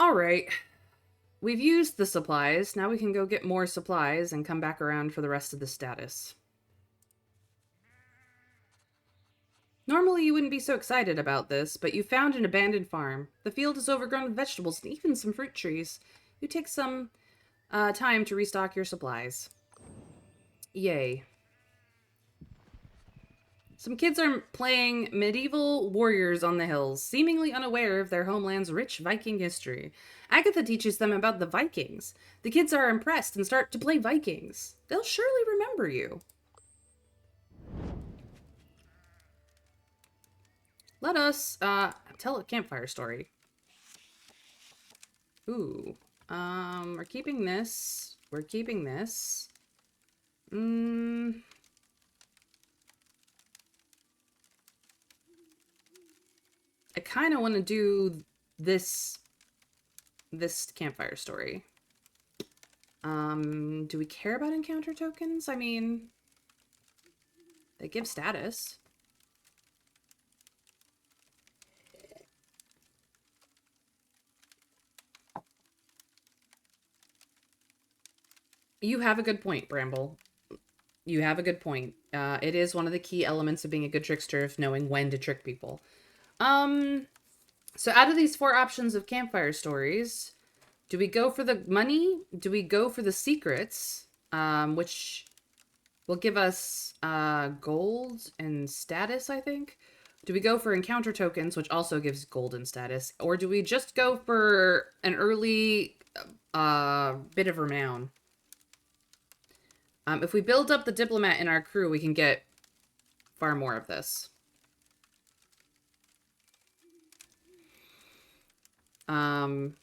Alright. We've used the supplies. Now we can go get more supplies and come back around for the rest of the status. Normally you wouldn't be so excited about this, but you found an abandoned farm. The field is overgrown with vegetables and even some fruit trees. You take some time to restock your supplies. Yay. Some kids are playing medieval warriors on the hills, seemingly unaware of their homeland's rich Viking history. Agatha teaches them about the Vikings. The kids are impressed and start to play Vikings. They'll surely remember you. Let us tell a campfire story. Ooh. We're keeping this. We're keeping this. I kind of want to do this campfire story. Do we care about encounter tokens? I mean, they give status. You have a good point, Bramble. You have a good point. It is one of the key elements of being a good trickster, of knowing when to trick people. So out of these 4 options of campfire stories, do we go for the money? Do we go for the secrets, which will give us gold and status, I think? Do we go for encounter tokens, which also gives gold and status? Or do we just go for an early bit of renown? If we build up the diplomat in our crew, we can get far more of this. And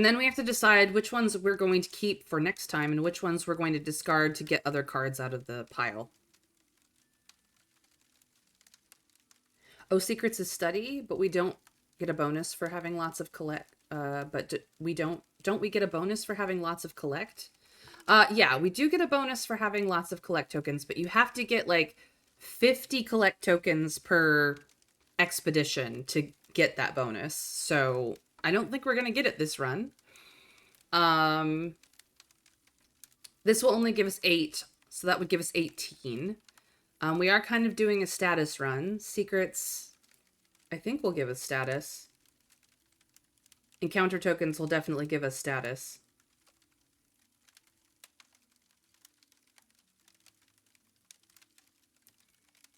then we have to decide which ones we're going to keep for next time and which ones we're going to discard to get other cards out of the pile. Oh, secrets is study, but we don't get a bonus for having lots of collect. Don't we get a bonus for having lots of collect? Yeah, we do get a bonus for having lots of collect tokens, but you have to get like 50 collect tokens per expedition to get that bonus. So I don't think we're going to get it this run. This will only give us 8, so that would give us 18. We are kind of doing a status run. Secrets, I think, will give us status. Encounter tokens will definitely give us status.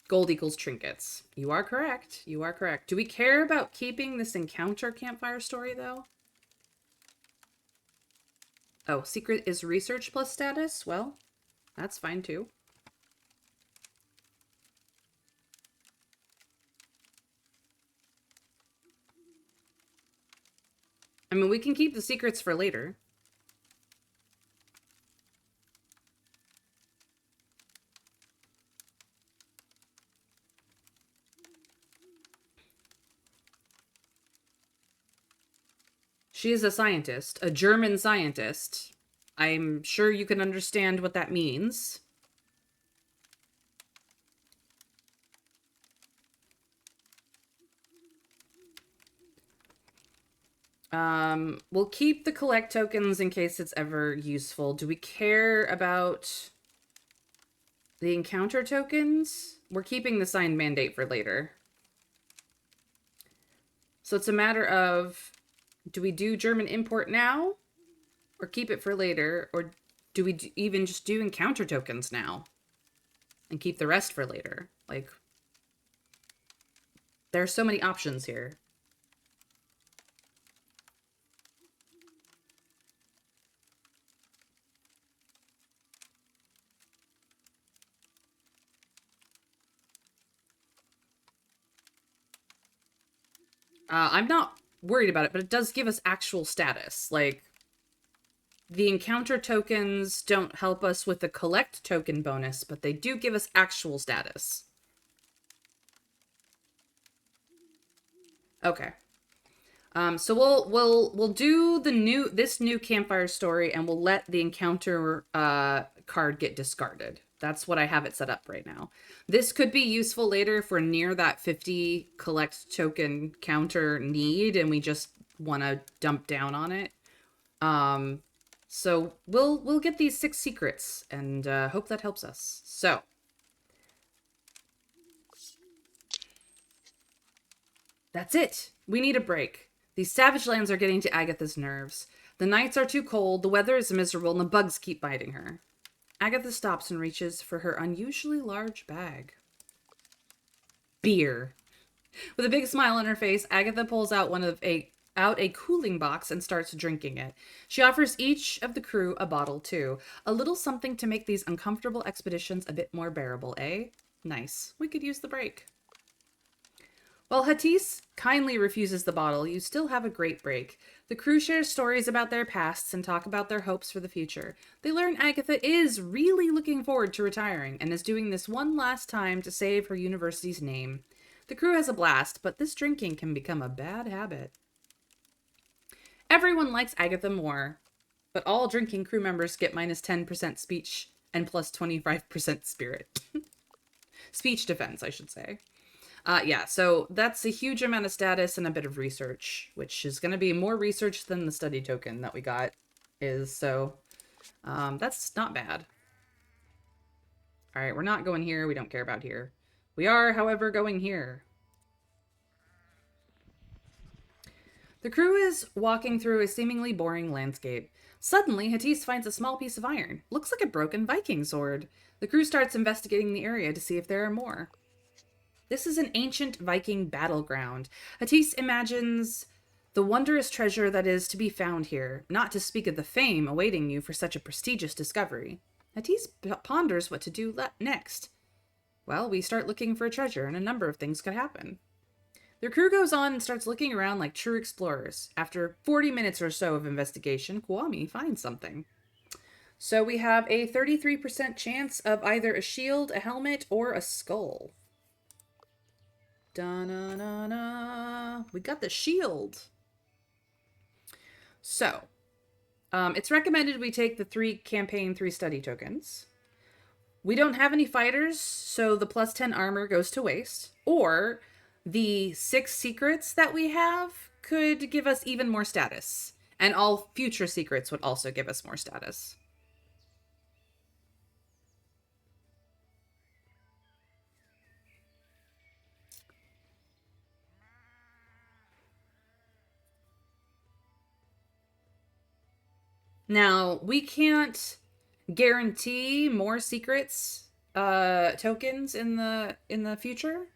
Gold equals trinkets. You are correct. You are correct. Do we care about keeping this encounter campfire story, though? Oh, secret is research plus status? Well, that's fine, too. I mean, we can keep the secrets for later. She is a scientist, a German scientist. I'm sure you can understand what that means. We'll keep the collect tokens in case it's ever useful. Do we care about the encounter tokens? We're keeping the signed mandate for later. So it's a matter of, do we do German import now? Or keep it for later? Or do we even just do encounter tokens now? And keep the rest for later? Like, there are so many options here. I'm not worried about it, but it does give us actual status. Like, the encounter tokens don't help us with the collect token bonus, but they do give us actual status. Okay. So we'll do this new campfire story, and we'll let the encounter card get discarded. That's what I have it set up right now. This could be useful later if we're near that 50 collect token counter need and we just want to dump down on it. So we'll get these 6 secrets and hope that helps us. So that's it. We need a break. These savage lands are getting to Agatha's nerves. The nights are too cold, the weather is miserable, and the bugs keep biting her. Agatha stops and reaches for her unusually large bag. Beer. With a big smile on her face, Agatha pulls out a cooling box and starts drinking it. She offers each of the crew a bottle too. A little something to make these uncomfortable expeditions a bit more bearable, eh? Nice. We could use the break. While Hattis kindly refuses the bottle, you still have a great break. The crew shares stories about their pasts and talk about their hopes for the future. They learn Agatha is really looking forward to retiring and is doing this one last time to save her university's name. The crew has a blast, but this drinking can become a bad habit. Everyone likes Agatha more, but all drinking crew members get minus 10% speech and plus 25% spirit. Speech defense, I should say. Yeah, so that's a huge amount of status and a bit of research, which is going to be more research than the study token that we got is. So that's not bad. All right, we're not going here. We don't care about here. We are, however, going here. The crew is walking through a seemingly boring landscape. Suddenly, Hattis finds a small piece of iron. Looks like a broken Viking sword. The crew starts investigating the area to see if there are more. This is an ancient Viking battleground. Hattis imagines the wondrous treasure that is to be found here, not to speak of the fame awaiting you for such a prestigious discovery. Hattis ponders what to do next. Well, we start looking for a treasure, and a number of things could happen. The crew goes on and starts looking around like true explorers. After 40 minutes or so of investigation, Kwame finds something. So we have a 33% chance of either a shield, a helmet, or a skull. Da-na-na-na. We got the shield. So, it's recommended we take the 3 campaign, 3 study tokens. We don't have any fighters, so the plus 10 armor goes to waste. Or the 6 secrets that we have could give us even more status. And all future secrets would also give us more status. Now, we can't guarantee more secrets tokens in the future.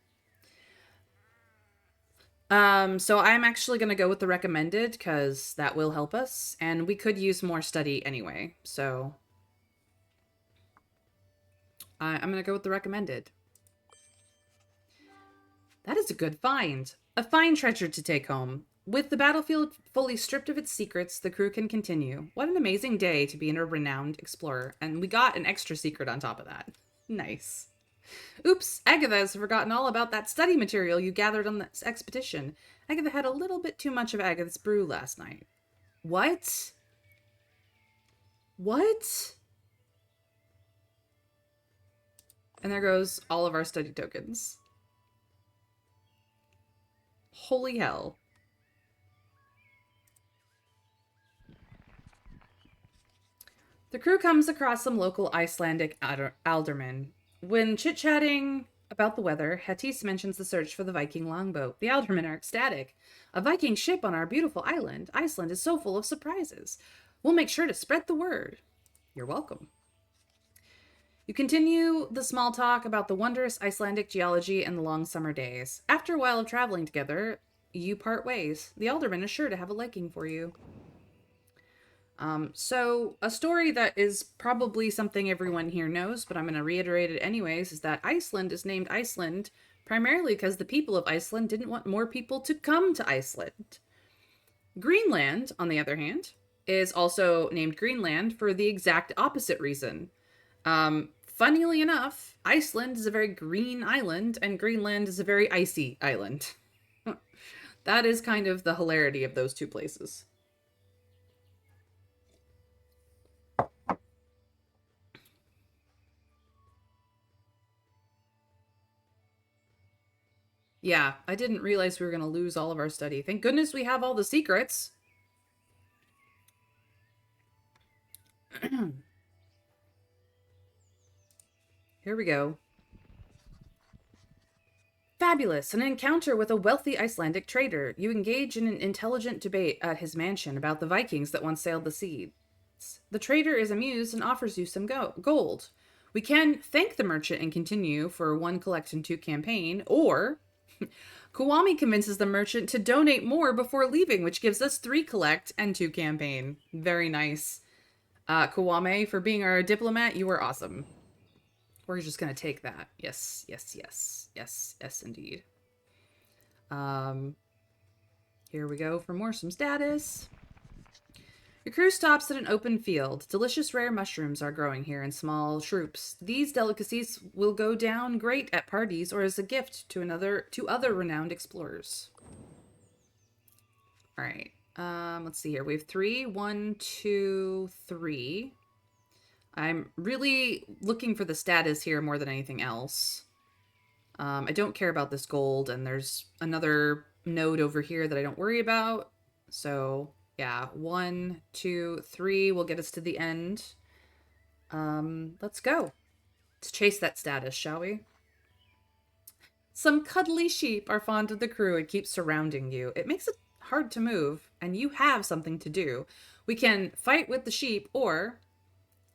So I'm actually going to go with the recommended because that will help us, and we could use more study anyway. So I'm going to go with the recommended. That is a good find. A fine treasure to take home. With the battlefield fully stripped of its secrets, the crew can continue. What an amazing day to be a renowned explorer. And we got an extra secret on top of that. Nice. Oops, Agatha has forgotten all about that study material you gathered on this expedition. Agatha had a little bit too much of Agatha's brew last night. What? What? And there goes all of our study tokens. Holy hell. The crew comes across some local Icelandic aldermen. When chit-chatting about the weather, Hattis mentions the search for the Viking longboat. The aldermen are ecstatic. A Viking ship on our beautiful island. Iceland is so full of surprises. We'll make sure to spread the word. You're welcome. You continue the small talk about the wondrous Icelandic geology and the long summer days. After a while of traveling together, you part ways. The alderman is sure to have a liking for you. So a story that is probably something everyone here knows, but I'm going to reiterate it anyways, is that Iceland is named Iceland primarily because the people of Iceland didn't want more people to come to Iceland. Greenland, on the other hand, is also named Greenland for the exact opposite reason. Funnily enough, Iceland is a very green island, and Greenland is a very icy island. That is kind of the hilarity of those two places. Yeah, I didn't realize we were going to lose all of our study. Thank goodness we have all the secrets. Here we go. Fabulous. An encounter with a wealthy Icelandic trader. You engage in an intelligent debate at his mansion about the Vikings that once sailed the seas. The trader is amused and offers you some gold. We can thank the merchant and continue for one collect and two campaign, or Kuwami convinces the merchant to donate more before leaving, which gives us three collect and two campaign. Very nice. Kuwame, for being our diplomat, you were awesome. We're just gonna take that. Yes, yes, yes, yes, yes, indeed. Um, Here we go for some status. Your crew stops at an open field. Delicious rare mushrooms are growing here in small troops. These delicacies will go down great at parties or as a gift to other renowned explorers. All right. Let's see here. We have three. One, two, three. I'm really looking for the status here more than anything else. I don't care about this gold, and there's another node over here that I don't worry about. So yeah, one, two, three will get us to the end. Let's go. Let's chase that status, shall we? Some cuddly sheep are fond of the crew and keep surrounding you. It makes it hard to move, and you have something to do. We can fight with the sheep, or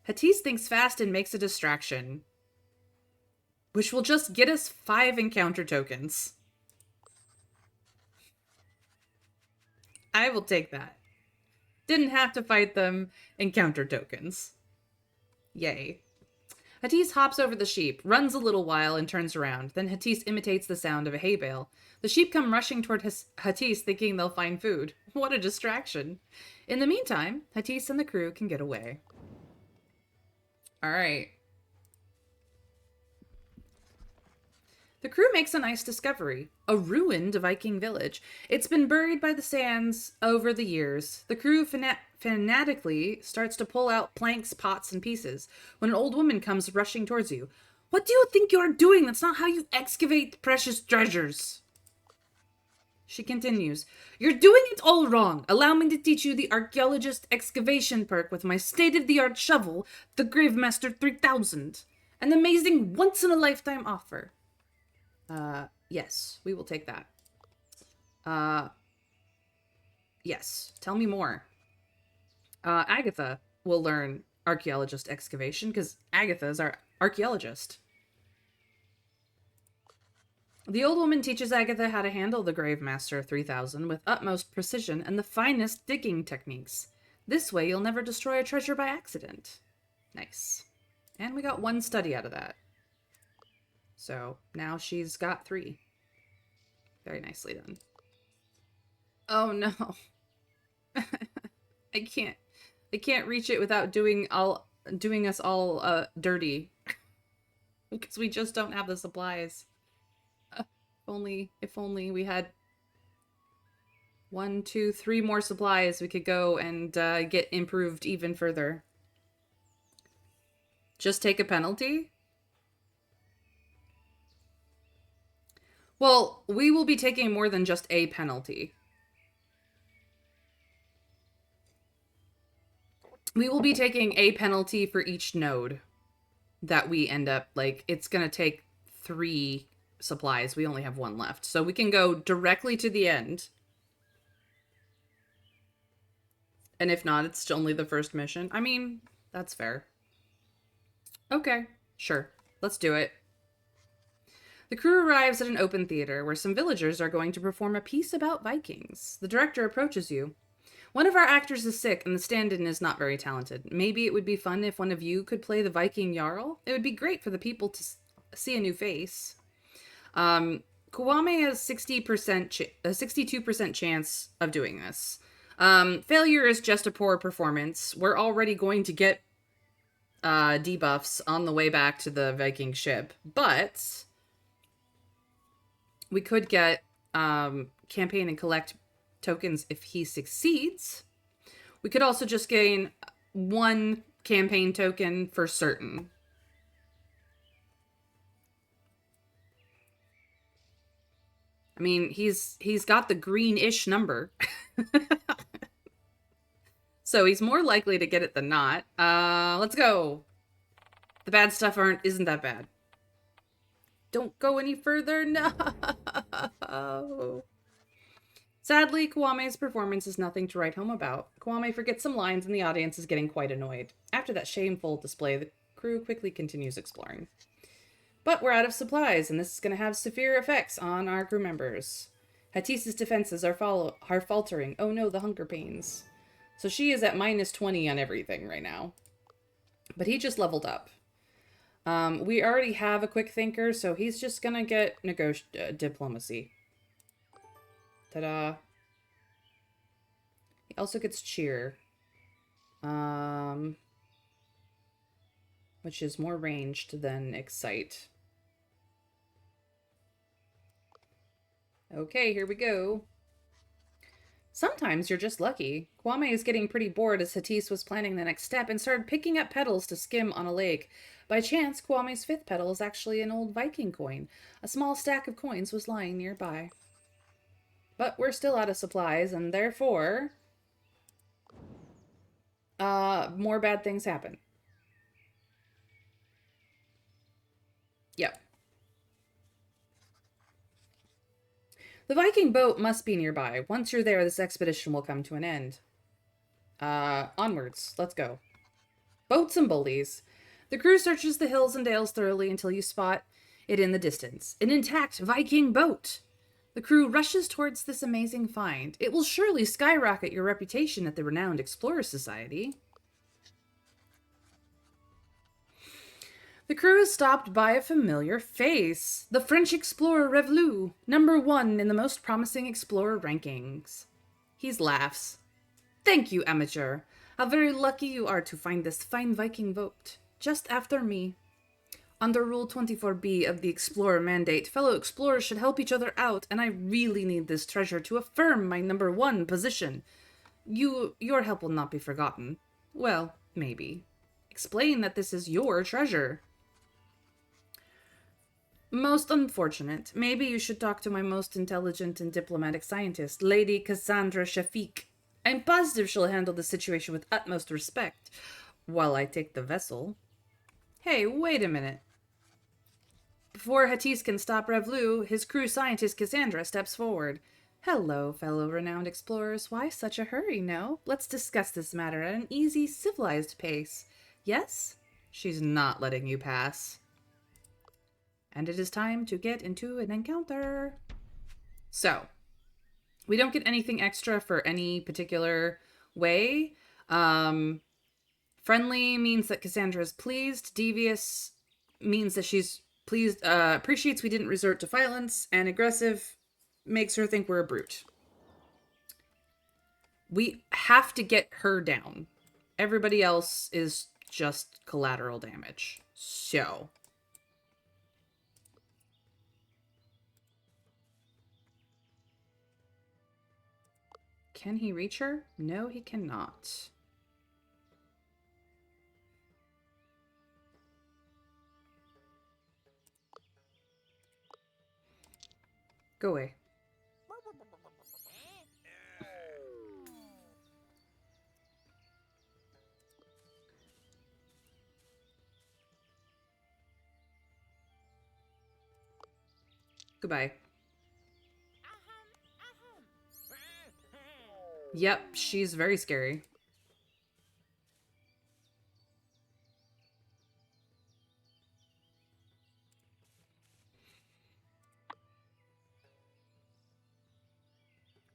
Hattis thinks fast and makes a distraction, which will just get us 5 encounter tokens. I will take that. Didn't have to fight them. Encounter tokens. Yay. Hattis hops over the sheep, runs a little while, and turns around. Then Hattis imitates the sound of a hay bale. The sheep come rushing toward Hattis, thinking they'll find food. What a distraction. In the meantime, Hattis and the crew can get away. All right. The crew makes a nice discovery. A ruined Viking village. It's been buried by the sands over the years. The crew fanatically starts to pull out planks, pots, and pieces when an old woman comes rushing towards you. What do you think you're doing? That's not how you excavate precious treasures. She continues, you're doing it all wrong. Allow me to teach you the archaeologist excavation perk with my state-of-the-art shovel, the Gravemaster 3000. An amazing once-in-a-lifetime offer. Yes, we will take that. Yes, tell me more. Agatha will learn archaeologist excavation because Agatha is our archaeologist. The old woman teaches Agatha how to handle the Gravemaster 3000 with utmost precision and the finest digging techniques. This way, you'll never destroy a treasure by accident. Nice. And we got 1 study out of that. So now she's got 3. Very nicely done. Oh no. I can't reach it without doing us all dirty. Because we just don't have the supplies. If only we had 1, 2, 3 more supplies, we could go and get improved even further. Just take a penalty? Well, we will be taking more than just a penalty. We will be taking a penalty for each node that we end up, like, it's going to take 3 supplies. We only have 1 left. So we can go directly to the end. And if not, it's only the first mission. I mean, that's fair. Okay, sure. Let's do it. The crew arrives at an open theater where some villagers are going to perform a piece about Vikings. The director approaches you. One of our actors is sick and the stand-in is not very talented. Maybe it would be fun if one of you could play the Viking Jarl? It would be great for the people to see a new face. Kuwame has 62% chance of doing this. Failure is just a poor performance. We're already going to get debuffs on the way back to the Viking ship, but we could get campaign and collect tokens if he succeeds. We could also just gain 1 campaign token for certain. I mean, he's got the greenish number. So he's more likely to get it than not. Let's go. The bad stuff isn't that bad. Don't go any further. No. Sadly, Kwame's performance is nothing to write home about. Kwame forgets some lines and the audience is getting quite annoyed. After that shameful display, the crew quickly continues exploring. But we're out of supplies, and this is going to have severe effects on our crew members. Hatis's defenses are faltering. Oh no, the hunger pains. So she is at minus 20 on everything right now. But he just leveled up. We already have a quick thinker, so he's just gonna get diplomacy. Ta-da. He also gets cheer. Which is more ranged than excite. Okay, here we go. Sometimes you're just lucky. Kwame is getting pretty bored as Hatis was planning the next step and started picking up petals to skim on a lake. By chance, Kwame's fifth petal is actually an old Viking coin. A small stack of coins was lying nearby. But we're still out of supplies, and therefore, more bad things happen. Yep. The Viking boat must be nearby. Once you're there, this expedition will come to an end. Onwards. Let's go. Boats and bullies. The crew searches the hills and dales thoroughly until you spot it in the distance. An intact Viking boat! The crew rushes towards this amazing find. It will surely skyrocket your reputation at the renowned Explorer Society. The crew is stopped by a familiar face. The French explorer Revelu, #1 in the most promising explorer rankings. He laughs. Thank you, amateur. How very lucky you are to find this fine Viking boat, just after me. Under Rule 24B of the Explorer Mandate, fellow explorers should help each other out, and I really need this treasure to affirm my #1 position. Your help will not be forgotten. Well, maybe. Explain that this is your treasure. Most unfortunate. Maybe you should talk to my most intelligent and diplomatic scientist, Lady Cassandra Shafiq. I'm positive she'll handle the situation with utmost respect, while I take the vessel. Hey, wait a minute. Before Hatis can stop Revelu, his crew scientist Cassandra steps forward. Hello, fellow renowned explorers. Why such a hurry, no? Let's discuss this matter at an easy, civilized pace. Yes? She's not letting you pass. And it is time to get into an encounter. So, we don't get anything extra for any particular way. Friendly means that Cassandra is pleased. Devious means that she's pleased, appreciates we didn't resort to violence. And aggressive makes her think we're a brute. We have to get her down. Everybody else is just collateral damage. So... Can he reach her? No, he cannot. Go away. Goodbye. Yep, she's very scary.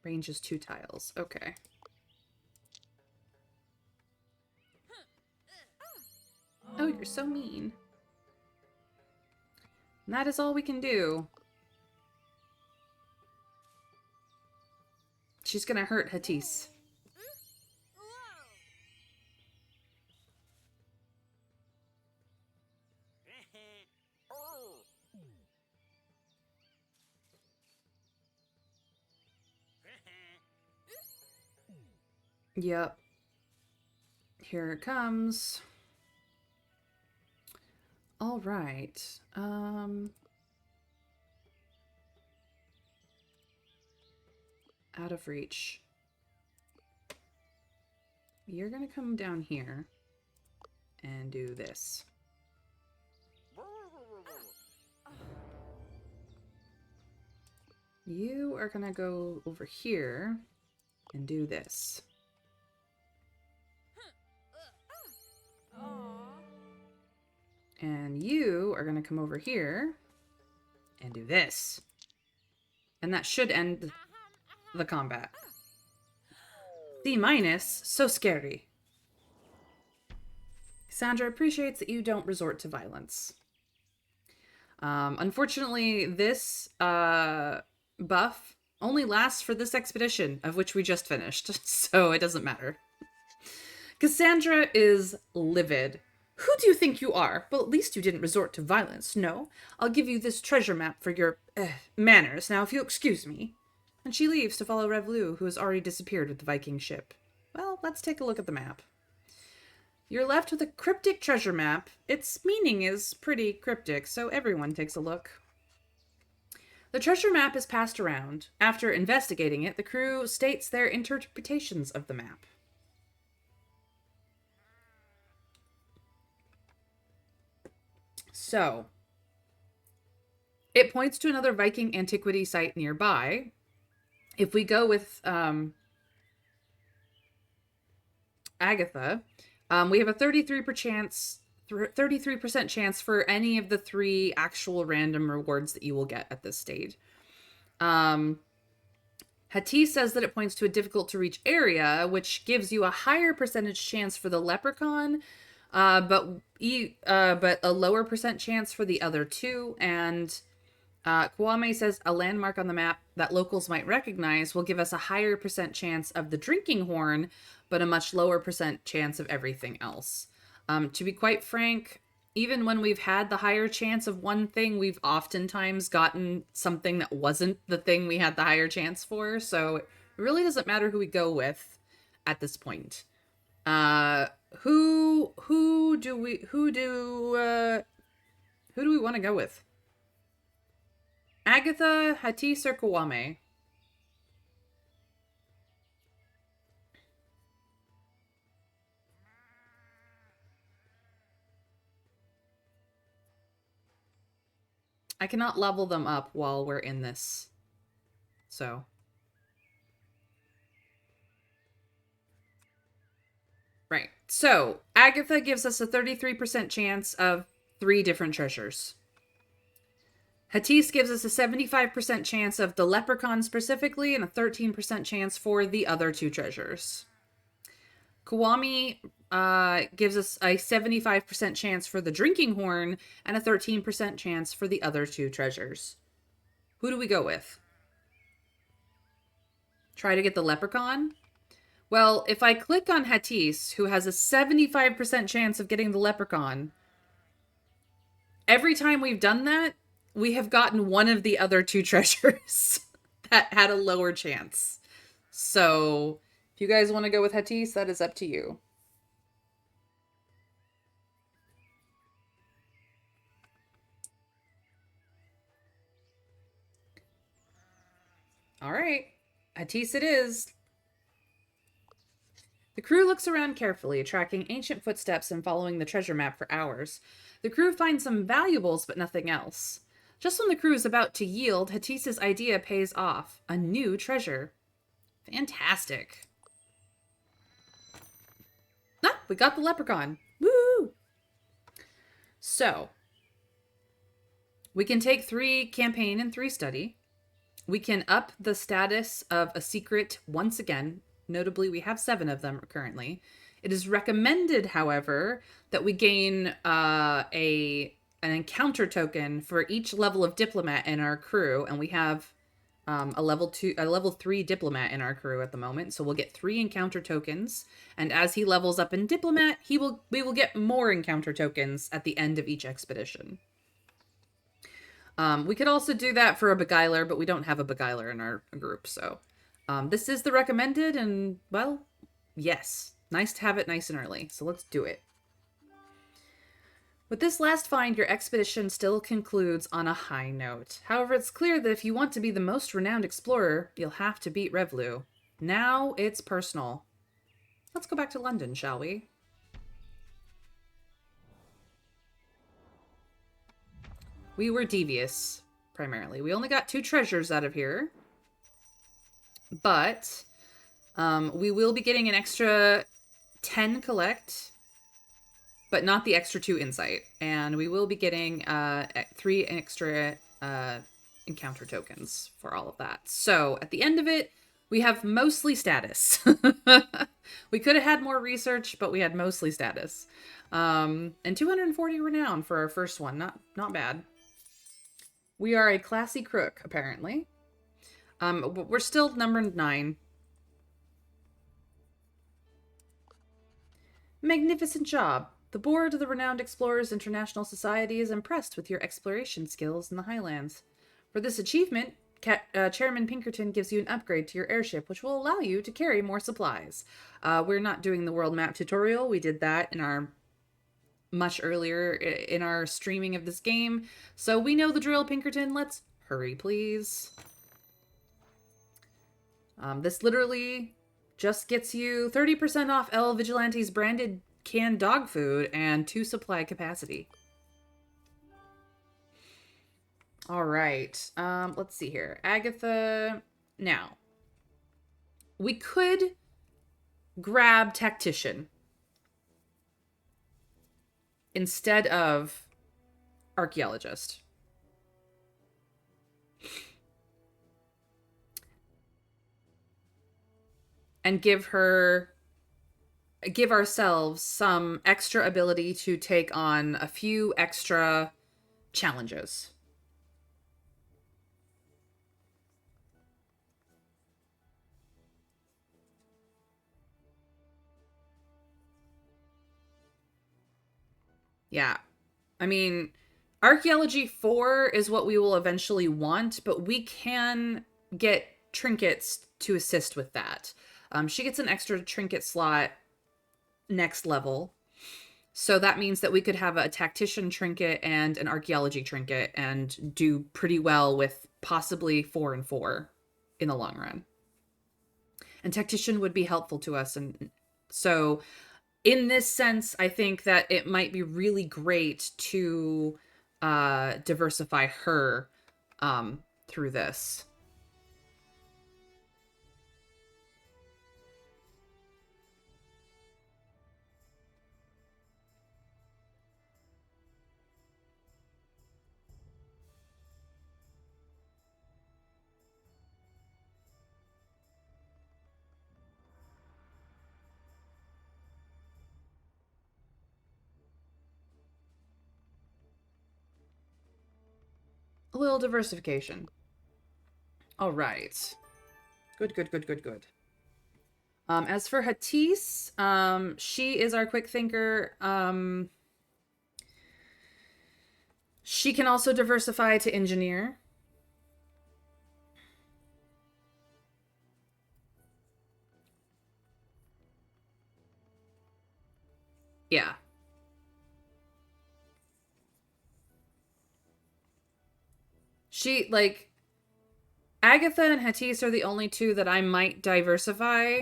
Range is 2 tiles. Okay. Oh, you're so mean. And that is all we can do. She's gonna hurt Hatis. Yep. Here it comes. All right. Out of reach. You're gonna come down here and do this. You are gonna go over here and do this. And you are gonna come over here and do this. And that should end the combat. C-, so scary. Sandra appreciates that you don't resort to violence. Unfortunately, this buff only lasts for this expedition, of which we just finished, so it doesn't matter. Cassandra is livid. Who do you think you are? Well, at least you didn't resort to violence, no? I'll give you this treasure map for your manners, now if you'll excuse me. And she leaves to follow Revlu, who has already disappeared with the Viking ship. Well, let's take a look at the map. You're left with a cryptic treasure map. Its meaning is pretty cryptic, so everyone takes a look. The treasure map is passed around. After investigating it, the crew states their interpretations of the map. So, it points to another Viking antiquity site nearby. If we go with Agatha, we have a 33% chance for any of the 3 actual random rewards that you will get at this stage. Hattie says that it points to a difficult to reach area, which gives you a higher percentage chance for the leprechaun, but a lower percent chance for the other 2. And Kwame says a landmark on the map that locals might recognize will give us a higher percent chance of the drinking horn, but a much lower percent chance of everything else. To be quite frank, even when we've had the higher chance of one thing, we've oftentimes gotten something that wasn't the thing we had the higher chance for. So it really doesn't matter who we go with at this point. Who do we want to go with? Agatha, Hattie, or Kwame? I cannot level them up while we're in this. So. Right. So, Agatha gives us a 33% chance of 3 different treasures. Hattis gives us a 75% chance of the leprechaun specifically and a 13% chance for the other 2 treasures. Kwame gives us a 75% chance for the drinking horn and a 13% chance for the other 2 treasures. Who do we go with? Try to get the leprechaun? Well, if I click on Hattis, who has a 75% chance of getting the leprechaun, every time we've done that, we have gotten one of the other 2 treasures that had a lower chance. So, if you guys want to go with Hattis, that is up to you. All right, Hattis it is. The crew looks around carefully, tracking ancient footsteps and following the treasure map for hours. The crew finds some valuables, but nothing else. Just when the crew is about to yield, Hattis's idea pays off. A new treasure. Fantastic. Ah, we got the leprechaun. Woo! So, we can take 3 campaign and 3 study. We can up the status of a secret once again. Notably, we have 7 of them currently. It is recommended, however, that we gain an encounter token for each level of diplomat in our crew, and we have a level 3 diplomat in our crew at the moment. So we'll get 3 encounter tokens, and as he levels up in diplomat, we will get more encounter tokens at the end of each expedition. We could also do that for a beguiler, but we don't have a beguiler in our group, so. This is the recommended, and, well, yes. Nice to have it nice and early, so let's do it. With this last find, your expedition still concludes on a high note. However, it's clear that if you want to be the most renowned explorer, you'll have to beat Revlu. Now it's personal. Let's go back to London, shall we? We were devious, primarily. We only got 2 treasures out of here. But we will be getting an extra 10 collect, but not the extra 2 insight. And we will be getting 3 extra encounter tokens for all of that. So at the end of it, we have mostly status. We could have had more research, but we had mostly status. And 240 renown for our first one. Not bad. We are a classy crook, apparently. We're still number 9. Magnificent job. The board of the Renowned Explorers International Society is impressed with your exploration skills in the Highlands. For this achievement, Chairman Pinkerton gives you an upgrade to your airship, which will allow you to carry more supplies. We're not doing the world map tutorial. We did that in our much earlier in our streaming of this game. So we know the drill, Pinkerton. Let's hurry, please. This literally just gets you 30% off El Vigilante's branded canned dog food and 2 supply capacity. All right. Let's see here. Agatha. Now, we could grab Tactician instead of Archaeologist. And give ourselves some extra ability to take on a few extra challenges. Yeah. I mean, Archaeology 4 is what we will eventually want, but we can get trinkets to assist with that. She gets an extra trinket slot next level. So that means that we could have a tactician trinket and an archaeology trinket and do pretty well with possibly 4 and 4 in the long run. And tactician would be helpful to us. And so in this sense, I think that it might be really great to diversify her through this. A little diversification. All right. Good, good, good, good, good. As for Hatise, she is our quick thinker. She can also diversify to engineer. Yeah. She, like, Agatha and Hatise are the only 2 that I might diversify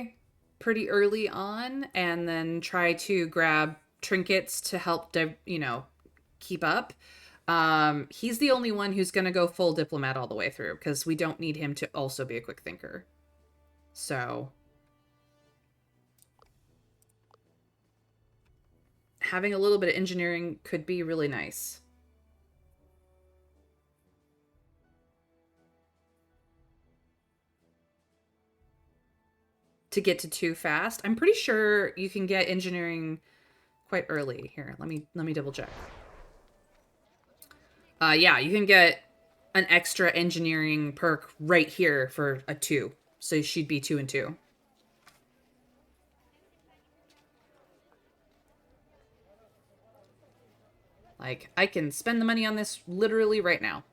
pretty early on and then try to grab trinkets to help, keep up. He's the only one who's going to go full diplomat all the way through because we don't need him to also be a quick thinker. So having a little bit of engineering could be really nice. To get to 2 fast. I'm pretty sure you can get engineering quite early. Here, let me double check. Yeah, you can get an extra engineering perk right here for a 2. So she'd be 2 and 2. Like, I can spend the money on this literally right now.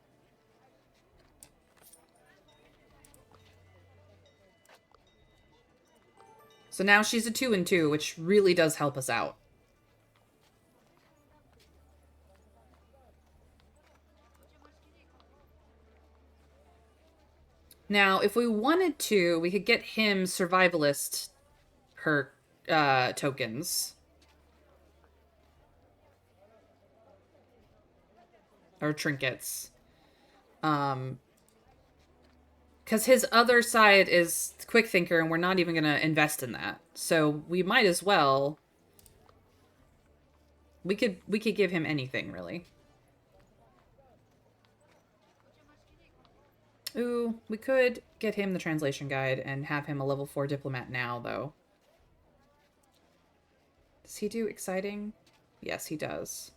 So now she's a 2 and 2, which really does help us out. Now, if we wanted to, we could get him survivalist her tokens or trinkets. Because his other side is quick thinker, and we're not even going to invest in that. So we might as well. We could give him anything, really. Ooh, we could get him the translation guide and have him a level 4 diplomat now, though. Does he do exciting? Yes, he does.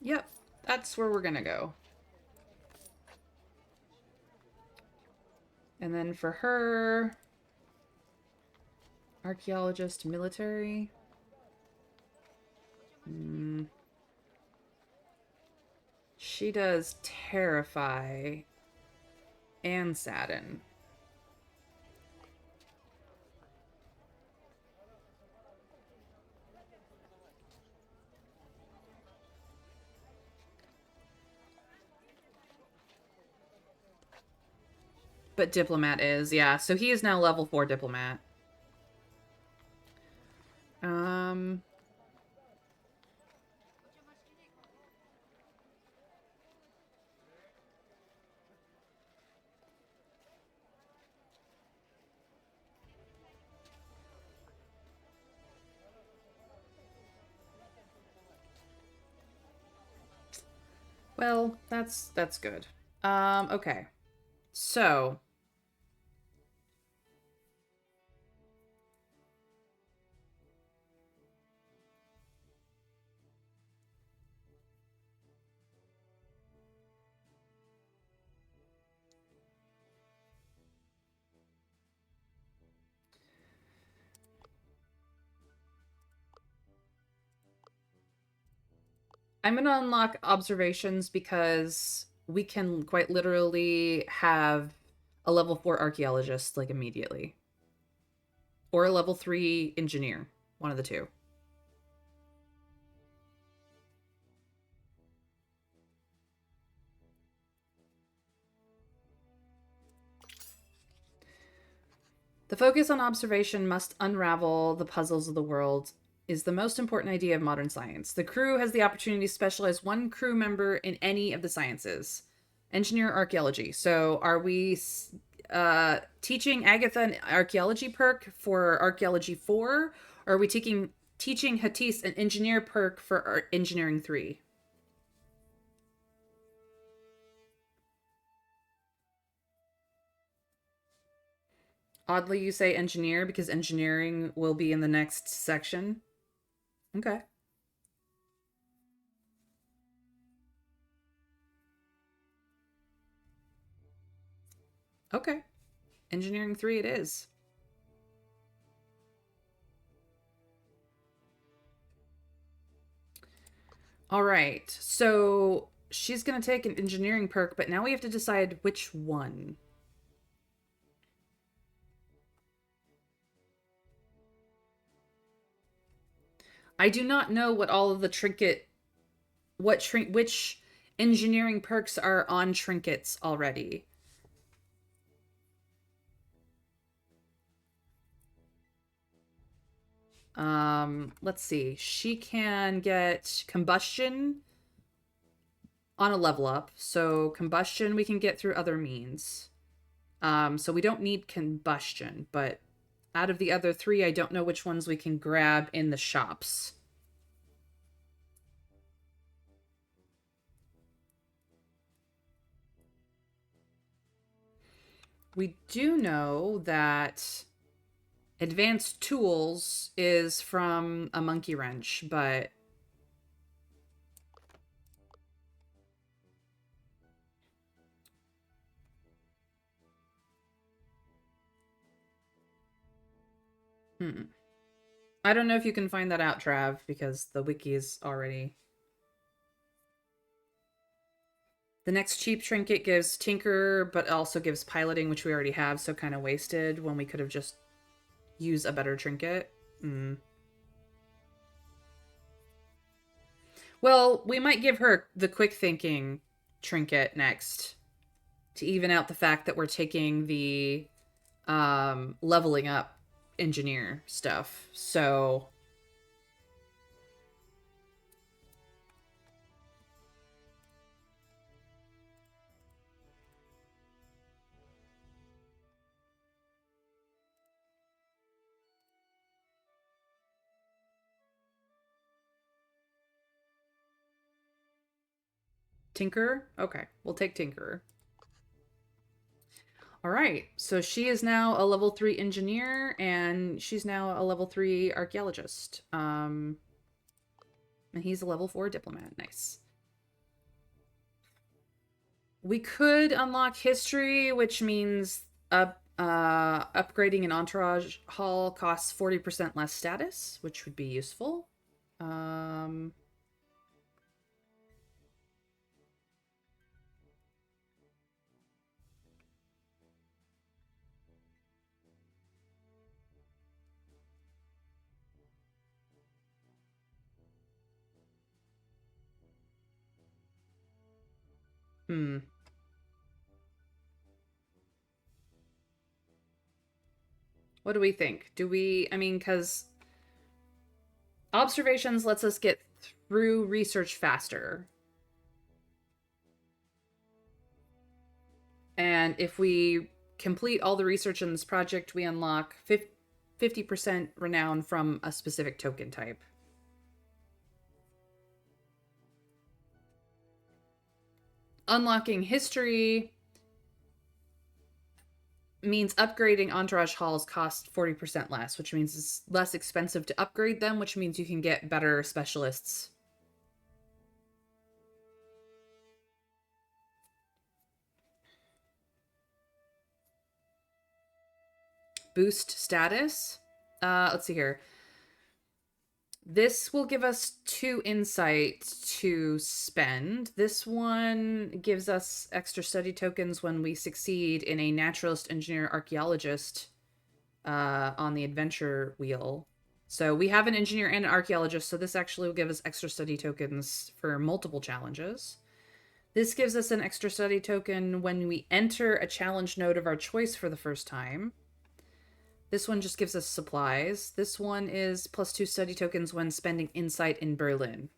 Yep, that's where we're gonna go. And then for her, archaeologist, military. She does terrify and sadden. But diplomat is, yeah. So he is now level 4 diplomat. Well, that's good. Okay. So, I'm going to unlock observations because we can quite literally have a level 4 archaeologist, like, immediately. Or a level 3 engineer. One of the two. The focus on observation must unravel the puzzles of the world is the most important idea of modern science. The crew has the opportunity to specialize one crew member in any of the sciences. Engineer archaeology. So are we teaching Agatha an archaeology perk for archaeology 4? Or are we teaching Hattis an engineer perk for engineering 3? Oddly, you say engineer because engineering will be in the next section. Okay. Okay. Engineering 3 it is. All right. So she's going to take an engineering perk, but now we have to decide which one. I do not know what all of the which engineering perks are on trinkets already. Let's see. She can get combustion on a level up. So combustion we can get through other means. So we don't need combustion, but out of the other 3, I don't know which ones we can grab in the shops. We do know that advanced tools is from a monkey wrench, but I don't know if you can find that out, Trav, because the wiki is already. The next cheap trinket gives Tinker, but also gives piloting, which we already have, so kind of wasted when we could have just used a better trinket. Well, we might give her the quick thinking trinket next to even out the fact that we're taking the leveling up engineer stuff. So Tinkerer? Okay, we'll take Tinkerer. All right, so she is now a level 3 engineer, and she's now a level 3 archaeologist. And he's a level 4 diplomat. Nice. We could unlock history, which means upgrading an entourage hall costs 40% less status, which would be useful. Um, hmm. What do we think? Do we, I mean, because observations lets us get through research faster. And if we complete all the research in this project, we unlock 50% renown from a specific token type. Unlocking history means upgrading entourage halls cost 40% less, which means it's less expensive to upgrade them, which means you can get better specialists. Boost status. Let's see here. This will give us 2 insight to spend. This one gives us extra study tokens when we succeed in a naturalist, engineer, archaeologist on the adventure wheel. So we have an engineer and an archaeologist, so this actually will give us extra study tokens for multiple challenges. This gives us an extra study token when we enter a challenge node of our choice for the first time. This one just gives us supplies. This one is +2 study tokens when spending insight in Berlin.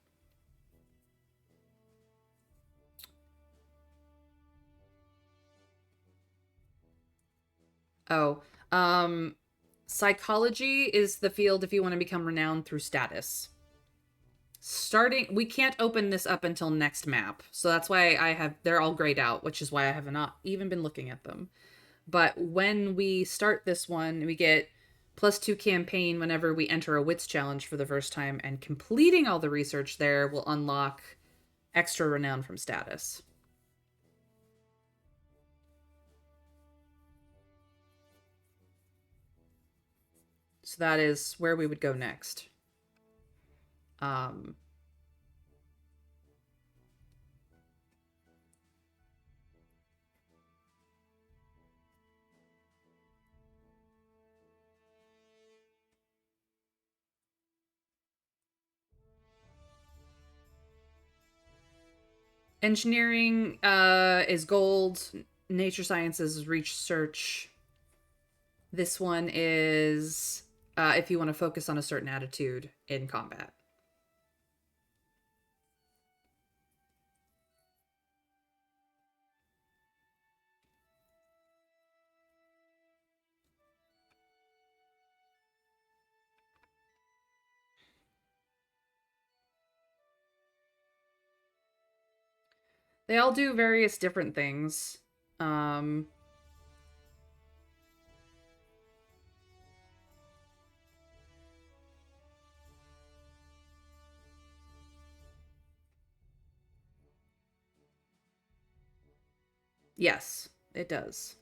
Oh, psychology is the field if you want to become renowned through status. We can't open this up until next map. So that's why they're all grayed out, which is why I have not even been looking at them. But when we start this one, we get +2 campaign whenever we enter a wits challenge for the first time, and completing all the research there will unlock extra renown from status. So that is where we would go next. Um, Engineering is gold. Nature sciences is research. This one is if you want to focus on a certain attitude in combat. They all do various different things. Um, yes, it does.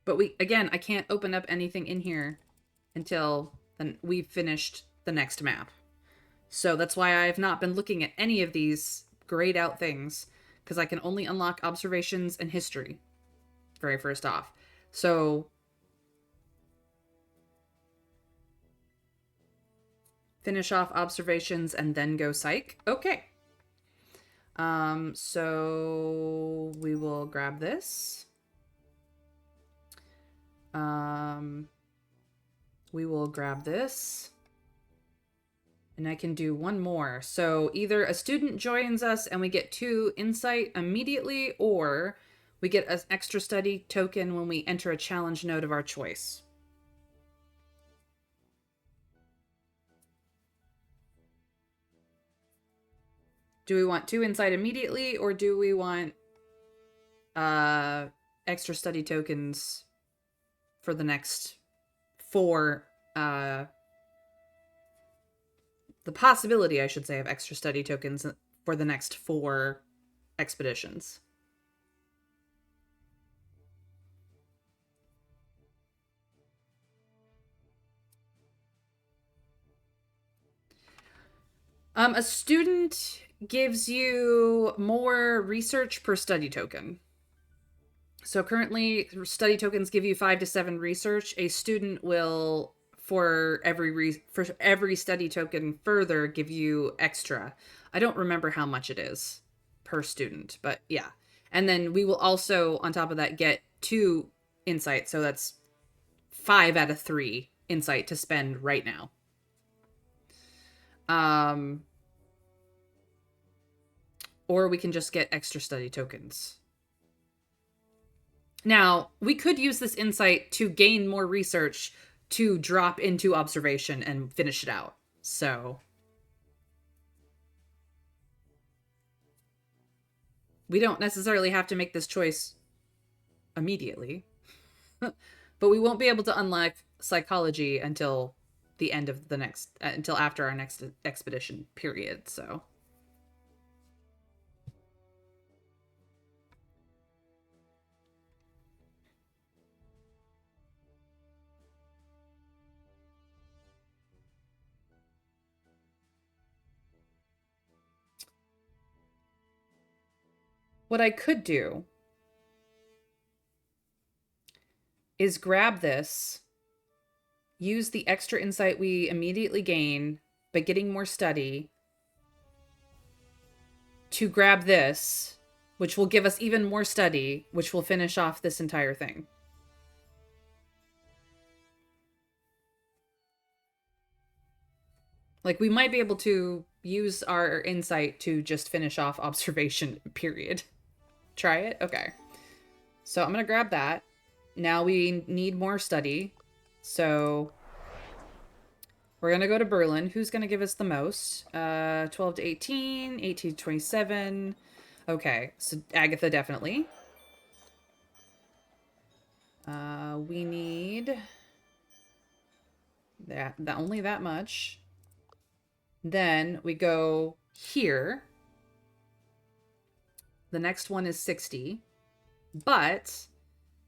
But I can't open up anything in here until then we've finished the next map. So that's why I have not been looking at any of these grayed out things, because I can only unlock observations and history very first off. So finish off observations and then go psych. Okay. So we will grab this. We will grab this. And I can do one more. So either a student joins us and we get 2 insight immediately, or we get an extra study token when we enter a challenge node of our choice. Do we want 2 insight immediately, or do we want extra study tokens for the next 4 the possibility, I should say, of extra study tokens for the next 4 expeditions? A student gives you more research per study token. So currently, study tokens give you 5 to 7 research. A student will, for every study token further, give you extra. I don't remember how much it is per student, but yeah. And then we will also, on top of that, get 2 insight. So that's 5 out of 3 insight to spend right now. Or we can just get extra study tokens. Now, we could use this insight to gain more research to drop into observation and finish it out. So we don't necessarily have to make this choice immediately. But we won't be able to unlock psychology until the end of the next, until after our next expedition period. So what I could do is grab this, use the extra insight we immediately gain by getting more study to grab this, which will give us even more study, which will finish off this entire thing. Like, we might be able to use our insight to just finish off observation, period. Try it? Okay. So I'm going to grab that. Now we need more study. So we're going to go to Berlin. Who's going to give us the most? 12 to 18, 18 to 27. Okay, so Agatha definitely. We need that only that much. Then we go here. The next one is 60. But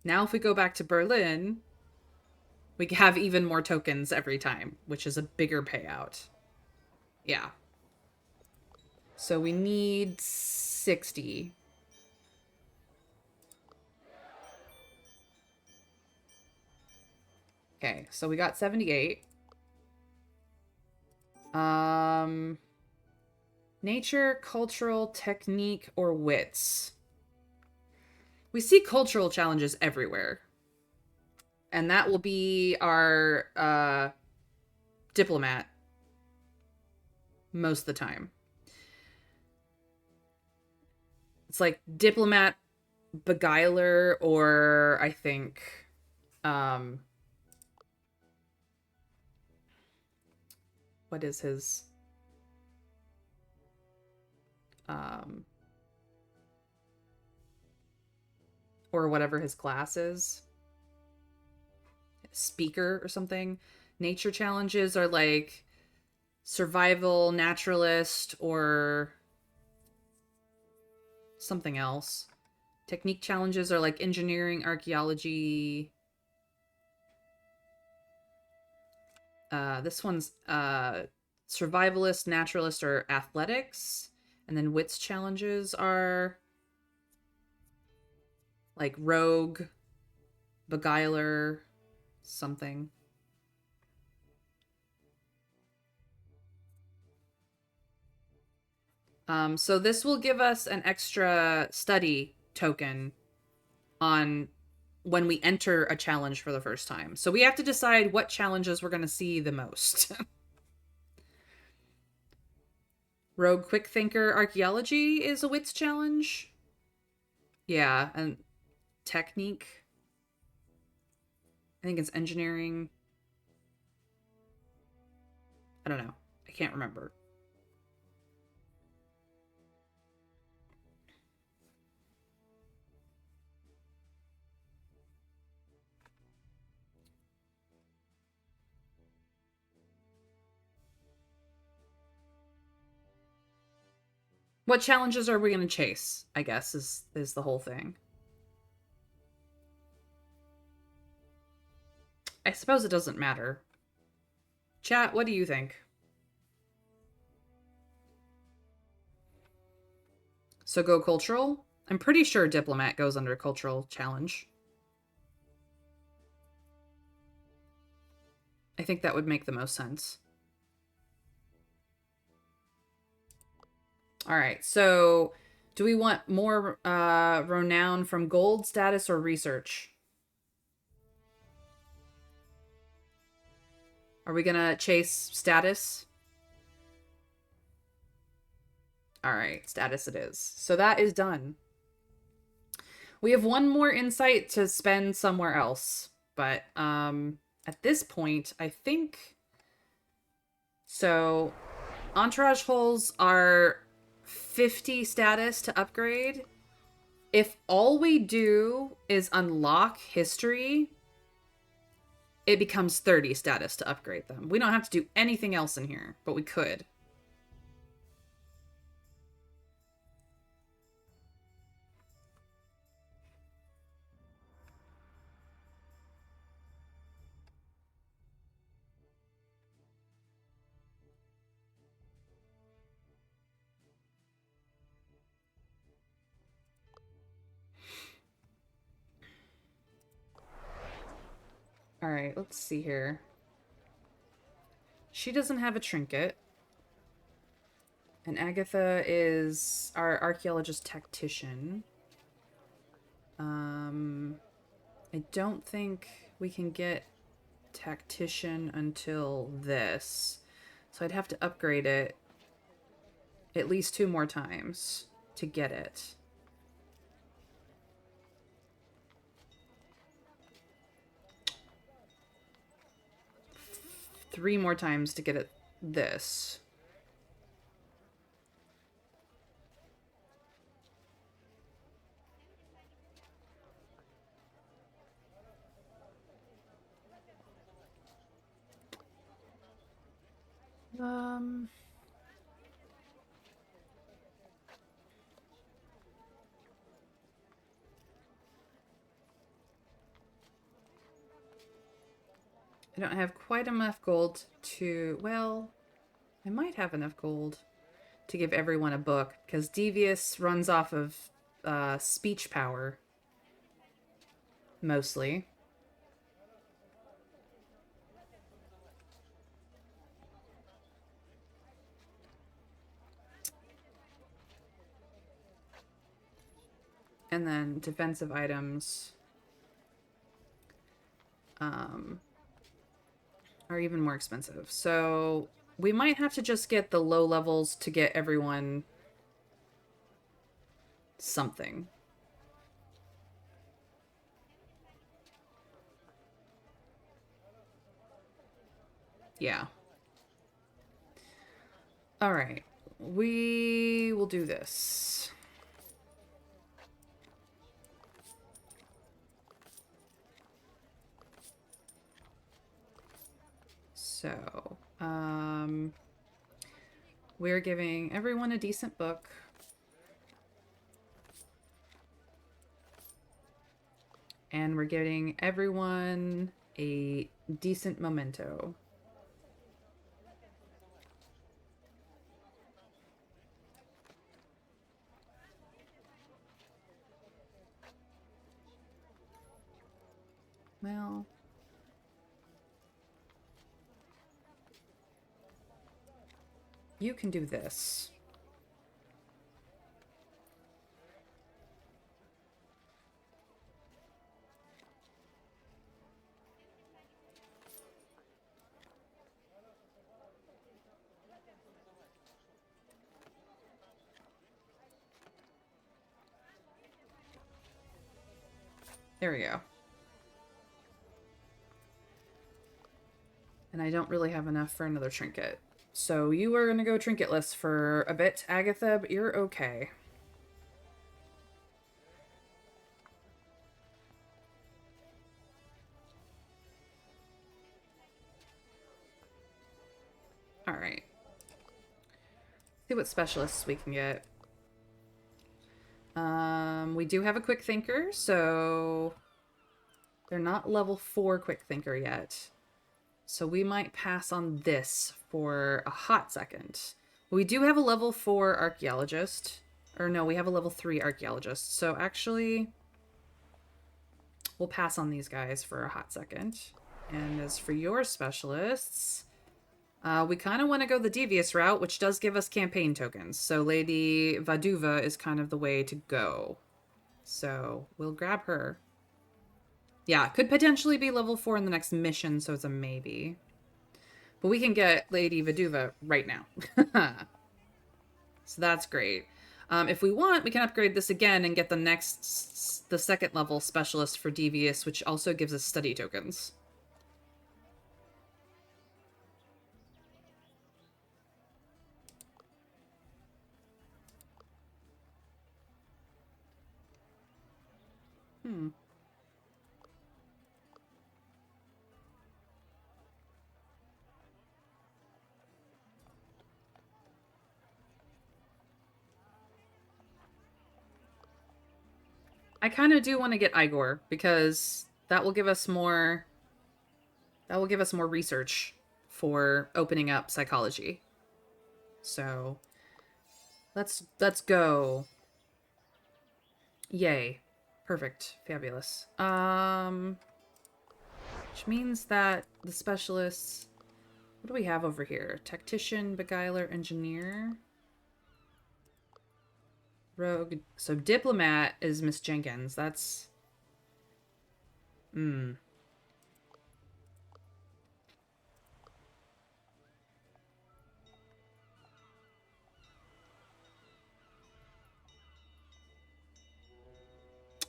now if we go back to Berlin, we have even more tokens every time, which is a bigger payout. Yeah. So we need 60. Okay, so we got 78. Nature, cultural, technique, or wits. We see cultural challenges everywhere. And that will be our diplomat most of the time. It's like diplomat, beguiler, or I think what is his or whatever his class is, speaker or something. Nature challenges are like survival, naturalist, or something else. Technique challenges are like engineering, archaeology. This one's survivalist, naturalist, or athletics. And then wits challenges are like rogue, beguiler, something. So this will give us an extra study token on when we enter a challenge for the first time. So we have to decide what challenges we're going to see the most. Rogue Quick Thinker Archaeology is a wits challenge. Yeah, and technique. I think it's engineering. I don't know. I can't remember. What challenges are we going to chase? I guess is the whole thing. I suppose it doesn't matter. Chat, what do you think? So go cultural? I'm pretty sure diplomat goes under cultural challenge. I think that would make the most sense. All right, so do we want more renown from gold, status, or research? Are we gonna chase status? All right, status it is. So that is done. We have one more insight to spend somewhere else, but at this point, I think so. Entourage holes are 50 status to upgrade. If all we do is unlock history, it becomes 30 status to upgrade them. We don't have to do anything else in here, but we could. All right, let's see here. She doesn't have a trinket. And Agatha is our archaeologist tactician. I don't think we can get tactician until this. So I'd have to upgrade it at least 2 more times to get it. Three more times to get it this. I don't have quite enough gold to, well, I might have enough gold to give everyone a book, because Devious runs off of speech power, mostly. And then defensive items are even more expensive. So we might have to just get the low levels to get everyone something. Yeah. All right. We will do this. So, we're giving everyone a decent book. And we're giving everyone a decent memento. Well, you can do this. There we go. And I don't really have enough for another trinket. So you are going to go trinketless for a bit, Agatha, but you're okay. All right. See what specialists we can get. We do have a quick thinker, so they're not level 4 quick thinker yet. So we might pass on this for a hot second. We do have a level 4 archaeologist. Or no, we have a level 3 archaeologist. So actually, we'll pass on these guys for a hot second. And as for your specialists, we kind of want to go the devious route, which does give us campaign tokens. So Lady Vaduva is kind of the way to go. So we'll grab her. Yeah, could potentially be level 4 in the next mission, so it's a maybe. But we can get Lady Vaduva right now. So that's great. If we want, we can upgrade this again and get the second level specialist for Devious, which also gives us study tokens. I kind of do want to get Igor because that will give us more research for opening up psychology. So let's go. Yay. Perfect. Fabulous. Which means that the specialists, what do we have over here? Tactician, beguiler, engineer. Rogue. So diplomat is Miss Jenkins. That's...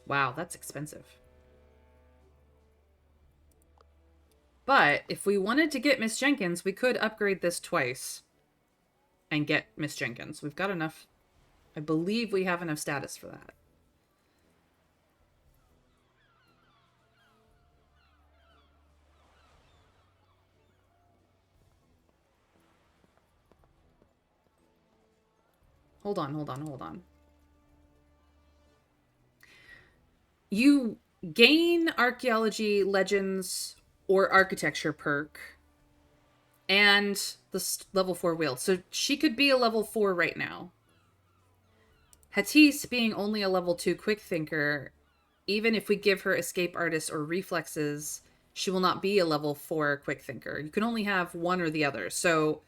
Wow, that's expensive. But if we wanted to get Miss Jenkins, we could upgrade this twice and get Miss Jenkins. We've got enough. I believe we have enough status for that. Hold on. You gain archaeology, legends, or architecture perk and the level 4 wheel. So she could be a level 4 right now. Hattis being only a level 2 quick thinker, even if we give her escape artist or reflexes, she will not be a level 4 quick thinker. You can only have one or the other. So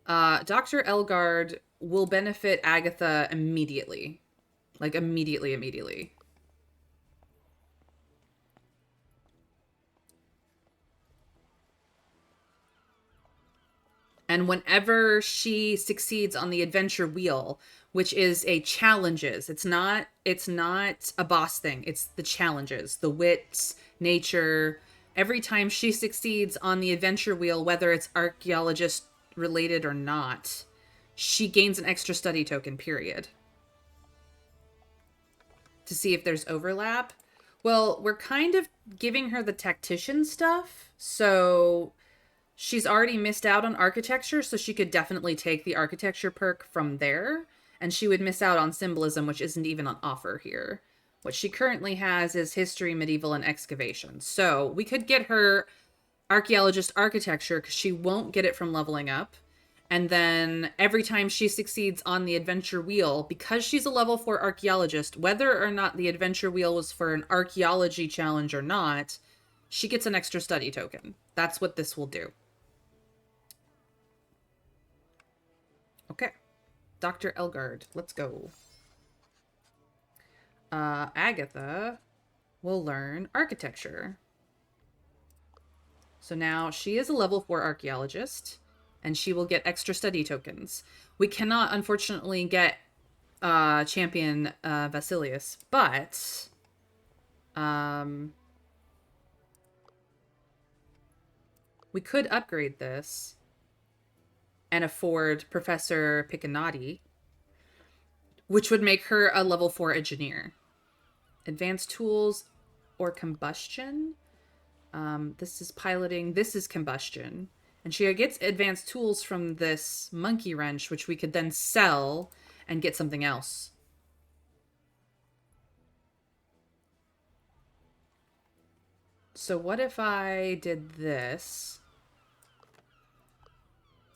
Dr. Elgard will benefit Agatha immediately. Like immediately. And whenever she succeeds on the adventure wheel, which is a challenges, it's not a boss thing. It's the challenges, the wits, nature. Every time she succeeds on the adventure wheel, whether it's archaeologist related or not, she gains an extra study token, period. To see if there's overlap. Well, we're kind of giving her the tactician stuff, so she's already missed out on architecture, so she could definitely take the architecture perk from there, and she would miss out on symbolism, which isn't even on offer here. What she currently has is history, medieval, and excavation. So we could get her archaeologist architecture because she won't get it from leveling up. And then every time she succeeds on the adventure wheel, because she's a level 4 archaeologist, whether or not the adventure wheel was for an archaeology challenge or not, she gets an extra study token. That's what this will do. Okay. Dr. Elgard, let's go. Agatha will learn architecture. So now she is a level 4 archaeologist, and she will get extra study tokens. We cannot, unfortunately, get champion Vasilius, but we could upgrade this and afford Professor Piccanati, which would make her a level 4 engineer. Advanced tools or combustion. This is piloting. This is combustion. And she gets advanced tools from this monkey wrench, which we could then sell and get something else. So what if I did this?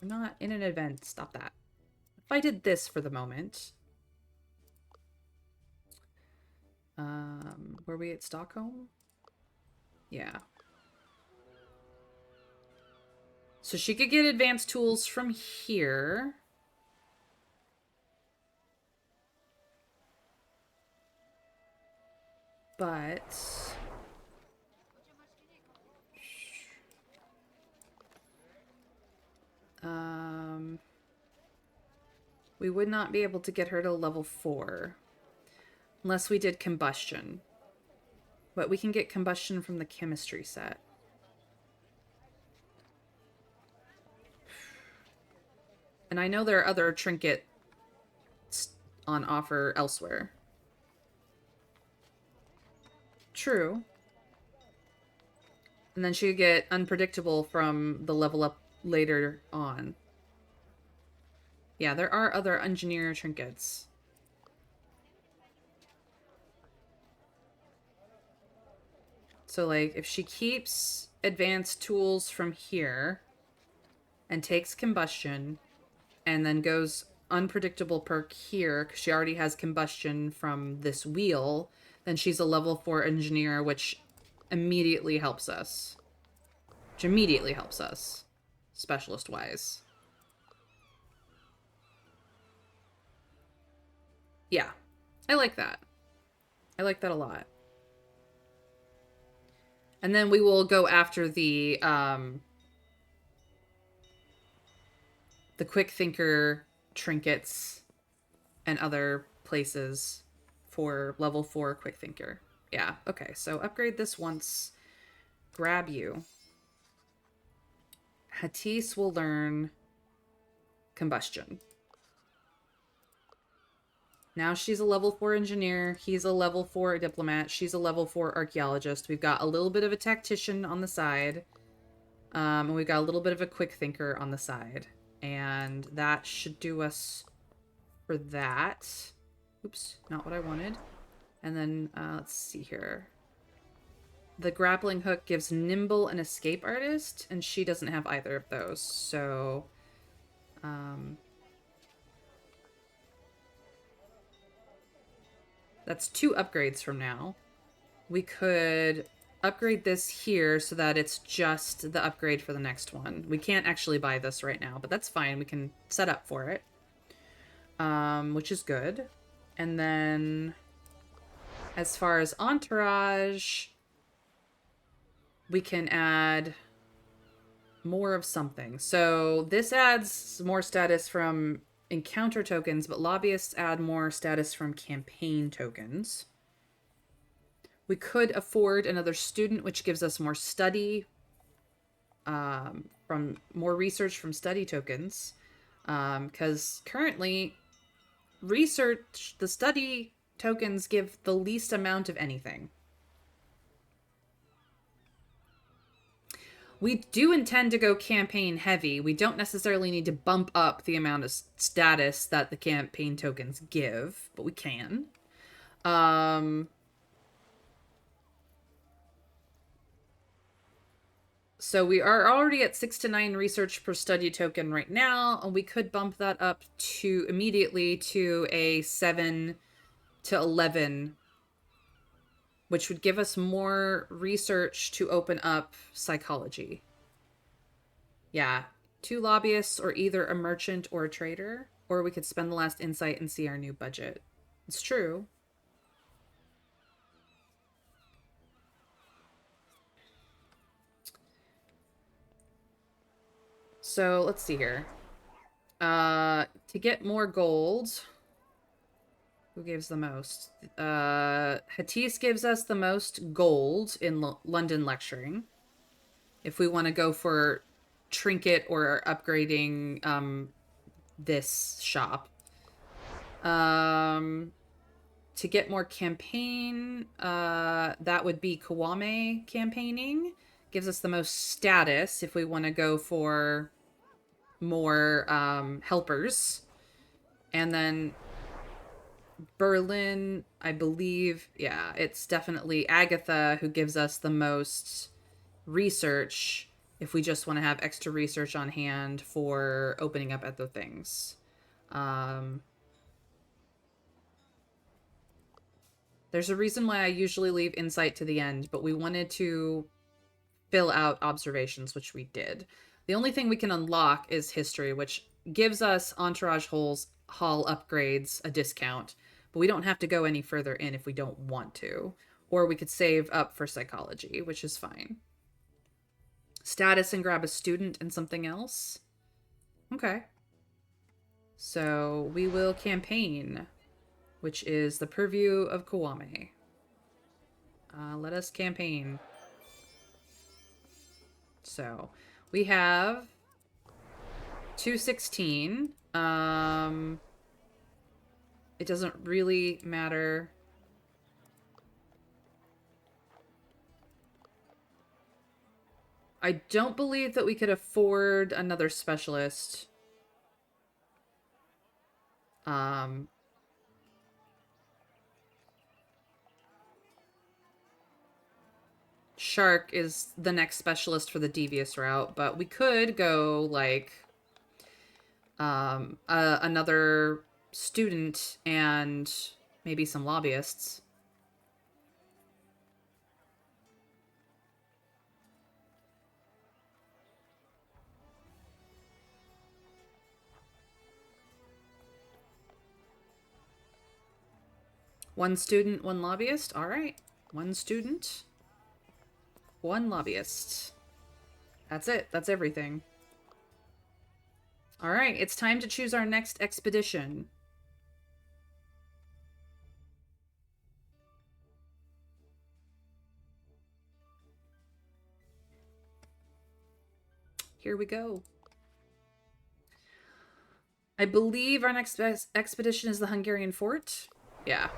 We're not in an event. Stop that. If I did this for the moment. Were we at Stockholm? Yeah. So she could get advanced tools from here. But we would not be able to get her to level 4 unless we did combustion. But we can get combustion from the chemistry set. And I know there are other trinkets on offer elsewhere. True. And then she could get unpredictable from the level up later on. Yeah, there are other engineer trinkets. So, like, if she keeps advanced tools from here and takes combustion and then goes unpredictable perk here because she already has combustion from this wheel, then she's a level 4 engineer, which immediately helps us. Specialist-wise. Yeah, I like that. I like that a lot. And then we will go after the quick thinker trinkets and other places for level 4 quick thinker. Yeah, okay, so upgrade this once. Grab you. Hattis will learn combustion. Now she's a level 4 engineer. He's a level 4 diplomat. She's a level 4 archaeologist. We've got a little bit of a tactician on the side. And we've got a little bit of a quick thinker on the side. And that should do us for that. Oops, not what I wanted. And then, let's see here. The grappling hook gives nimble and escape artist. And she doesn't have either of those. So, that's 2 upgrades from now. We could upgrade this here so that it's just the upgrade for the next one. We can't actually buy this right now, but that's fine. We can set up for it, which is good. And then as far as entourage, we can add more of something. So this adds more status from encounter tokens, but lobbyists add more status from campaign tokens. We could afford another student, which gives us more study, from more research from study tokens. Because currently, research, the study tokens give the least amount of anything. We do intend to go campaign heavy. We don't necessarily need to bump up the amount of status that the campaign tokens give, but we can. So we are already at 6 to 9 research per study token right now, and we could bump that up to immediately to a 7 to 11, which would give us more research to open up psychology. Yeah, 2 lobbyists, or either a merchant or a trader, or we could spend the last insight and see our new budget. It's true. So let's see here. To get more gold, who gives the most? Hattis gives us the most gold in London lecturing. If we want to go for trinket or upgrading this shop. To get more campaign, that would be Kiwame campaigning. Gives us the most status if we want to go for more helpers. And then Berlin, I believe, yeah, it's definitely Agatha who gives us the most research if we just want to have extra research on hand for opening up other things. There's a reason why I usually leave insight to the end, but we wanted to fill out observations, which we did. The only thing we can unlock is history, which gives us Entourage Hall upgrades a discount, but we don't have to go any further in if we don't want to. Or we could save up for psychology, which is fine. Status and grab a student and something else. Okay. So we will campaign, which is the purview of Kiwame. Let us campaign. So we have 216. It doesn't really matter. I don't believe that we could afford another specialist. Shark is the next specialist for the devious route, but we could go like another student and maybe some lobbyists. One student, one lobbyist. All right. One student, one lobbyist. That's it. That's everything. All right. It's time to choose our next expedition. Here we go. I believe our next expedition is the Hungarian fort. Yeah.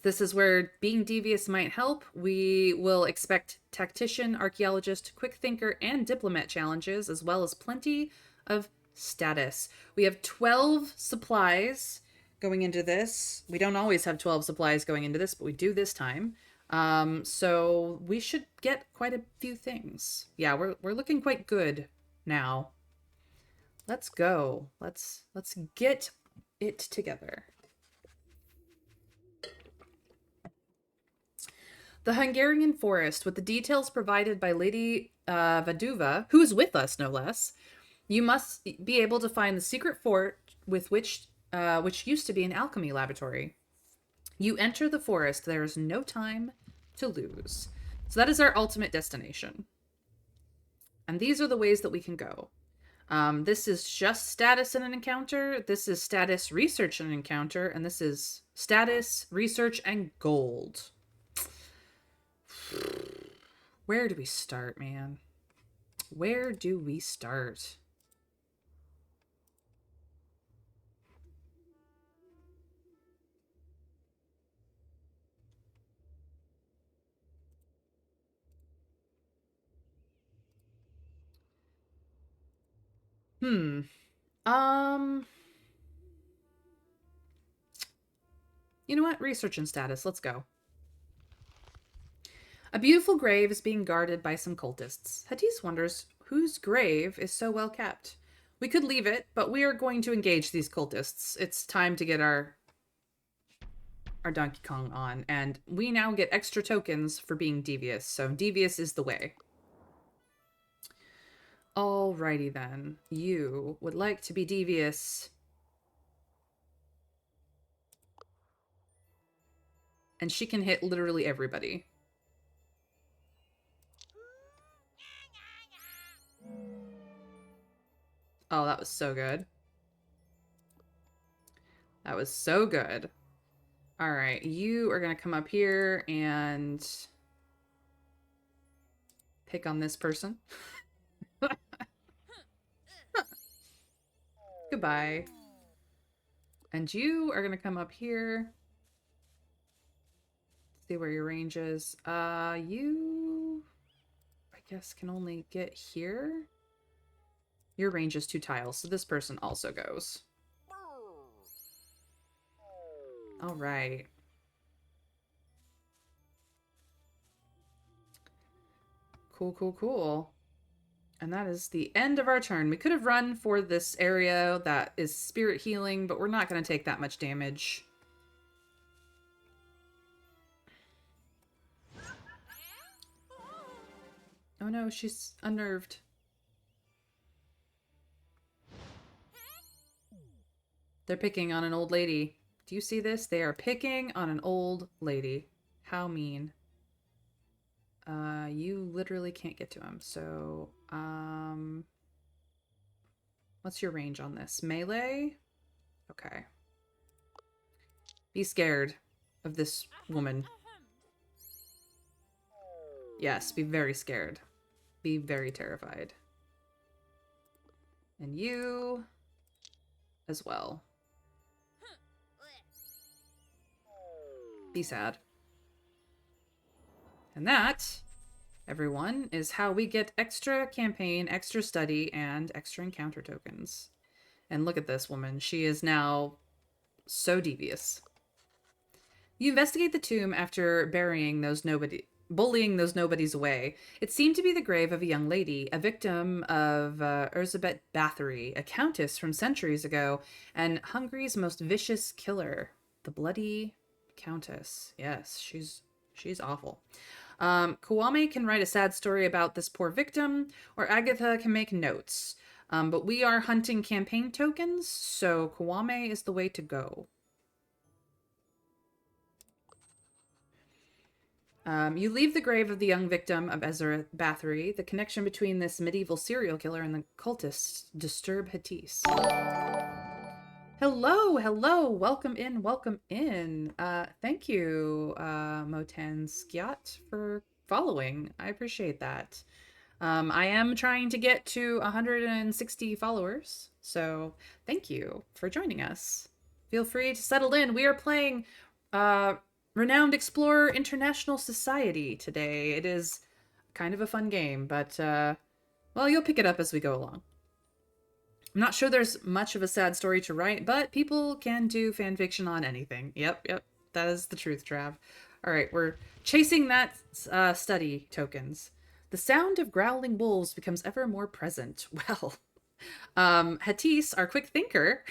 This is where being devious might help. We will expect tactician, archaeologist, quick thinker, and diplomat challenges, as well as plenty of status. We have 12 supplies going into this. We don't always have 12 supplies going into this, but we do this time. So we should get quite a few things. Yeah, we're looking quite good now. Let's go. Let's get it together. The Hungarian forest, with the details provided by Lady Vaduva, who is with us, no less. You must be able to find the secret fort with which used to be an alchemy laboratory. You enter the forest. There is no time to lose. So that is our ultimate destination. And these are the ways that we can go. This is just status in an encounter. This is status research in an encounter. And this is status, research, and gold. Where do we start, man? Where do we start? You know what? Research and status. Let's go. A beautiful grave is being guarded by some cultists. Hattis wonders whose grave is so well kept. We could leave it, but we are going to engage these cultists. It's time to get our our Donkey Kong on, and we now get extra tokens for being devious. So devious is the way. Alrighty then. You would like to be devious. And she can hit literally everybody. Oh, that was so good. That was so good. All right, you are going to come up here and pick on this person. Goodbye. And you are going to come up here. See where your range is. You, I guess, can only get here. Your range is 2 tiles, so this person also goes. All right. Cool, cool, cool. And that is the end of our turn. We could have run for this area that is spirit healing, but we're not going to take that much damage. Oh no, she's unnerved. They're picking on an old lady. Do you see this? They are picking on an old lady. How mean. You literally can't get to him. So, what's your range on this? Melee? Okay. Be scared of this woman. Yes, be very scared. Be very terrified. And you as well. Be sad. And that, everyone, is how we get extra campaign, extra study, and extra encounter tokens. And look at this woman. She is now so devious. You investigate the tomb after bullying those nobodies away. It seemed to be the grave of a young lady, a victim of Elizabeth Bathory, a countess from centuries ago, and Hungary's most vicious killer, the Bloody Countess. Yes, she's awful. Kwame can write a sad story about this poor victim, or Agatha can make notes. But we are hunting campaign tokens, so Kwame is the way to go. You leave the grave of the young victim of Ezra Bathory. The connection between this medieval serial killer and the cultists disturb Hattis. Hello, hello, welcome in, welcome in. Thank you, Motan Skiat, for following. I appreciate that. I am trying to get to 160 followers, so thank you for joining us. Feel free to settle in. We are playing Renowned Explorer International Society today. It is kind of a fun game, but, well, you'll pick it up as we go along. I'm not sure there's much of a sad story to write, but people can do fan fiction on anything. Yep, that is the truth, Trav. All right, we're chasing that study tokens. The sound of growling wolves becomes ever more present. Well, Hattis, our quick thinker,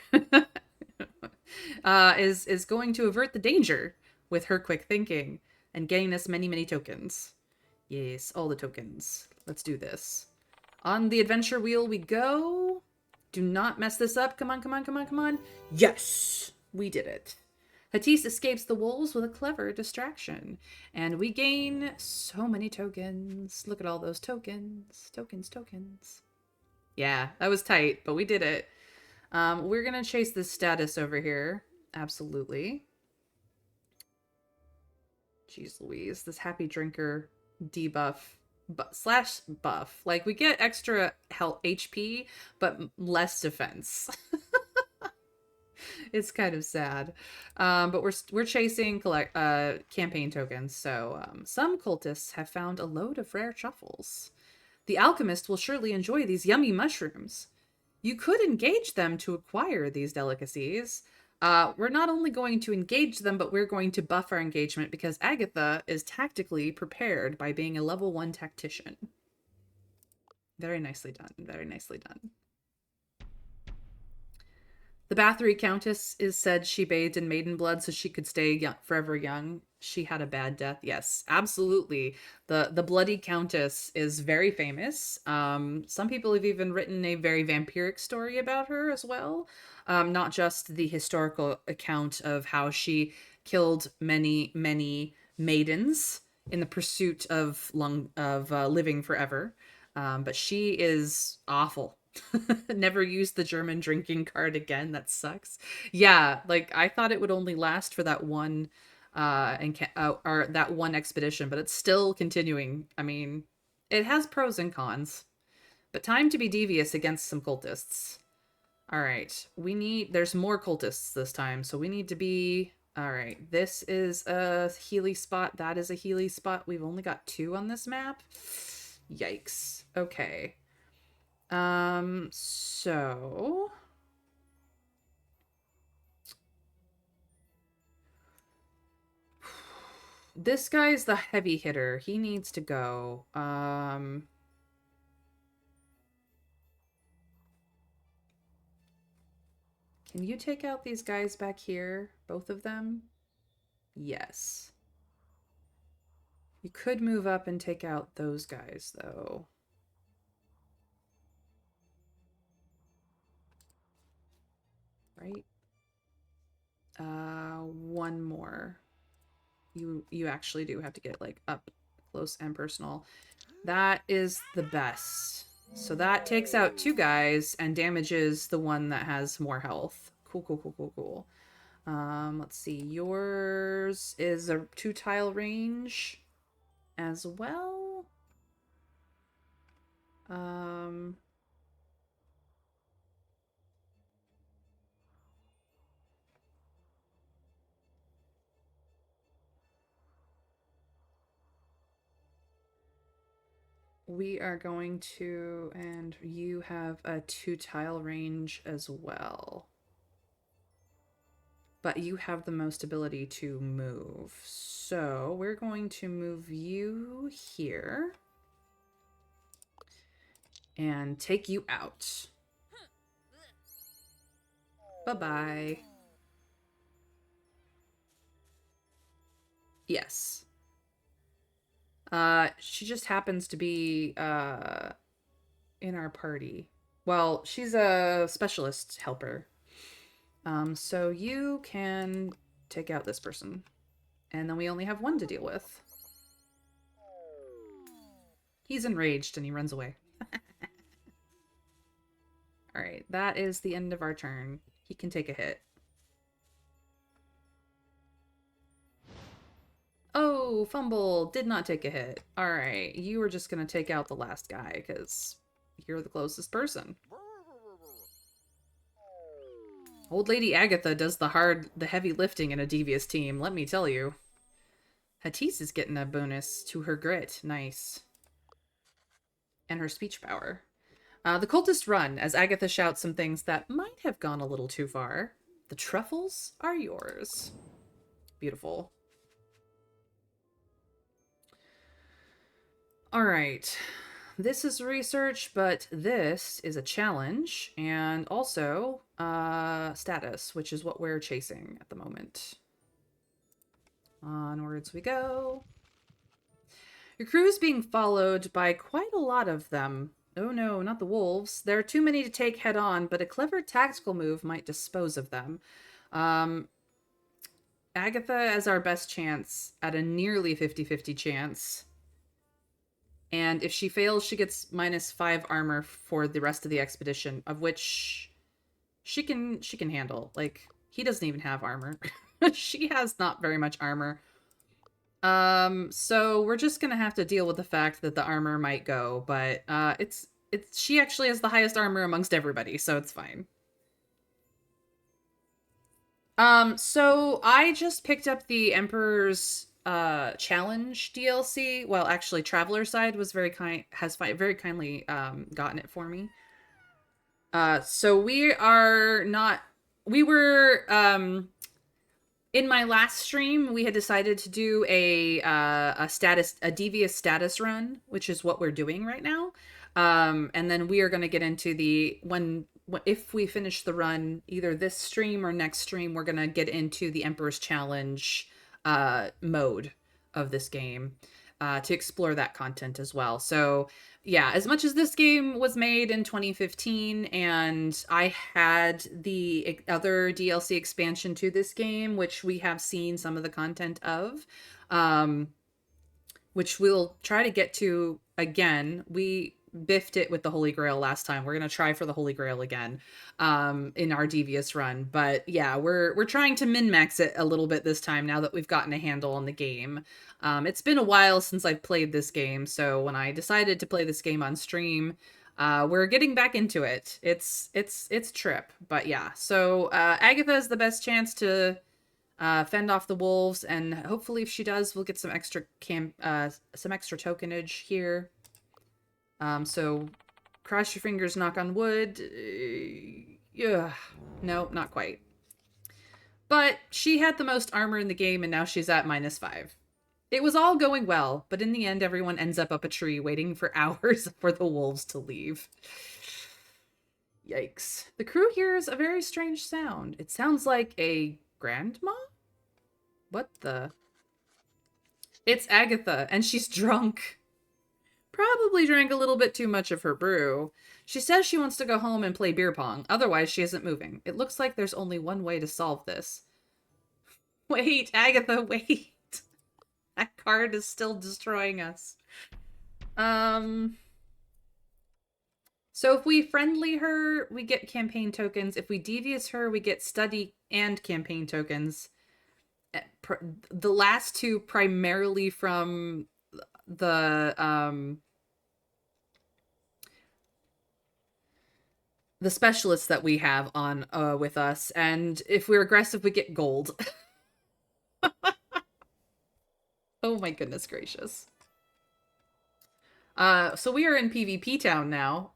is going to avert the danger with her quick thinking and getting us many, many tokens. Yes, all the tokens. Let's do this. On the adventure wheel we go. Do not mess this up. Come on, come on, come on, come on. Yes, we did it. Hattis escapes the wolves with a clever distraction. And we gain so many tokens. Look at all those tokens. Tokens, tokens. Yeah, that was tight, but we did it. We're going to chase this status over here. Absolutely. Jeez Louise, this happy drinker debuff slash buff. Like, we get extra health HP, but less defense. It's kind of sad. But we're chasing campaign tokens. So some cultists have found a load of rare truffles. The alchemist will surely enjoy these yummy mushrooms. You could engage them to acquire these delicacies. We're not only going to engage them, but we're going to buff our engagement because Agatha is tactically prepared by being a level 1 tactician. Very nicely done. Very nicely done. The Bathory Countess is said she bathed in maiden blood so she could stay young, forever young. She had a bad death. Yes, absolutely. The Bloody Countess is very famous. Some people have even written a very vampiric story about her as well. Not just the historical account of how she killed many maidens in the pursuit of living forever. But she is awful. Never use the German drinking card again. That sucks. Yeah, like I thought it would only last for that one or that one expedition, but it's still continuing. I mean, it has pros and cons. But time to be devious against some cultists. All right. There's more cultists this time, so we need to be all right. This is a Healy spot. That is a Healy spot. We've only got 2 on this map. Yikes. Okay. So this guy's the heavy hitter. He needs to go. Can you take out these guys back here? Both of them? Yes. You could move up and take out those guys, though. Right? One more. You actually do have to get, like, up close and personal. That is the best. So that takes out 2 guys and damages the one that has more health. Cool. Let's see. Yours is a 2-tile range as well. We are going to, and you have a 2-tile range as well. But you have the most ability to move. So we're going to move you here and take you out. Bye-bye. Yes. She just happens to be in our party. Well, she's a specialist helper. So you can take out this person. And then we only have 1 to deal with. He's enraged and he runs away. Alright, that is the end of our turn. He can take a hit. Oh, fumble! Did not take a hit. Alright, you were just gonna take out the last guy, because you're the closest person. Old Lady Agatha does the heavy lifting in a devious team, let me tell you. Hatise is getting a bonus to her grit. Nice. And her speech power. The cultists run as Agatha shouts some things that might have gone a little too far. The truffles are yours. Beautiful. All right. This is research, but this is a challenge and also status, which is what we're chasing at the moment. Onwards we go. Your crew is being followed by quite a lot of them. Oh no, not the wolves. There are too many to take head on, but a clever tactical move might dispose of them. Agatha has our best chance at a nearly 50-50 chance. And if she fails, she gets -5 armor for the rest of the expedition, of which she can handle. Like, he doesn't even have armor. She has not very much armor. So we're just gonna have to deal with the fact that the armor might go, but she actually has the highest armor amongst everybody, so it's fine. So I just picked up the Emperor's challenge DLC. Well, actually, Traveler Side was very kindly gotten it for me. So we were in my last stream, we had decided to do a devious status run, which is what we're doing right now. And then we are going to get into when if we finish the run, either this stream or next stream, we're gonna get into the Emperor's Challenge mode of this game to explore that content as well. So yeah, as much as this game was made in 2015 and I had the other DLC expansion to this game, which we have seen some of the content of, um, which we'll try to get to again. We biffed it with the Holy Grail last time. We're gonna try for the Holy Grail again in our devious run. But yeah, we're trying to min-max it a little bit this time now that we've gotten a handle on the game. It's been a while since I've played this game, so when I decided to play this game on stream, we're getting back into it. It's trip, but yeah. So Agatha is the best chance to fend off the wolves, and hopefully if she does, we'll get some extra some extra tokenage here. So cross your fingers, knock on wood. Yeah, no, not quite. But she had the most armor in the game, and now she's at -5. It was all going well, but in the end, everyone ends up a tree waiting for hours for the wolves to leave. Yikes. The crew hears a very strange sound. It sounds like a grandma? What the? It's Agatha, and she's drunk. Probably drank a little bit too much of her brew. She says she wants to go home and play beer pong, otherwise she isn't moving. It looks like there's only one way to solve this. Wait, Agatha, wait. That card is still destroying us. So if we friendly her, we get campaign tokens. If we devious her, we get study and campaign tokens. The last two primarily from the specialists that we have on with us, and if we're aggressive, we get gold. Oh my goodness gracious. So we are in PvP town now.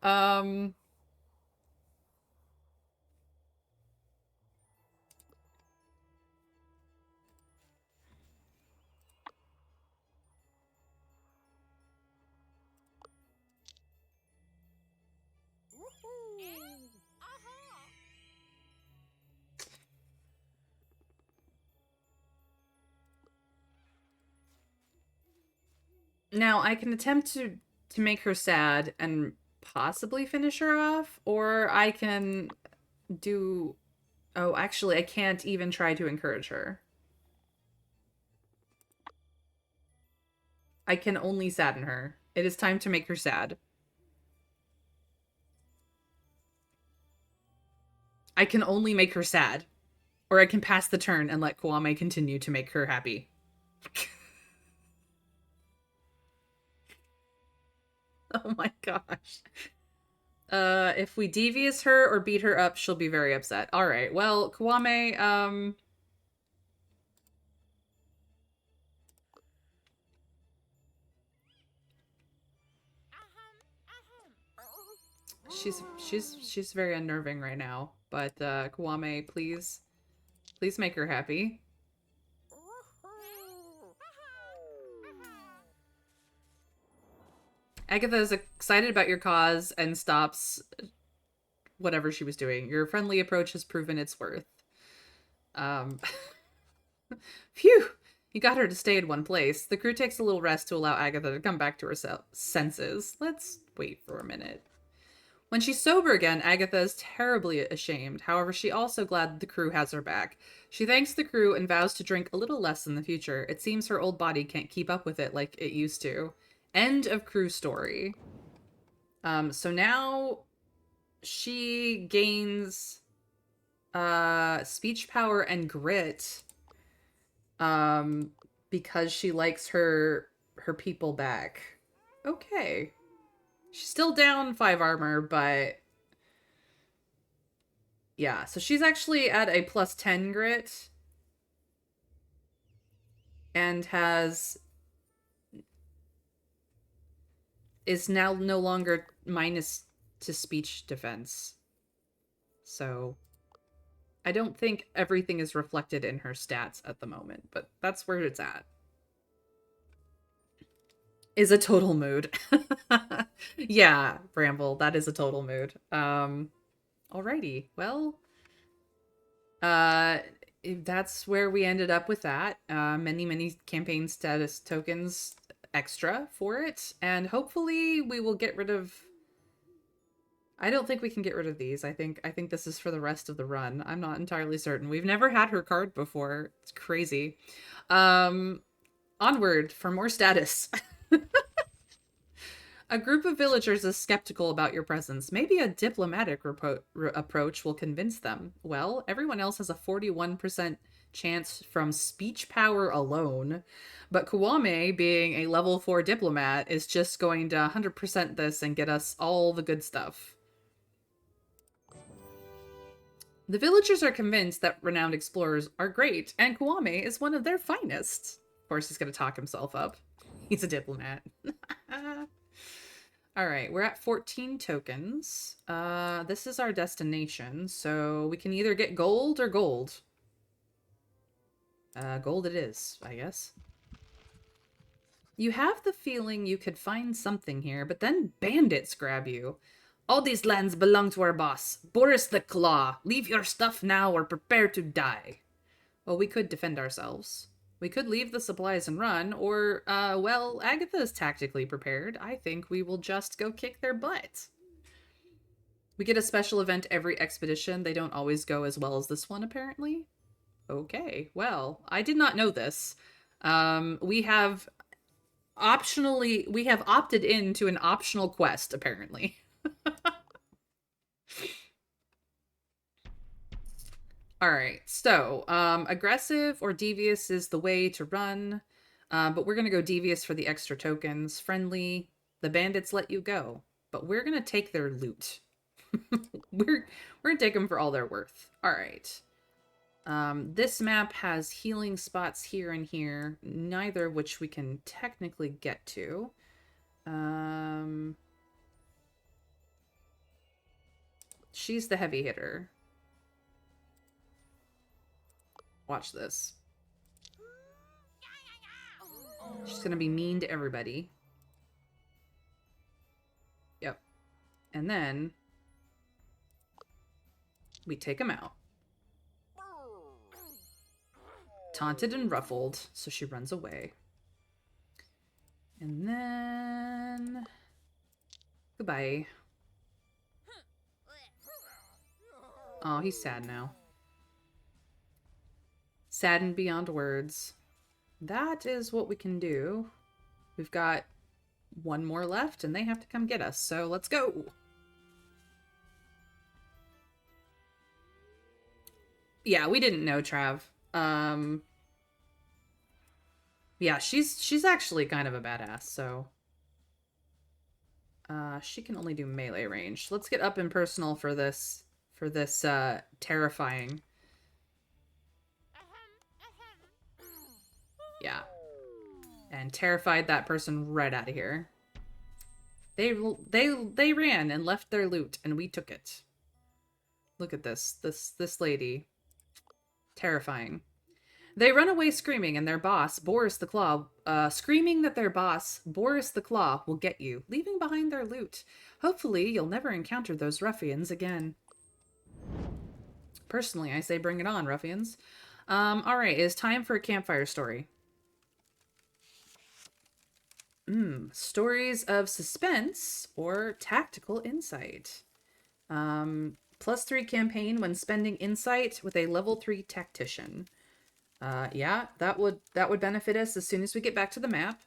Now I can attempt to make her sad and possibly finish her off, or I can do... Oh, actually, I can't even try to encourage her. I can only sadden her. It is time to make her sad. I can only make her sad. Or I can pass the turn and let Kwame continue to make her happy. Oh my gosh. If we devious her or beat her up, she'll be very upset. Alright, well, Kwame, she's very unnerving right now. But, Kwame, please make her happy. Agatha is excited about your cause and stops whatever she was doing. Your friendly approach has proven its worth. Phew! You got her to stay in one place. The crew takes a little rest to allow Agatha to come back to her senses. Let's wait for a minute. When she's sober again, Agatha is terribly ashamed. However, she's also glad the crew has her back. She thanks the crew and vows to drink a little less in the future. It seems her old body can't keep up with it like it used to. End of crew story. So now she gains speech power and grit because she likes her people back. Okay. She's still down 5 armor, but yeah, so she's actually at a +10 grit and is now no longer minus to speech defense. So I don't think everything is reflected in her stats at the moment, but that's where it's at. Is a total mood. Yeah, Bramble, that is a total mood. Alrighty. Well, uh, that's where we ended up with that. Many campaign status tokens extra for it. And hopefully we will get rid of... I don't think we can get rid of these. I think this is for the rest of the run. I'm not entirely certain. We've never had her card before. It's crazy. Onward for more status. A group of villagers is skeptical about your presence. Maybe a diplomatic approach will convince them. Well, everyone else has a 41% chance from speech power alone. But Kuwame, being a level 4 diplomat, is just going to 100% this and get us all the good stuff. The villagers are convinced that renowned explorers are great, and Kuwame is one of their finest. Of course, he's going to talk himself up. He's a diplomat. All right, we're at 14 tokens. This is our destination, so we can either get gold or gold. Gold it is, I guess. You have the feeling you could find something here, but then bandits grab you. All these lands belong to our boss, Boris the Claw. Leave your stuff now or prepare to die. Well, we could defend ourselves. We could leave the supplies and run, or, well, Agatha is tactically prepared. I think we will just go kick their butt. We get a special event every expedition. They don't always go as well as this one, apparently. Okay, well, I did not know this. We have opted into an optional quest, apparently. All right, so aggressive or devious is the way to run, but we're going to go devious for the extra tokens. Friendly, the bandits let you go, but we're going to take their loot. we're going to take them for all they're worth. All right. This map has healing spots here and here, neither of which we can technically get to. She's the heavy hitter. Watch this. She's gonna be mean to everybody. Yep. And then we take him out. Taunted and ruffled, so she runs away. And then... goodbye. Oh, he's sad now. Saddened beyond words. That is what we can do. We've got one more left, and they have to come get us, so let's go! Yeah, we didn't know, Trav. Yeah, she's actually kind of a badass, so... she can only do melee range. Let's get up and personal for this terrifying... Yeah. And terrified that person right out of here. They ran and left their loot, and we took it. Look at this lady. Terrifying. They run away screaming, and their boss, Boris the Claw, screaming that their boss, Boris the Claw, will get you, leaving behind their loot. Hopefully, you'll never encounter those ruffians again. Personally, I say bring it on, ruffians. Alright, it's time for a campfire story. Stories of suspense or tactical insight. +3 campaign when spending insight with a level 3 tactician. Yeah, that would benefit us as soon as we get back to the map.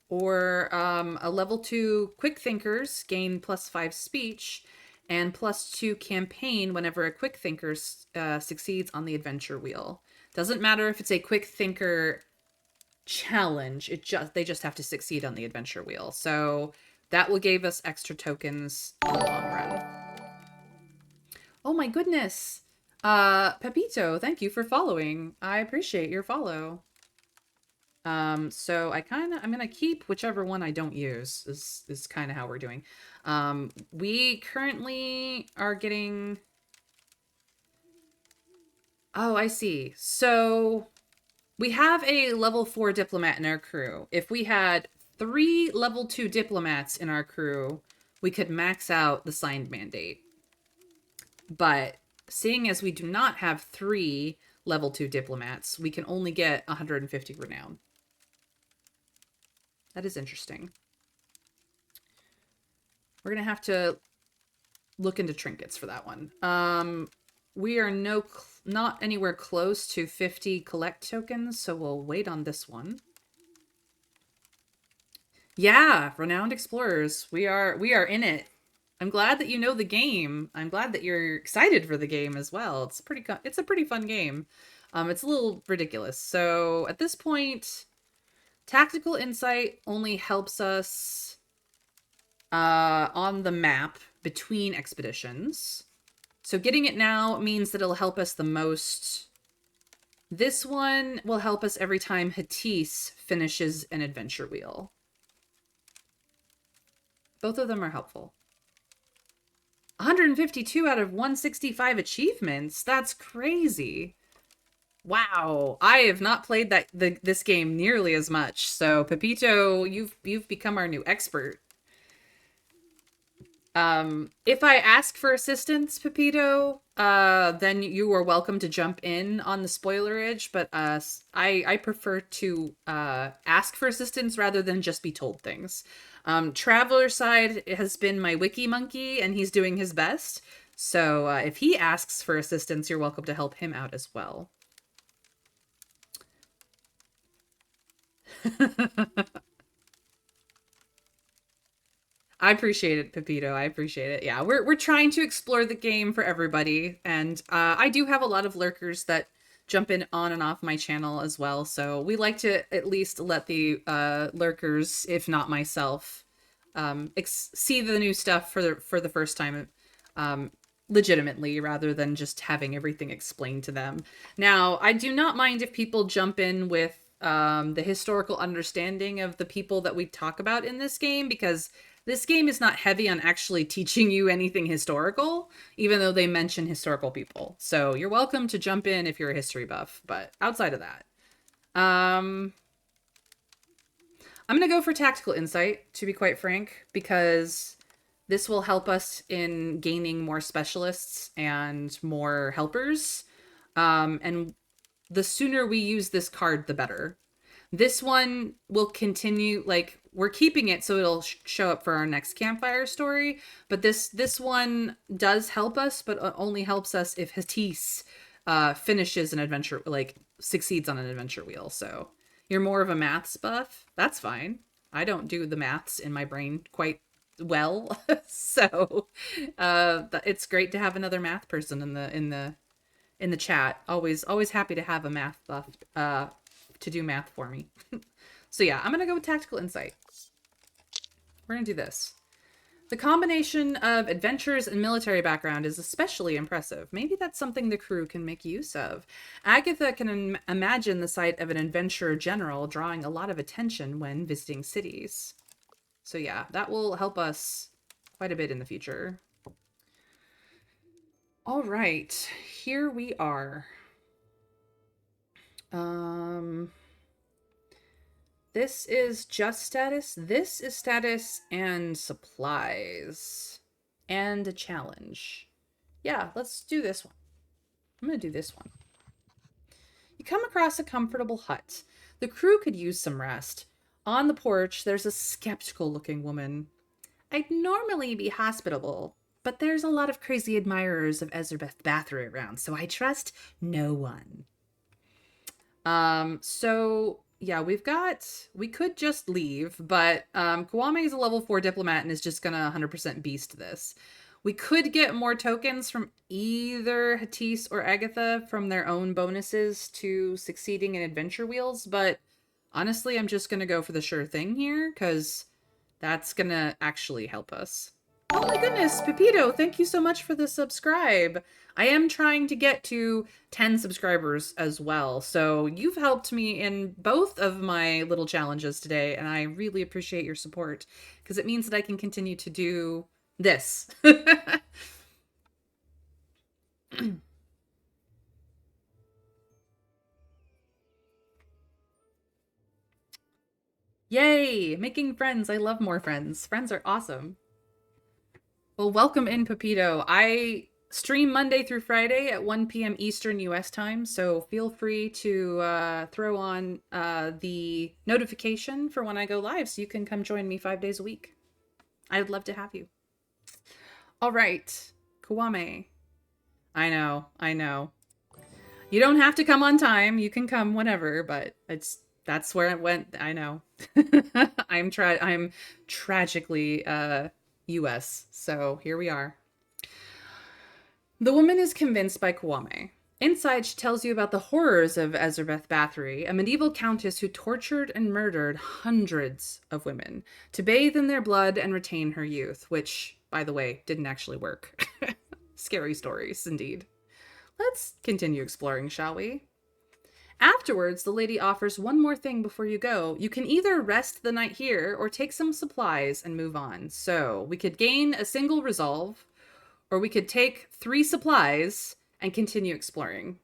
Or a level 2 quick thinkers gain +5 speech and +2 campaign whenever a quick thinker succeeds on the adventure wheel. Doesn't matter if it's a quick thinker challenge, they just have to succeed on the adventure wheel. So that will give us extra tokens in the long run. Oh my goodness. Pepito, thank you for following. I appreciate your follow. So I'm gonna keep whichever one I don't use is kind of how we're doing. We currently are getting... Oh, I see. So we have a level 4 diplomat in our crew. If we had 3 level 2 diplomats in our crew, we could max out the signed mandate. But seeing as we do not have 3 level 2 diplomats, we can only get 150 renown. That is interesting. We're going to have to look into trinkets for that one. We are not anywhere close to 50 collect tokens, so we'll wait on this one. Yeah, Renowned Explorers. We are in it. I'm glad that you know the game. I'm glad that you're excited for the game as well. It's a pretty fun game. It's a little ridiculous. So at this point, Tactical Insight only helps us on the map between expeditions. So getting it now means that it'll help us the most. This one will help us every time Hatise finishes an adventure wheel. Both of them are helpful. 152 out of 165 achievements. That's crazy. Wow, I have not played this game nearly as much. So Pepito, you've become our new expert. If I ask for assistance, Pepito, then you are welcome to jump in on the spoilerage, but I prefer to ask for assistance rather than just be told things. Traveler side has been my wiki monkey, and he's doing his best. So if he asks for assistance, you're welcome to help him out as well. I appreciate it, Pepito. I appreciate it. Yeah, we're trying to explore the game for everybody, and I do have a lot of lurkers that jump in on and off my channel as well. So we like to at least let the lurkers, if not myself, see the new stuff for the first time, legitimately, rather than just having everything explained to them. Now, I do not mind if people jump in with the historical understanding of the people that we talk about in this game, because this game is not heavy on actually teaching you anything historical, even though they mention historical people. So you're welcome to jump in if you're a history buff, but outside of that, I'm going to go for Tactical Insight, to be quite frank, because this will help us in gaining more specialists and more helpers. And the sooner we use this card, the better. This one will continue, like, we're keeping it so it'll show up for our next campfire story, but this one does help us, but only helps us if Hatise finishes an adventure, like, succeeds on an adventure wheel. So you're more of a maths buff. That's fine. I don't do the maths in my brain quite well. So it's great to have another math person in the chat. Always happy to have a math buff to do math for me. So yeah, I'm gonna go with Tactical Insight. We're gonna do this. The combination of adventures and military background is especially impressive. Maybe that's something the crew can make use of. Agatha can imagine the sight of an adventurer general drawing a lot of attention when visiting cities. So yeah, that will help us quite a bit in the future. All right, here we are. This is just status. This is status and supplies. And a challenge. Yeah, let's do this one. I'm going to do this one. You come across a comfortable hut. The crew could use some rest. On the porch, there's a skeptical-looking woman. I'd normally be hospitable, but there's a lot of crazy admirers of Ezrabeth Bathory around, so I trust no one. So yeah, we could just leave, but Kwame is a level 4 diplomat and is just gonna 100% beast this. We could get more tokens from either Hatise or Agatha from their own bonuses to succeeding in adventure wheels, but honestly, I'm just gonna go for the sure thing here, because that's gonna actually help us. Oh my goodness, Pepito, thank you so much for the subscribe. I am trying to get to 10 subscribers as well, so you've helped me in both of my little challenges today, and I really appreciate your support, because it means that I can continue to do this. Yay! Making friends. I love more friends. Friends are awesome. Well, welcome in, Pepito. Stream Monday through Friday at 1 p.m. Eastern US time, so feel free to throw on the notification for when I go live so you can come join me 5 days a week. I'd love to have you. All right, Kwame. I know. You don't have to come on time. You can come whenever, but that's where it went. I know. I'm tragically US, so here we are. The woman is convinced by Kwame. Inside, she tells you about the horrors of Ezarbeth Bathory, a medieval countess who tortured and murdered hundreds of women to bathe in their blood and retain her youth, which, by the way, didn't actually work. Scary stories, indeed. Let's continue exploring, shall we? Afterwards, the lady offers one more thing before you go. You can either rest the night here or take some supplies and move on. So we could gain a single resolve, or we could take 3 supplies and continue exploring.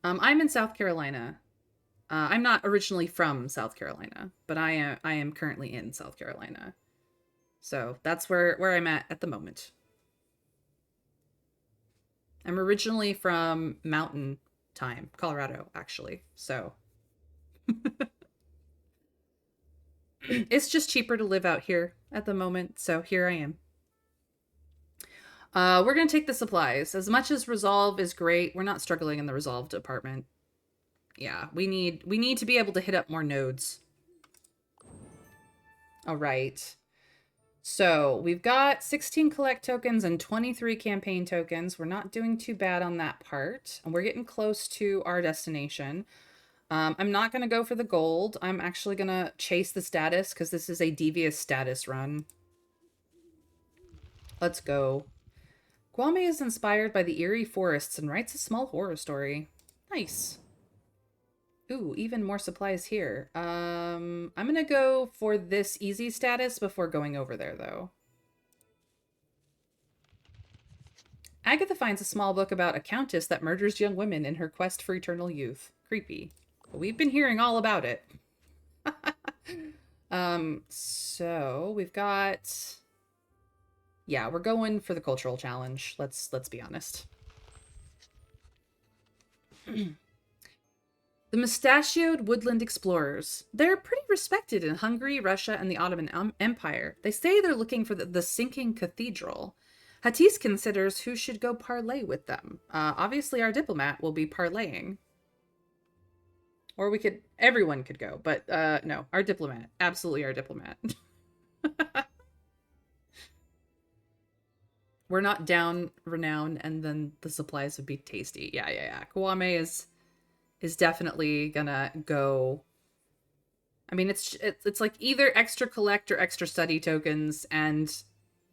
I'm in South Carolina. I'm not originally from South Carolina, but I am currently in South Carolina. So that's where I'm at the moment. I'm originally from Mountain Time, Colorado, actually. So it's just cheaper to live out here at the moment. So here I am. We're going to take the supplies. As much as resolve is great, we're not struggling in the resolve department. Yeah, we need to be able to hit up more nodes. All right. So we've got 16 collect tokens and 23 campaign tokens. We're not doing too bad on that part. And we're getting close to our destination. I'm not going to go for the gold. I'm actually going to chase the status because this is a devious status run. Let's go. Kwame is inspired by the eerie forests and writes a small horror story. Nice. Ooh, even more supplies here. I'm gonna go for this easy status before going over there, though. Agatha finds a small book about a countess that murders young women in her quest for eternal youth. Creepy. But we've been hearing all about it. So we've got... Yeah, we're going for the cultural challenge. Let's be honest. The mustachioed woodland explorers. They're pretty respected in Hungary, Russia, and the Ottoman Empire. They say they're looking for the sinking cathedral. Hatis considers who should go parley with them. Obviously, our diplomat will be parleying. Or everyone could go, but no, our diplomat. Absolutely our diplomat. We're not down renown, and then the supplies would be tasty. Yeah. Kwame is definitely gonna go. I mean, it's like either extra collect or extra study tokens, and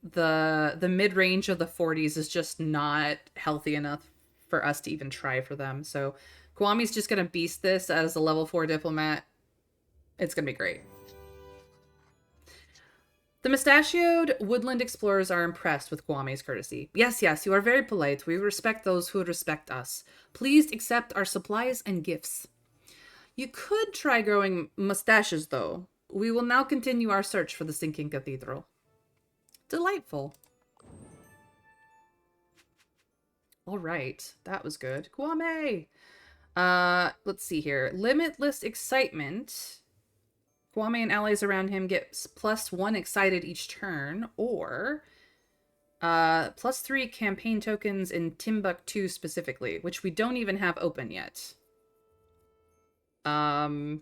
the mid-range of the 40s is just not healthy enough for us to even try for them. So Kwame's just gonna beast this as a level 4 diplomat. It's gonna be great. The mustachioed woodland explorers are impressed with Kwame's courtesy. Yes, you are very polite. We respect those who respect us. Please accept our supplies and gifts. You could try growing mustaches, though. We will now continue our search for the sinking cathedral. Delightful. All right, that was good. Kwame! Let's see here. Limitless excitement. Kwame and allies around him get +1 excited each turn, or +3 campaign tokens in Timbuktu specifically, which we don't even have open yet. Plus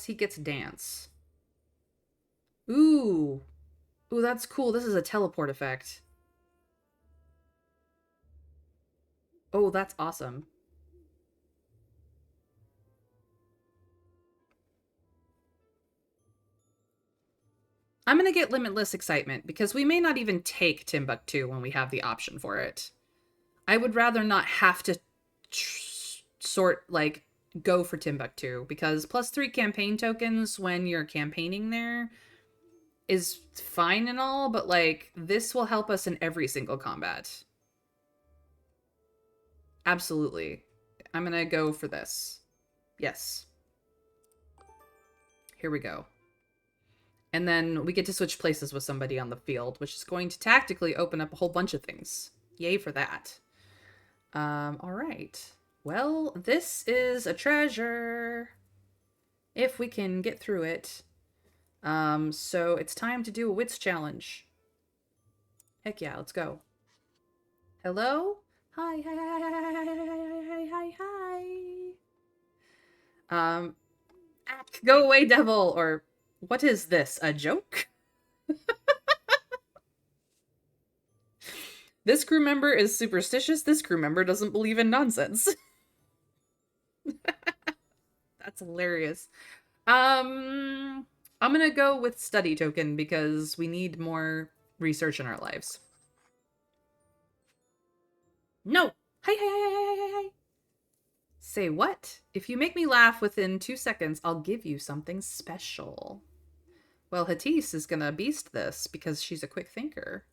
he gets dance. Ooh, that's cool. This is a teleport effect. Oh, that's awesome. I'm going to get limitless excitement because we may not even take Timbuktu when we have the option for it. I would rather not have to go for Timbuktu because +3 campaign tokens when you're campaigning there is fine and all, but like this will help us in every single combat. Absolutely. I'm going to go for this. Yes. Here we go. And then we get to switch places with somebody on the field, which is going to tactically open up a whole bunch of things. Yay for that. All right. Well, this is a treasure. If we can get through it. So it's time to do a wits challenge. Heck yeah, let's go. Hello? Hi, hi, hi, hi, hi, hi, hi, hi. Go away, devil, or what is this, a joke? This crew member is superstitious. This crew member doesn't believe in nonsense. That's hilarious. I'm gonna go with study token because we need more research in our lives. No! Hi, hi, hi, hi, hi, hi. Say what? If you make me laugh within 2 seconds, I'll give you something special. Well, Hatise is gonna beast this because she's a quick thinker.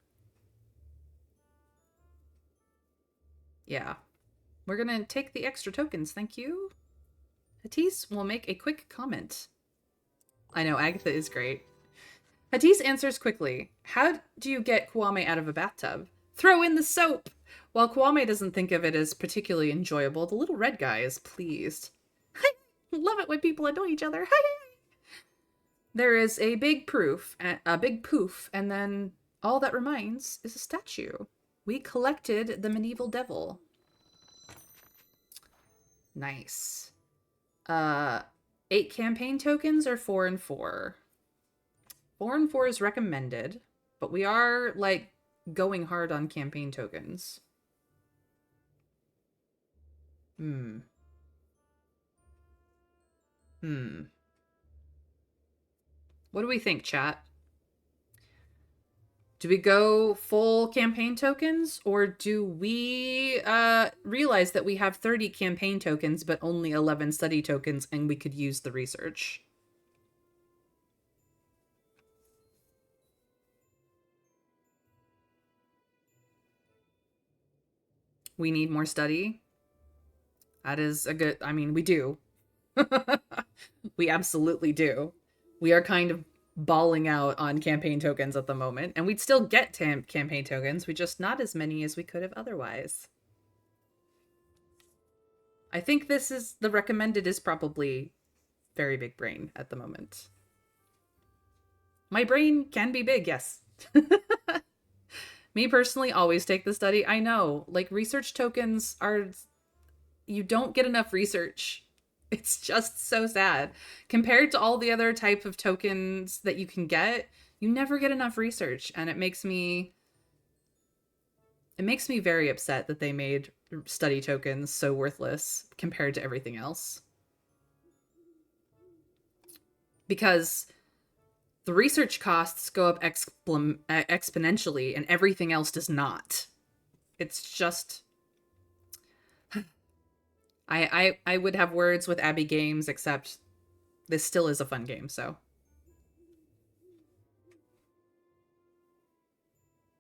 Yeah. We're gonna take the extra tokens, thank you. Hatise will make a quick comment. I know, Agatha is great. Hatise answers quickly. How do you get Kwame out of a bathtub? Throw in the soap! While Kwame doesn't think of it as particularly enjoyable, the little red guy is pleased. Love it when people annoy each other. There is a big poof, and then all that remains is a statue. We collected the medieval devil. Nice. 8 campaign tokens or 4 and 4? 4 and 4 is recommended, but we are, like, going hard on campaign tokens. What do we think, chat? Do we go full campaign tokens, or do we realize that we have 30 campaign tokens but only 11 study tokens and we could use the research? We need more study? That is a good... I mean, we do. We absolutely do. We are kind of balling out on campaign tokens at the moment, and we'd still get campaign tokens, we just not as many as we could have otherwise. I think this is... the recommended is probably very big brain at the moment. My brain can be big, yes. Me personally, always take the study. I know, like, research tokens are... you don't get enough research. It's just so sad. Compared to all the other type of tokens that you can get, you never get enough research, and it makes me very upset that they made study tokens so worthless compared to everything else. Because the research costs go up exponentially and everything else does not. It's just... I would have words with Abbey Games, except this still is a fun game, so.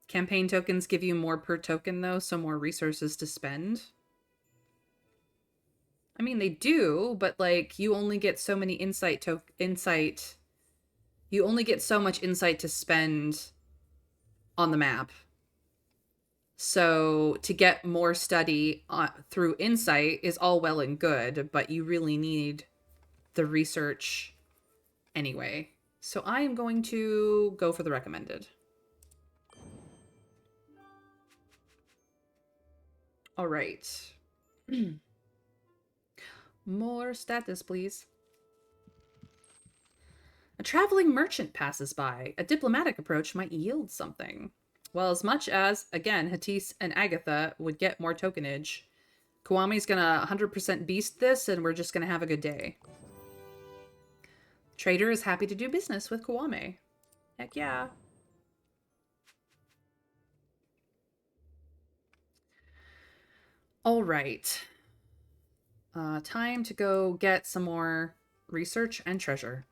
Campaign tokens give you more per token, though, so more resources to spend. I mean, they do, but, like, you only get so many insight. You only get so much insight to spend on the map. So to get more study through insight is all well and good, but you really need the research anyway. So I am going to go for the recommended. All right. More status, please. A traveling merchant passes by. A diplomatic approach might yield something. Well, as much as, again, Hatise and Agatha would get more tokenage, Kwame's gonna 100% beast this, and we're just gonna have a good day. Trader is happy to do business with Kwame. Heck yeah. All right. Time to go get some more research and treasure.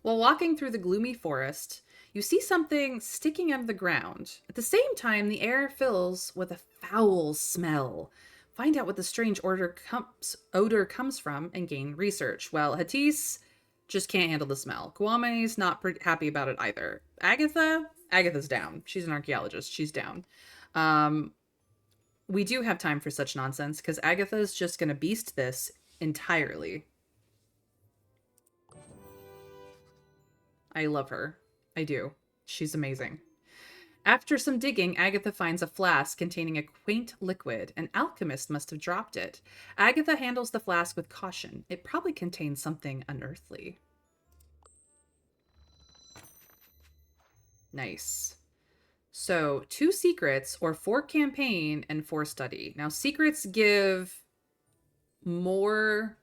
While walking through the gloomy forest, you see something sticking out of the ground. At the same time, the air fills with a foul smell. Find out what the strange odor comes from and gain research. Well, Hatise just can't handle the smell. Kwame's not happy about it either. Agatha's down. She's an archaeologist. She's down. Um, we do have time for such nonsense because Agatha's just going to beast this entirely. I love her. I do. She's amazing. After some digging, Agatha finds a flask containing a quaint liquid. An alchemist must have dropped it. Agatha handles the flask with caution. It probably contains something unearthly. Nice. So 2 secrets, or 4 campaign and 4 study. Now secrets give more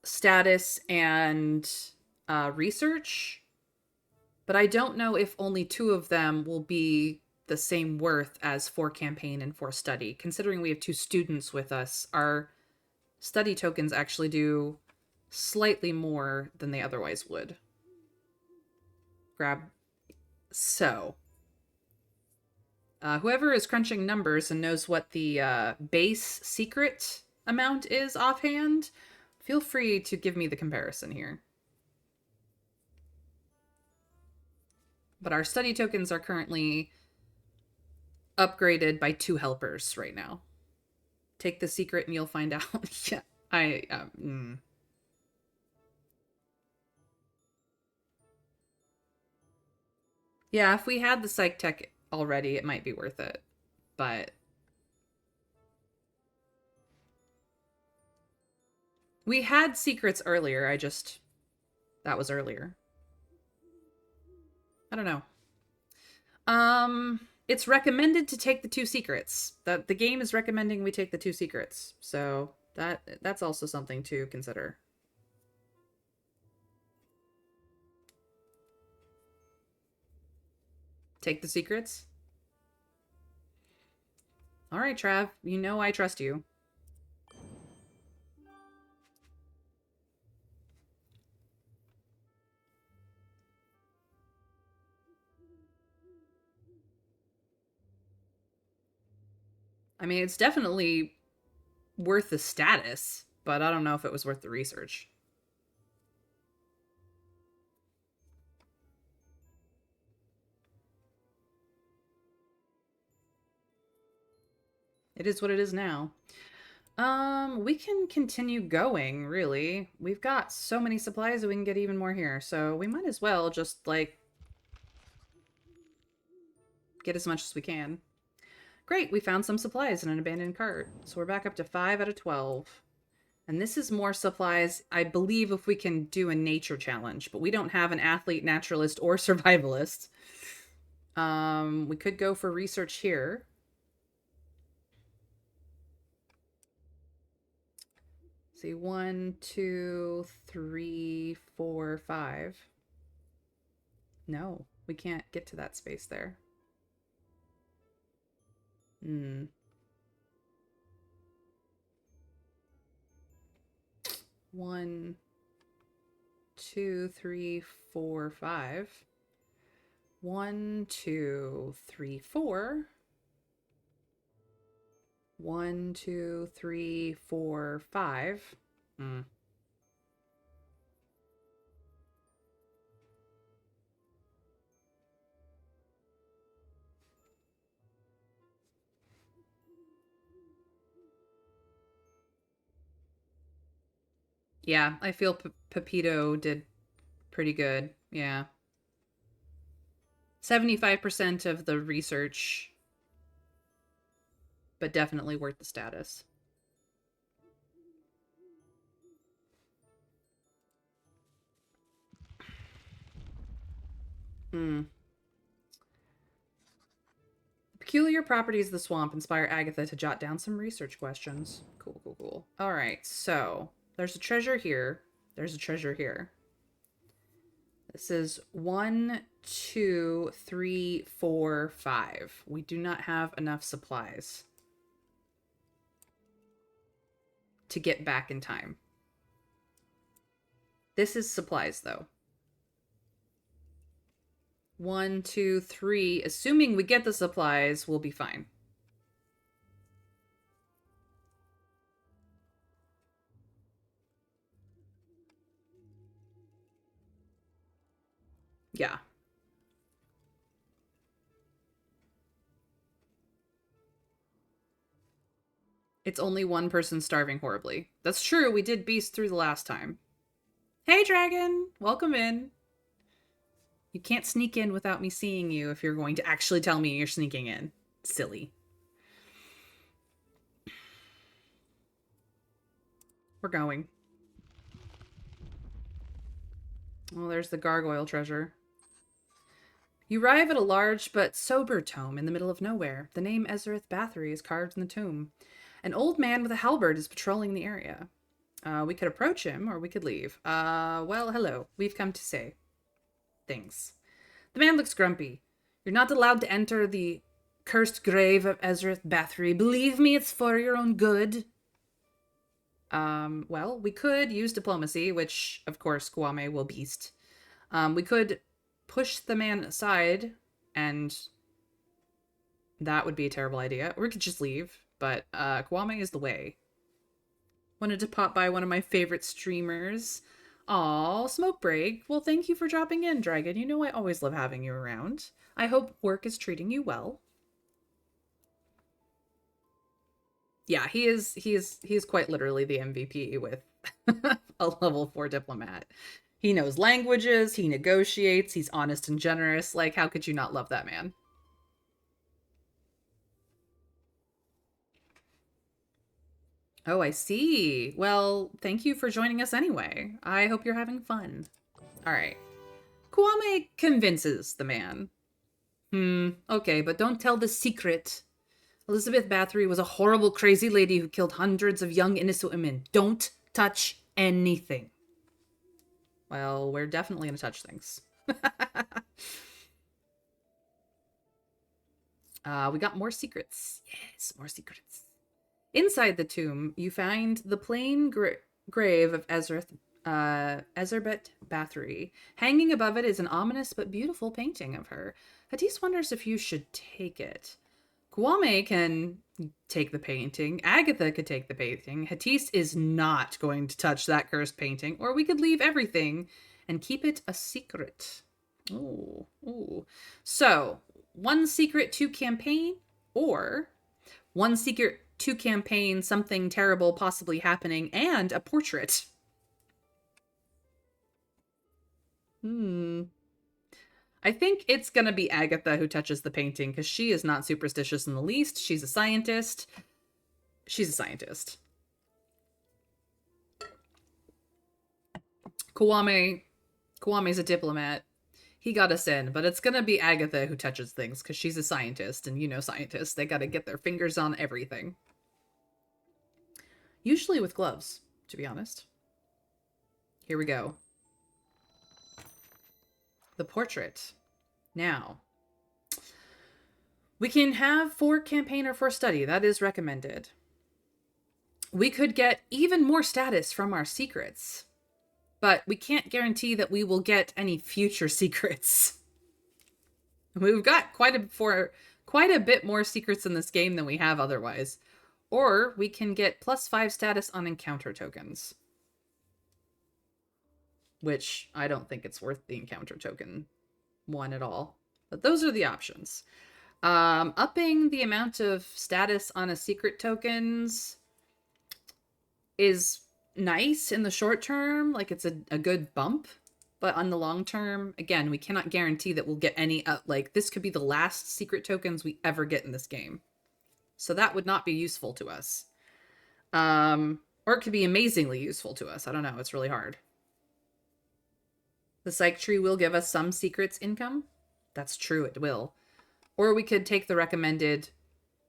status and research, but I don't know if only 2 of them will be the same worth as 4 campaign and 4 study. Considering we have 2 students with us, our study tokens actually do slightly more than they otherwise would. Grab. So, whoever is crunching numbers and knows what the base secret amount is offhand, feel free to give me the comparison here. But our study tokens are currently upgraded by 2 helpers right now. Take the secret and you'll find out. Yeah, Yeah, if we had the psych tech already, it might be worth it. But we had secrets earlier. That was earlier. I don't know. It's recommended to take the 2 secrets. The game is recommending we take the 2 secrets. So that's also something to consider. Take the secrets? All right, Trav. You know I trust you. I mean, it's definitely worth the status, but I don't know if it was worth the research. It is what it is now. We can continue going, really. We've got so many supplies that we can get even more here, so we might as well just, like, get as much as we can. Great, we found some supplies in an abandoned cart. So we're back up to 5 out of 12. And this is more supplies, I believe, if we can do a nature challenge. But we don't have an athlete, naturalist, or survivalist. We could go for research here. See, 1, 2, 3, 4, 5. No, we can't get to that space there. 1, 2, 3, 4, 5. 1, 2, 3, 4. 1, 2, 3, 4, 5. Yeah, I feel Pepito did pretty good. Yeah. 75% of the research, but definitely worth the status. Peculiar properties of the swamp inspire Agatha to jot down some research questions. Cool, cool, cool. All right, so there's a treasure here. There's a treasure here. This is 1, 2, 3, 4, 5. We do not have enough supplies to get back in time. This is supplies, though. 1, 2, 3. Assuming we get the supplies, we'll be fine. Yeah. It's only one person starving horribly. That's true. We did beast through the last time. Hey, dragon. Welcome in. You can't sneak in without me seeing you if you're going to actually tell me you're sneaking in. Silly. We're going. Well, there's the gargoyle treasure. You arrive at a large but sober tome in the middle of nowhere. The name Ezereth Bathory is carved in the tomb. An old man with a halberd is patrolling the area. We could approach him, or we could leave. Well, hello. We've come to say things. The man looks grumpy. You're not allowed to enter the cursed grave of Ezereth Bathory. Believe me, it's for your own good. Well, we could use diplomacy, which, of course, Kwame will beast. We could push the man aside, and that would be a terrible idea. Or we could just leave, but Kwame is the way. Wanted to pop by one of my favorite streamers. Aw, smoke break. Well, thank you for dropping in, Dragon. You know I always love having you around. I hope work is treating you well. Yeah, he is quite literally the MVP with a level 4 diplomat. He knows languages, he negotiates, he's honest and generous. Like, how could you not love that man? Oh, I see. Well, thank you for joining us anyway. I hope you're having fun. All right. Kwame convinces the man. Okay, but don't tell the secret. Elizabeth Bathory was a horrible, crazy lady who killed hundreds of young, innocent women. Don't touch anything. Well, we're definitely going to touch things. We got more secrets. Yes, more secrets. Inside the tomb, you find the plain grave of Ezerbet Bathory. Hanging above it is an ominous but beautiful painting of her. Hadis wonders if you should take it. Kwame can take the painting. Agatha could take the painting. Hadis is not going to touch that cursed painting, or we could leave everything and keep it a secret. Ooh. So, one secret to campaign, or one secret to campaign, something terrible possibly happening, and a portrait. I think it's gonna be Agatha who touches the painting, because she is not superstitious in the least. She's a scientist. She's a scientist. Kwame's a diplomat. He got us in, but it's gonna be Agatha who touches things, because she's a scientist, and you know scientists, they gotta get their fingers on everything. Usually with gloves, to be honest. Here we go. The portrait. Now, we can have for campaign or for study. That is recommended. We could get even more status from our secrets, but we can't guarantee that we will get any future secrets. We've got quite a bit more secrets in this game than we have otherwise. Or we can get +5 status on encounter tokens, which I don't think it's worth the encounter token one at all. But those are the options. Upping the amount of status on a secret tokens is nice in the short term. Like, it's a good bump. But on the long term, again, we cannot guarantee that we'll get any, like, this could be the last secret tokens we ever get in this game. So that would not be useful to us. Or it could be amazingly useful to us. I don't know. It's really hard. The psych tree will give us some secrets income. That's true, it will. Or we could take the recommended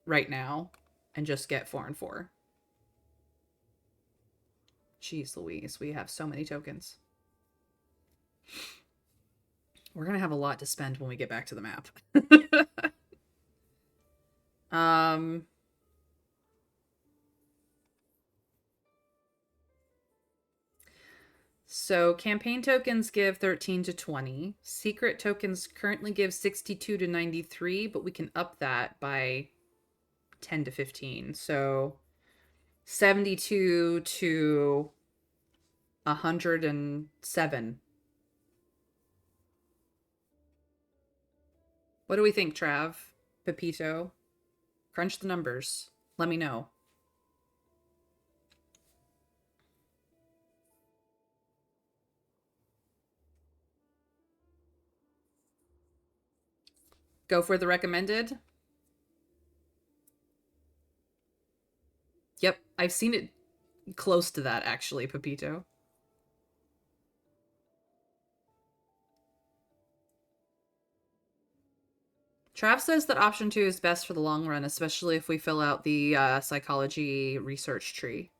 right now and just get 4 and 4. Jeez Louise, we have so many tokens. We're going to have a lot to spend when we get back to the map. So campaign tokens give 13 to 20. Secret tokens currently give 62 to 93, but we can up that by 10 to 15. So 72 to 107. What do we think, Trav? Pepito? Crunch the numbers. Let me know. Go for the recommended? Yep, I've seen it close to that, actually, Pepito. Trav says that option two is best for the long run, especially if we fill out the psychology research tree.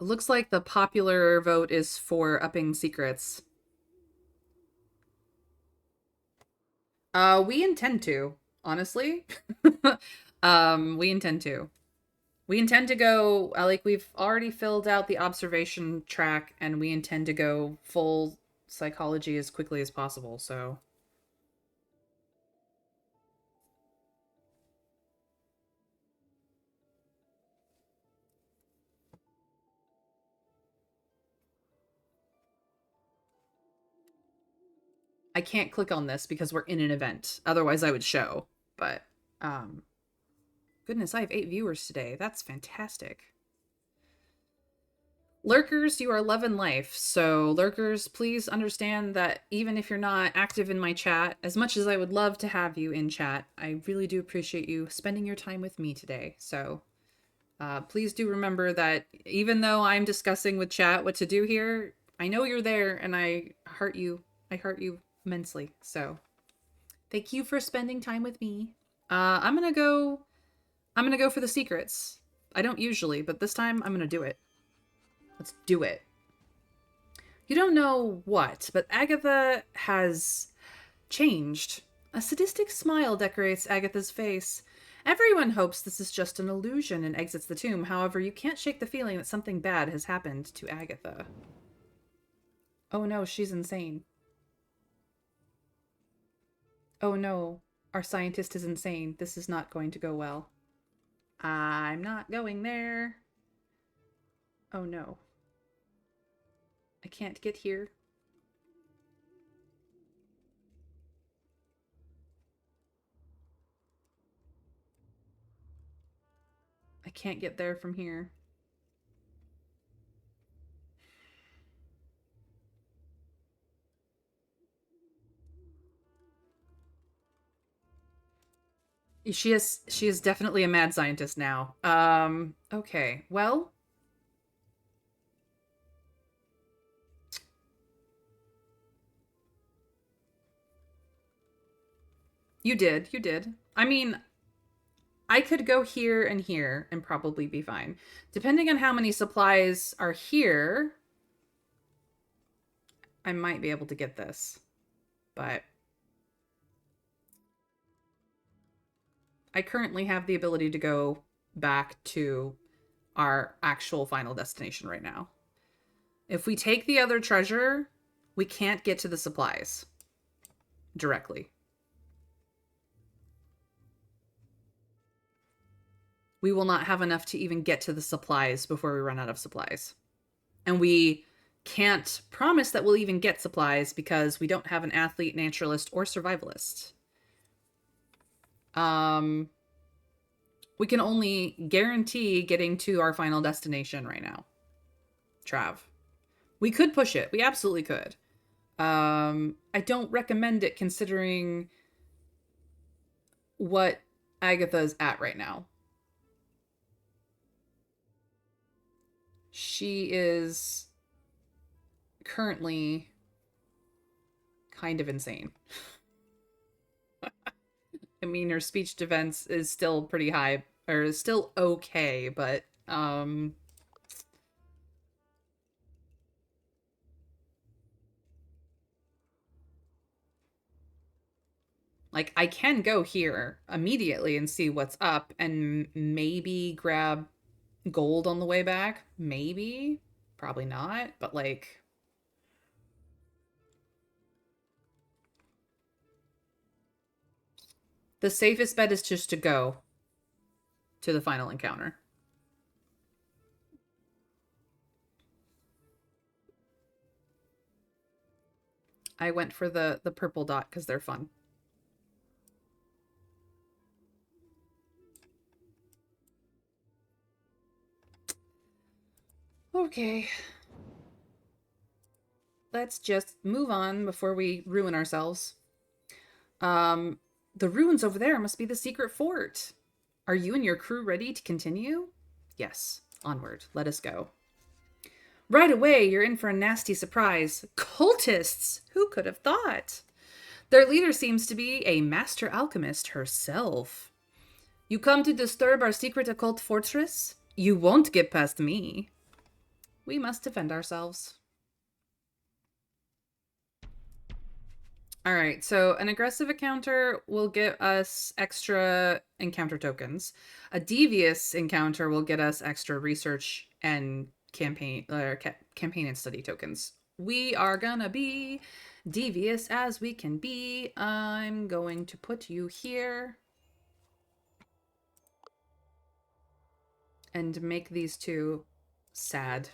It looks like the popular vote is for upping secrets. We intend to, honestly. We intend to. We intend to go, like, we've already filled out the observation track, and we intend to go full psychology as quickly as possible, so. I can't click on this because we're in an event. Otherwise, I would show. But, um, goodness, I have 8 viewers today. That's fantastic. Lurkers, you are loving life. So, lurkers, please understand that even if you're not active in my chat, as much as I would love to have you in chat, I really do appreciate you spending your time with me today. So, please do remember that even though I'm discussing with chat what to do here, I know you're there and I heart you. I heart you immensely. So, thank you for spending time with me. I'm gonna go. I'm gonna go for the secrets. I don't usually, but this time I'm gonna do it. Let's do it. You don't know what, but Agatha has changed. A sadistic smile decorates Agatha's face. Everyone hopes this is just an illusion and exits the tomb. However, you can't shake the feeling that something bad has happened to Agatha. Oh no, she's insane. Oh no, our scientist is insane. This is not going to go well. I'm not going there. Oh no. I can't get here. I can't get there from here. She is definitely a mad scientist now. Okay. Well, you did. You did. I mean, I could go here and here and probably be fine. Depending on how many supplies are here, I might be able to get this. But I currently have the ability to go back to our actual final destination right now. If we take the other treasure, we can't get to the supplies directly. We will not have enough to even get to the supplies before we run out of supplies. And we can't promise that we'll even get supplies because we don't have an athlete, naturalist, or survivalist. We can only guarantee getting to our final destination right now. Trav. We could push it. We absolutely could. I don't recommend it considering what Agatha's at right now. She is currently kind of insane. I mean, her speech defense is still pretty high, or is still okay, but like I can go here immediately and see what's up and maybe grab gold on the way back? Maybe. Probably not, but like... The safest bet is just to go to the final encounter. I went for the purple dot because they're fun. Okay. Let's just move on before we ruin ourselves. The ruins over there must be the secret fort. Are you and your crew ready to continue? Yes. Onward. Let us go. Right away, you're in for a nasty surprise. Cultists! Who could have thought? Their leader seems to be a master alchemist herself. You come to disturb our secret occult fortress? You won't get past me. We must defend ourselves. All right, so an aggressive encounter will get us extra encounter tokens. A devious encounter will get us extra research and campaign and study tokens. We are gonna be devious as we can be. I'm going to put you here and make these two sad.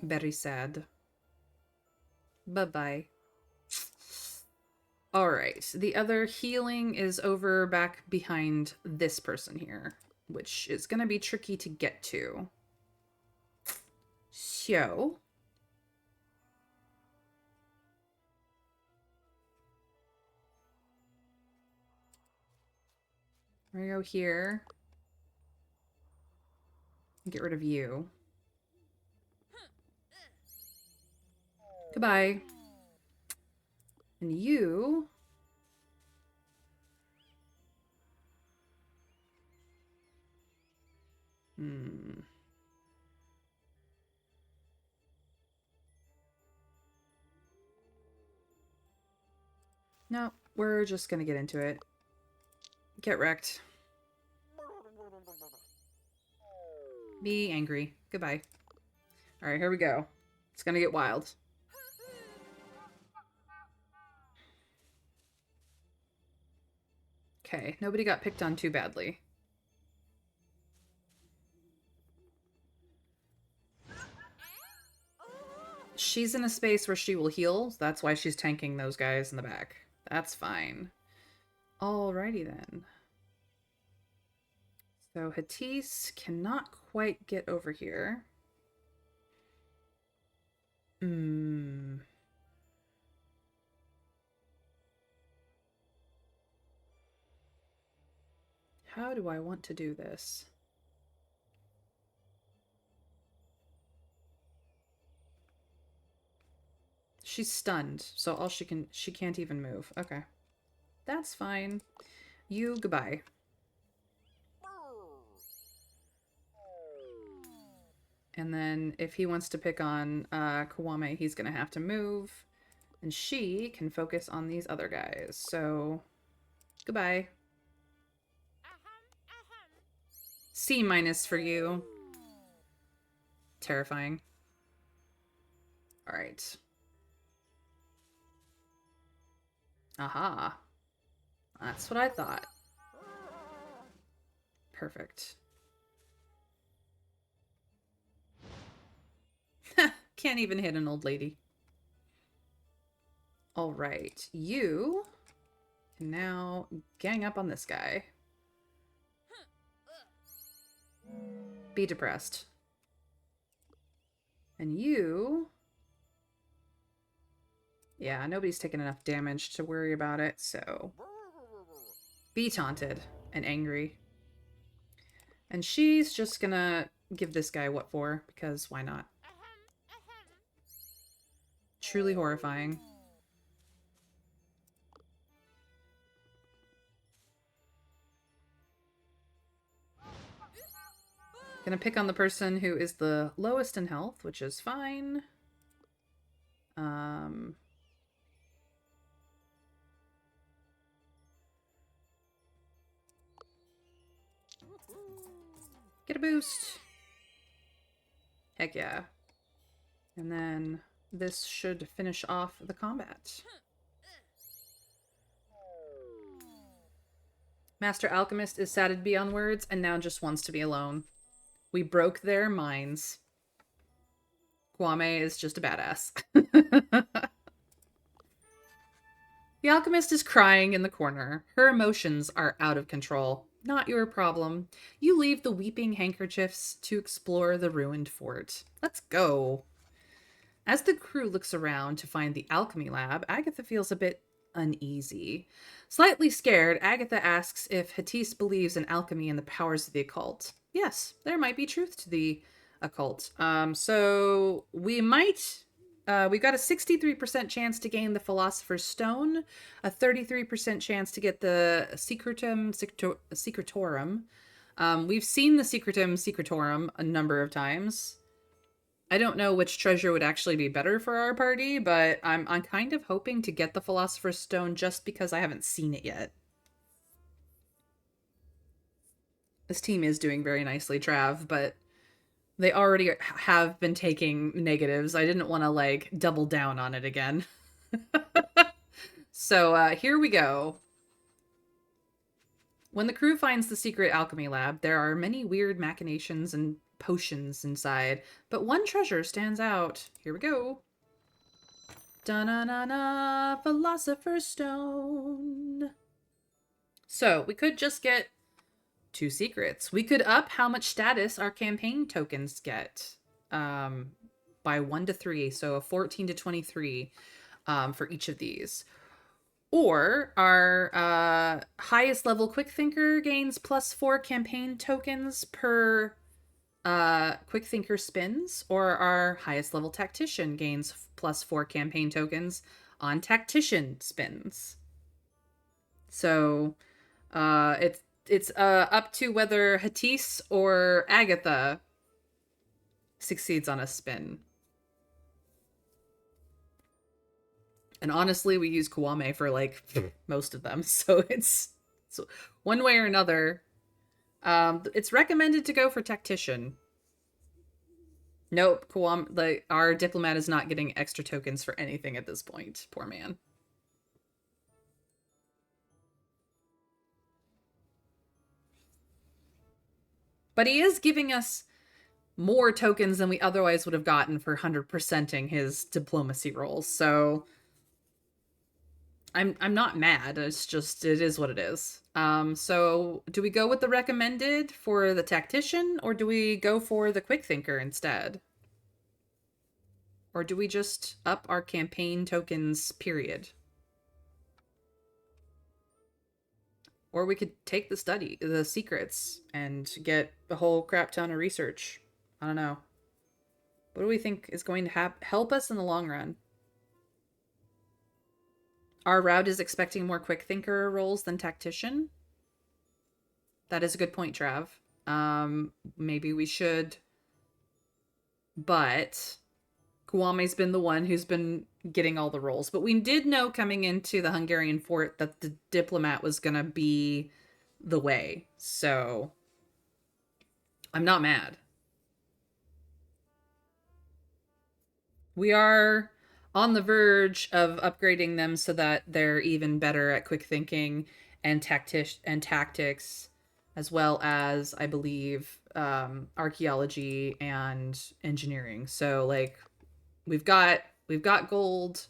Very sad. Bye-bye. All right. The other healing is over back behind this person here, which is going to be tricky to get to. So... we're going to go here. Get rid of you. Goodbye. And you... No, we're just gonna get into it. Get wrecked. Be angry. Goodbye. Alright, here we go. It's gonna get wild. Okay, nobody got picked on too badly. She's in a space where she will heal. So that's why she's tanking those guys in the back. That's fine. Alrighty then. So Hattis cannot quite get over here. How do I want to do this? She's stunned, so all she can't even move. Okay. That's fine. You, goodbye. And then if he wants to pick on Kawame, he's going to have to move. And she can focus on these other guys. So, goodbye. C- for you. Terrifying. All right. Aha. That's what I thought. Perfect. Can't even hit an old lady. All right. You can now gang up on this guy. Be depressed. And you... yeah, nobody's taken enough damage to worry about it, so... be taunted and angry. And she's just gonna give this guy what for, because why not? Truly horrifying. Gonna pick on the person who is the lowest in health, which is fine. Get a boost. Heck yeah. And then this should finish off the combat. Master Alchemist is sated beyond words and now just wants to be alone. We broke their minds. Kwame is just a badass. The alchemist is crying in the corner. Her emotions are out of control. Not your problem. You leave the weeping handkerchiefs to explore the ruined fort. Let's go. As the crew looks around to find the alchemy lab, Agatha feels a bit uneasy. Slightly scared, Agatha asks if Hatise believes in alchemy and the powers of the occult. Yes, there might be truth to the occult. So we might... we've got a 63% chance to gain the Philosopher's Stone, a 33% chance to get the Secretorum. We've seen the Secretorum a number of times. I don't know which treasure would actually be better for our party, but I'm kind of hoping to get the Philosopher's Stone just because I haven't seen it yet. This team is doing very nicely, Trav, but they already have been taking negatives. I didn't want to, like, double down on it again. So, here we go. When the crew finds the secret alchemy lab, there are many weird machinations and potions inside, but one treasure stands out. Here we go. Da-na-na-na, Philosopher's Stone. So, we could just get 2 secrets. We could up how much status our campaign tokens get by 1 to 3, so a 14 to 23 for each of these. Or our highest level quick thinker gains +4 campaign tokens per quick thinker spins, or our highest level tactician gains +4 campaign tokens on tactician spins. So it's up to whether Hatise or Agatha succeeds on a spin. And honestly, we use Kwame for, like, most of them. So it's one way or another. It's recommended to go for tactician. Nope, Kwame, our diplomat is not getting extra tokens for anything at this point. Poor man. But he is giving us more tokens than we otherwise would have gotten for 100%ing his diplomacy rolls. So I'm not mad. It's just, it is what it is. So do we go with the recommended for the tactician, or do we go for the quick thinker instead? Or do we just up our campaign tokens, period? Or we could take the secrets, and get a whole crap ton of research. I don't know. What do we think is going to help us in the long run? Our route is expecting more quick thinker rolls than tactician. That is a good point, Trav. Maybe we should. But Kwame's been the one who's been getting all the rolls. But we did know coming into the Hungarian fort that the diplomat was going to be the way. So I'm not mad. We are on the verge of upgrading them so that they're even better at quick thinking and tactics, as well as, I believe, archaeology and engineering. So, like, we've got gold.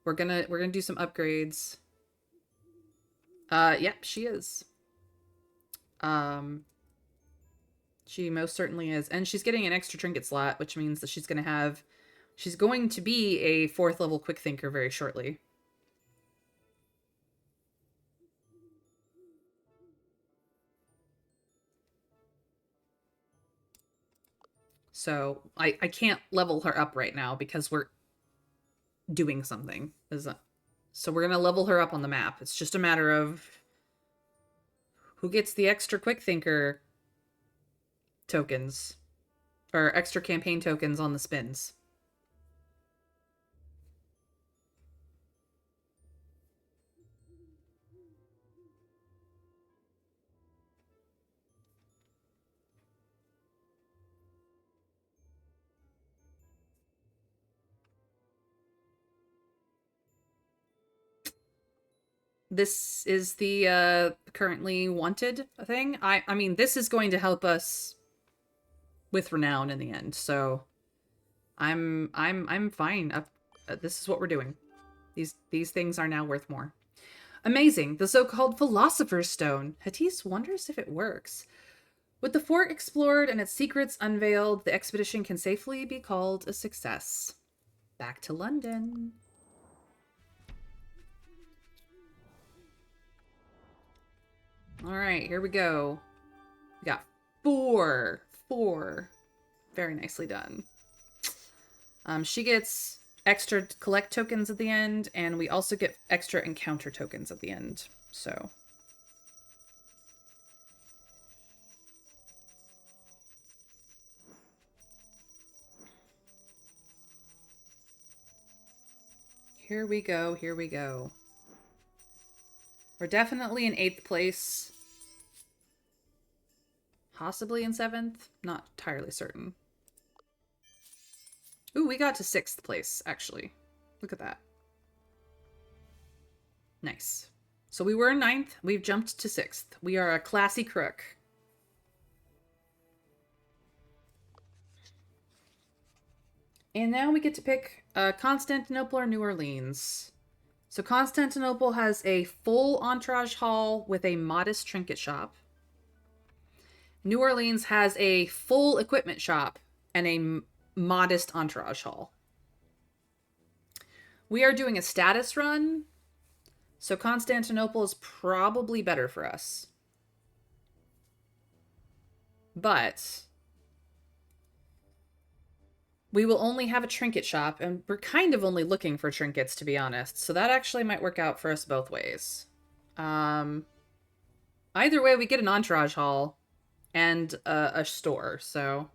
We're gonna do some upgrades. Yep, she is. She most certainly is, and she's getting an extra trinket slot, which means that she's going to be a 4th level quick thinker very shortly. So I can't level her up right now because we're doing something. So we're going to level her up on the map. It's just a matter of who gets the extra quick thinker tokens, or extra campaign tokens on the spins. this is the currently wanted thing. I mean, this is going to help us with renown in the end. So I'm fine. This is what we're doing. These things are now worth more. Amazing. The so-called Philosopher's Stone. Hattis wonders if it works. With the fort explored and its secrets unveiled, the expedition can safely be called a success. Back to London. All right, here we go. We got four. Very nicely done. She gets extra collect tokens at the end, and we also get extra encounter tokens at the end. So here we go, here we go. We're definitely in 8th place. Possibly in 7th. Not entirely certain. Ooh, we got to 6th place, actually. Look at that. Nice. So we were in 9th. We've jumped to 6th. We are a classy crook. And now we get to pick Constantinople or New Orleans. So Constantinople has a full entourage hall with a modest trinket shop. New Orleans has a full equipment shop and a modest entourage hall. We are doing a status run, so Constantinople is probably better for us. But we will only have a trinket shop, and we're kind of only looking for trinkets, to be honest. So that actually might work out for us both ways. Either way, we get an entourage hall and a store, so...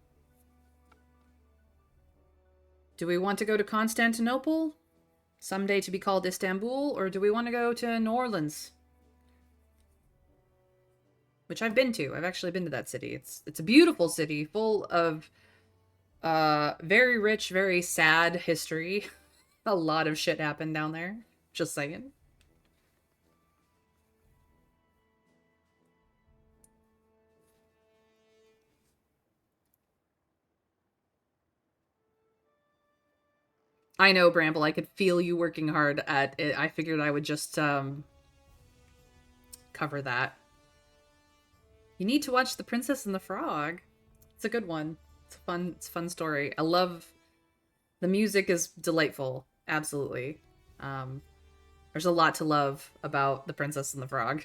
Do we want to go to Constantinople? Someday to be called Istanbul? Or do we want to go to New Orleans? Which I've been to. I've actually been to that city. It's a beautiful city full of very rich, very sad history. A lot of shit happened down there. Just saying. I know, Bramble. I could feel you working hard at it. I figured I would just cover that. You need to watch The Princess and the Frog. It's a good one. It's a fun story. I love the music is delightful. Absolutely. There's a lot to love about The Princess and the Frog.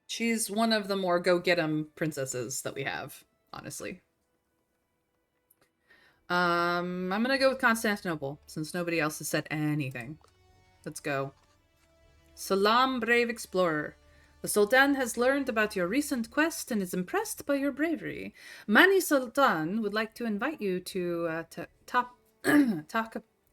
She's one of the more go-get-'em princesses that we have, honestly. I'm gonna go with Constantinople, since nobody else has said anything. Let's go. Salam, brave explorer. The Sultan has learned about your recent quest and is impressed by your bravery. Mani Sultan would like to invite you to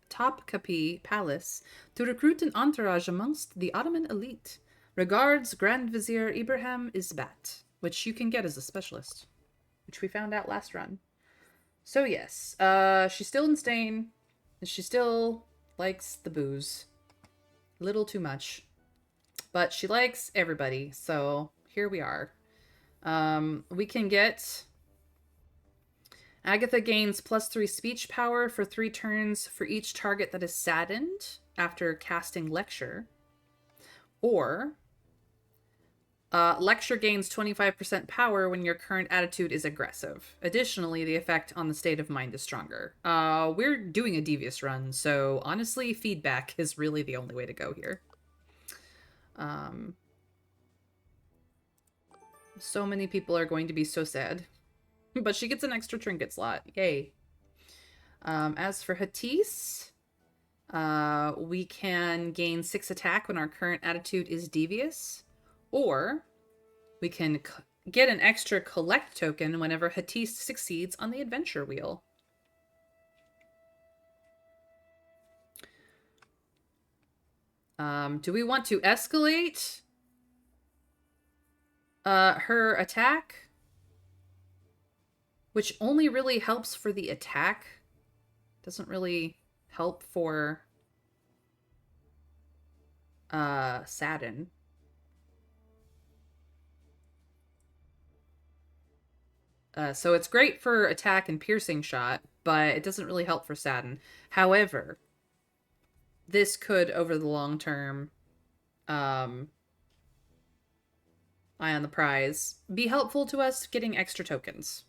Topkapi Palace to recruit an entourage amongst the Ottoman elite. Regards, Grand Vizier Ibrahim Isbat, which you can get as a specialist, which we found out last run. So yes, she's still in Stain, and she still likes the booze. A little too much. But she likes everybody, so here we are. We can get... Agatha gains +3 speech power for 3 turns for each target that is saddened after casting Lecture. Or... Lecture gains 25% power when your current attitude is aggressive. Additionally, the effect on the state of mind is stronger. We're doing a devious run, so honestly, feedback is really the only way to go here. So many people are going to be so sad. But she gets an extra trinket slot. Yay. As for Hattis, we can gain 6 attack when our current attitude is devious. Or we can get an extra collect token whenever Hattis succeeds on the adventure wheel. Do we want to escalate her attack? Which only really helps for the attack. Doesn't really help for Sadin. So it's great for attack and piercing shot, but it doesn't really help for Sadin. However, this could, over the long term, um, eye on the prize, be helpful to us getting extra tokens.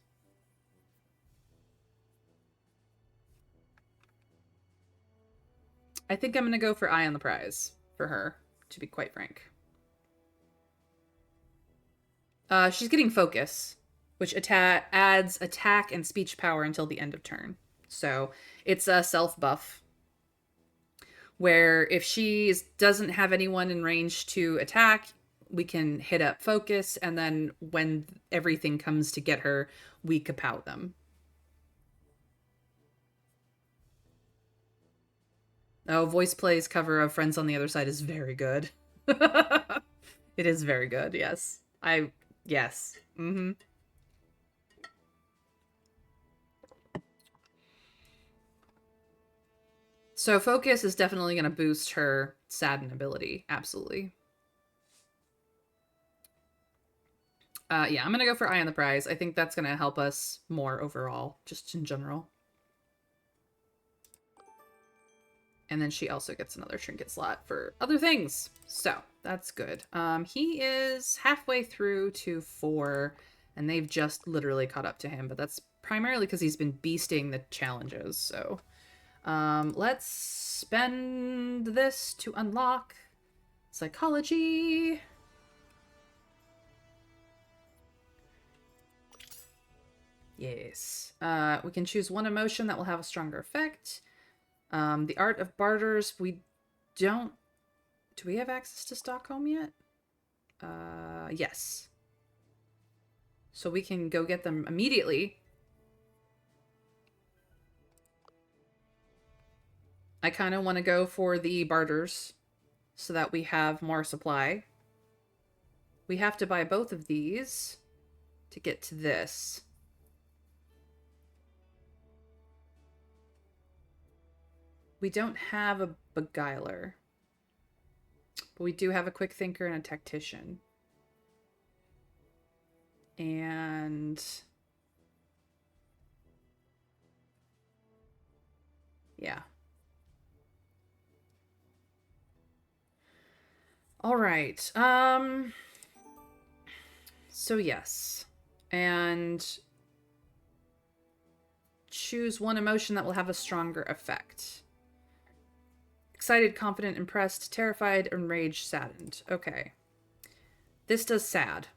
I think I'm going to go for eye on the prize for her, to be quite frank. She's getting focus, which adds attack and speech power until the end of turn. So it's a self buff where if she doesn't have anyone in range to attack, we can hit up focus, and then when everything comes to get her, we kapow them. Oh, Voice Play's cover of Friends on the Other Side is very good. It is very good, yes. Yes. Mm-hmm. So focus is definitely going to boost her sadden ability. Absolutely. Yeah, I'm going to go for eye on the prize. I think that's going to help us more overall, just in general. And then she also gets another trinket slot for other things. So that's good. He is halfway through to 4, and they've just literally caught up to him, but that's primarily because he's been beasting the challenges. So let's spend this to unlock psychology. Yes. We can choose one emotion that will have a stronger effect. The Art of Barters, we don't... Do we have access to Stockholm yet? Yes. So we can go get them immediately. I kind of want to go for the barters so that we have more supply. We have to buy both of these to get to this. We don't have a beguiler, but we do have a quick thinker and a tactician. And yeah. All right. So yes. And choose one emotion that will have a stronger effect. Excited, confident, impressed, terrified, enraged, saddened. Okay. This does sad.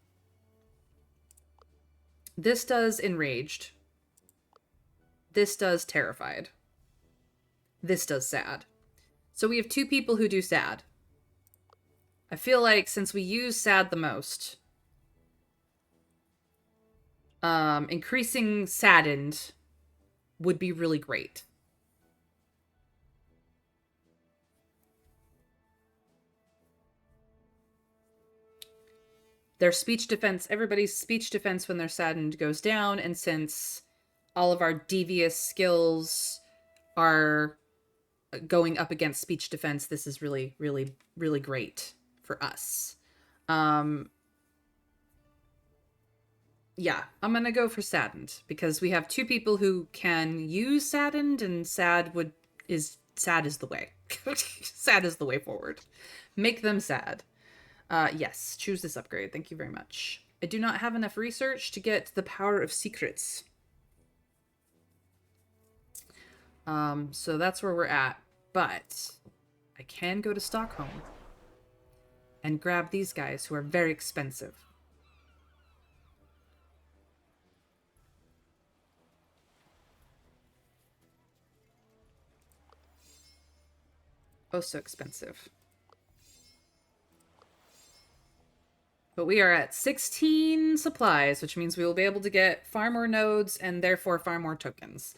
This does enraged. This does terrified. This does sad. So we have 2 people who do sad. I feel like since we use sad the most, increasing saddened would be really great. Their speech defense, everybody's speech defense when they're saddened goes down, and since all of our devious skills are going up against speech defense, this is really, really, really great for us. Yeah, I'm gonna go for saddened because we have 2 people who can use saddened, and sad is the way. Sad is the way forward. Make them sad. Yes, choose this upgrade. Thank you very much. I do not have enough research to get the power of secrets. So that's where we're at. But I can go to Stockholm and grab these guys who are very expensive. Oh, so expensive. But we are at 16 supplies, which means we will be able to get far more nodes and therefore far more tokens.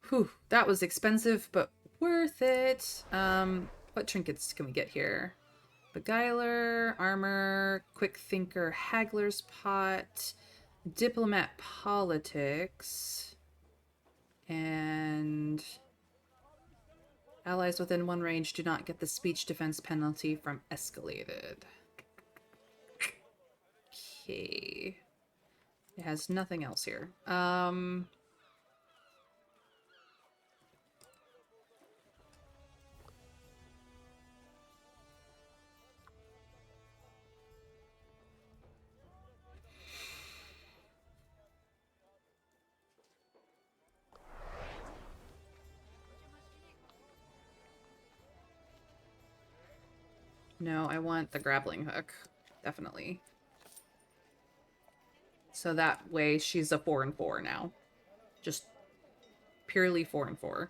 Whew, that was expensive, but worth it. What trinkets can we get here? Beguiler, armor, quick thinker, haggler's pot, diplomat politics, and Allies within one range do not get the speech defense penalty from escalated. Okay. It has nothing else here. No, I want the grappling hook. Definitely. So that way she's a 4-4 now. Just purely 4-4.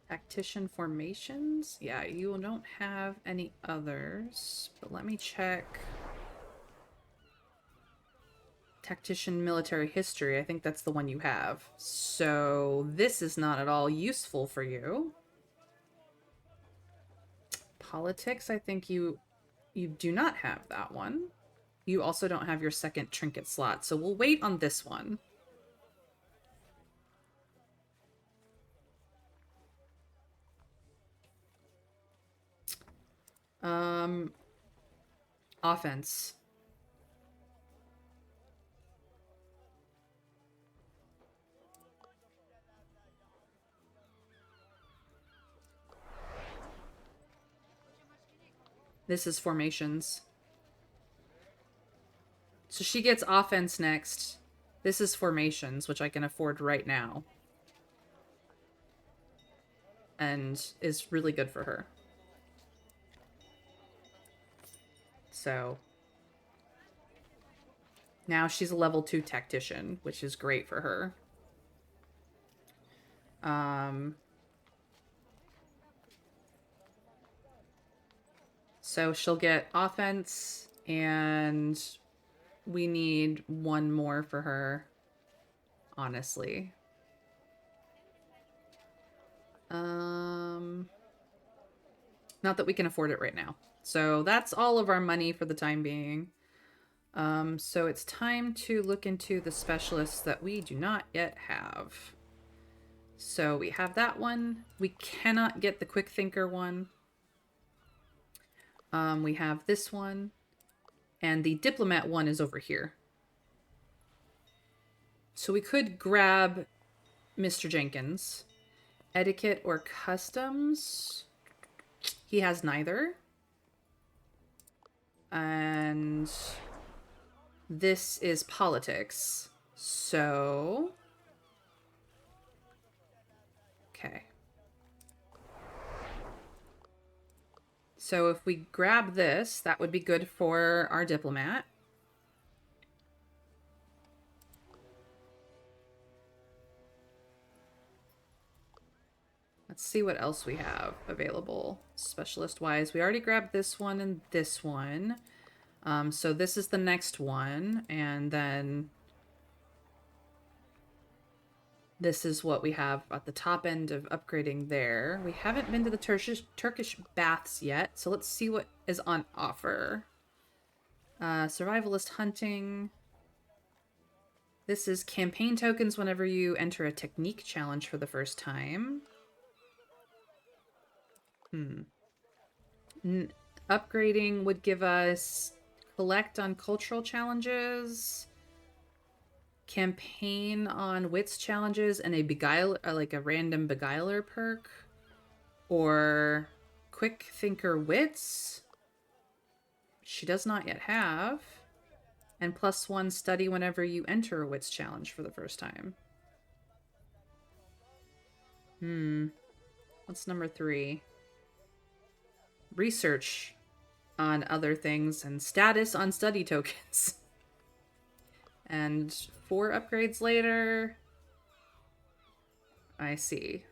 Tactician formations? Yeah, you don't have any others. But let me check. Tactician military history. I think that's the one you have. So this is not at all useful for you. Politics, I think you do not have that one. You also don't have your second trinket slot, so we'll wait on this one. Offense. This is formations. So she gets offense next. This is formations, which I can afford right now. And is really good for her. So now she's a level 2 tactician, which is great for her. So she'll get offense, and we need one more for her, honestly. Not that we can afford it right now. So that's all of our money for the time being. So it's time to look into the specialists that we do not yet have. So we have that one. We cannot get the quick thinker one. We have this one. And the diplomat one is over here. So we could grab Mr. Jenkins. Etiquette or customs? He has neither. And this is politics. So... okay. So if we grab this, that would be good for our diplomat. Let's see what else we have available specialist-wise. We already grabbed this one and this one. So this is the next one. And then this is what we have at the top end of upgrading there. We haven't been to the Turkish baths yet. So let's see what is on offer. Survivalist hunting. This is campaign tokens whenever you enter a technique challenge for the first time. Upgrading would give us collect on cultural challenges, campaign on wits challenges, and a beguile, like a random beguiler perk, or quick thinker wits. She does not yet have, and +1 study whenever you enter a wits challenge for the first time. What's number 3? Research on other things and status on study tokens. And 4 upgrades later, I see.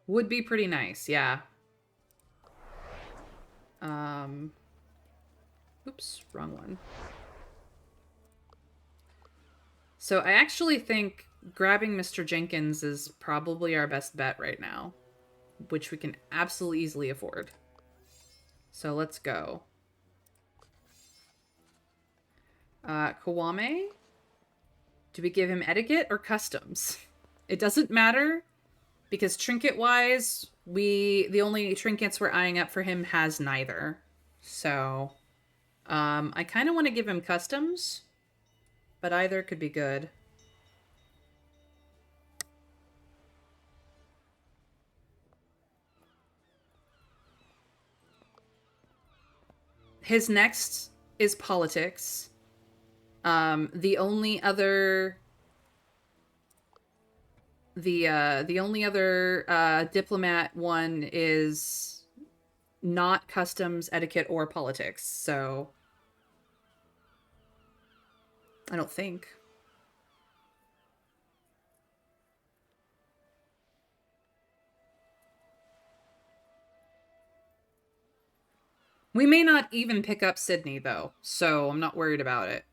Would be pretty nice, yeah. Um, oops, wrong one. So I actually think grabbing Mr. Jenkins is probably our best bet right now, which we can absolutely easily afford. So let's go. Kawame? Do we give him etiquette or customs? It doesn't matter because trinket-wise, the only trinkets we're eyeing up for him has neither. So, I kind of want to give him customs, but either could be good. His next is politics. The only other the only other diplomat one is not customs, etiquette, or politics. So I don't think. We may not even pick up Sydney though, so I'm not worried about it.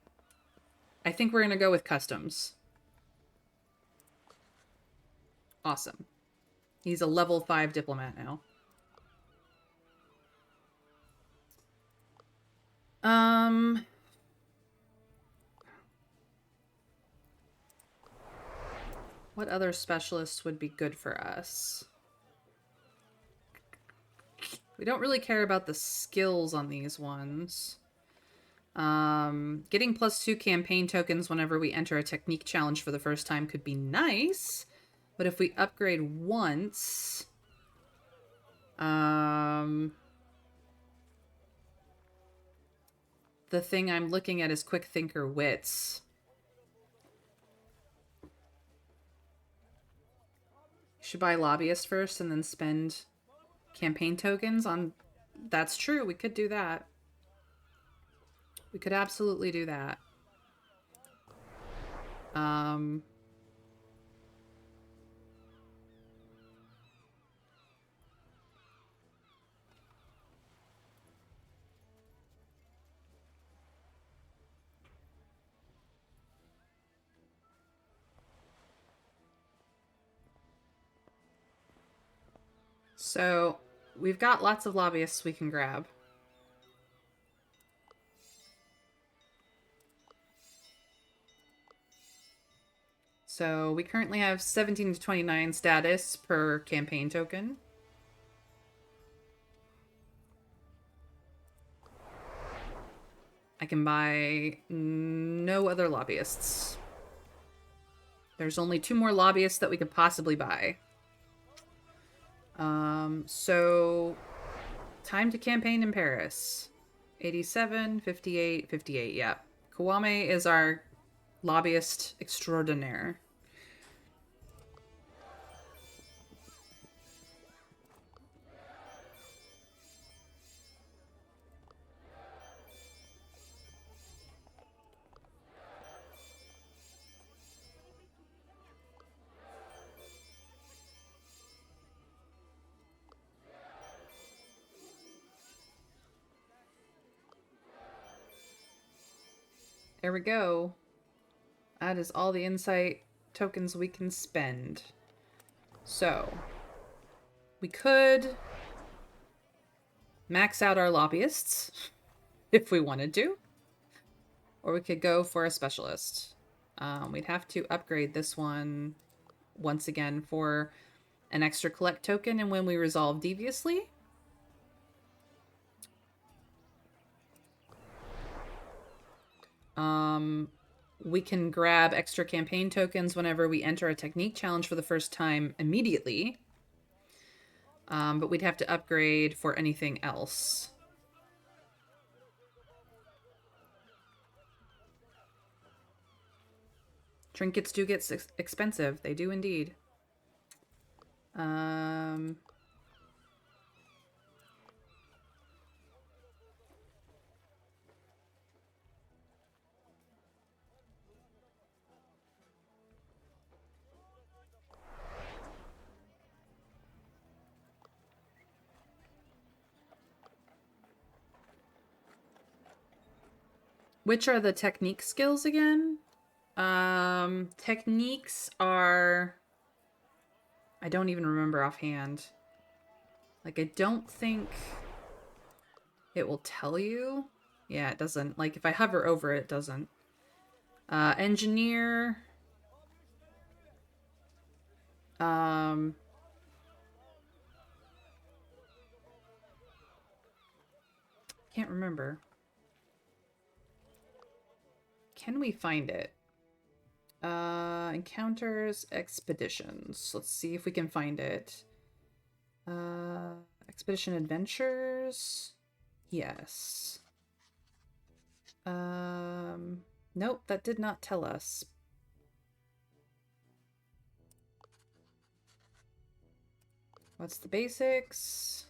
I think we're gonna go with customs. Awesome. He's a level 5 diplomat now. What other specialists would be good for us? We don't really care about the skills on these ones. Getting +2 campaign tokens whenever we enter a technique challenge for the first time could be nice. But if we upgrade once... the thing I'm looking at is Quick Thinker Wits. Should buy Lobbyist first and then spend campaign tokens on... That's true, we could do that. We could absolutely do that. So, we've got lots of lobbyists we can grab. So, we currently have 17 to 29 status per campaign token. I can buy no other lobbyists. There's only 2 more lobbyists that we could possibly buy. So time to campaign in Paris. 87, 58, 58, yeah. Kawame is our lobbyist extraordinaire. There we go. That is all the insight tokens we can spend. So, we could max out our lobbyists if we wanted to. Or we could go for a specialist. We'd have to upgrade this one once again for an extra collect token and when we resolve deviously. We can grab extra campaign tokens whenever we enter a technique challenge for the first time immediately. But we'd have to upgrade for anything else. Trinkets do get expensive. They do indeed. Which are the technique skills again? Techniques are... I don't even remember offhand. Like, I don't think it will tell you. Yeah, it doesn't. Like, if I hover over it, it doesn't. Engineer. Um, can't remember. Can we find it? Encounters, expeditions. Let's see if we can find it. Expedition adventures. Yes. Nope, that did not tell us. What's the basics?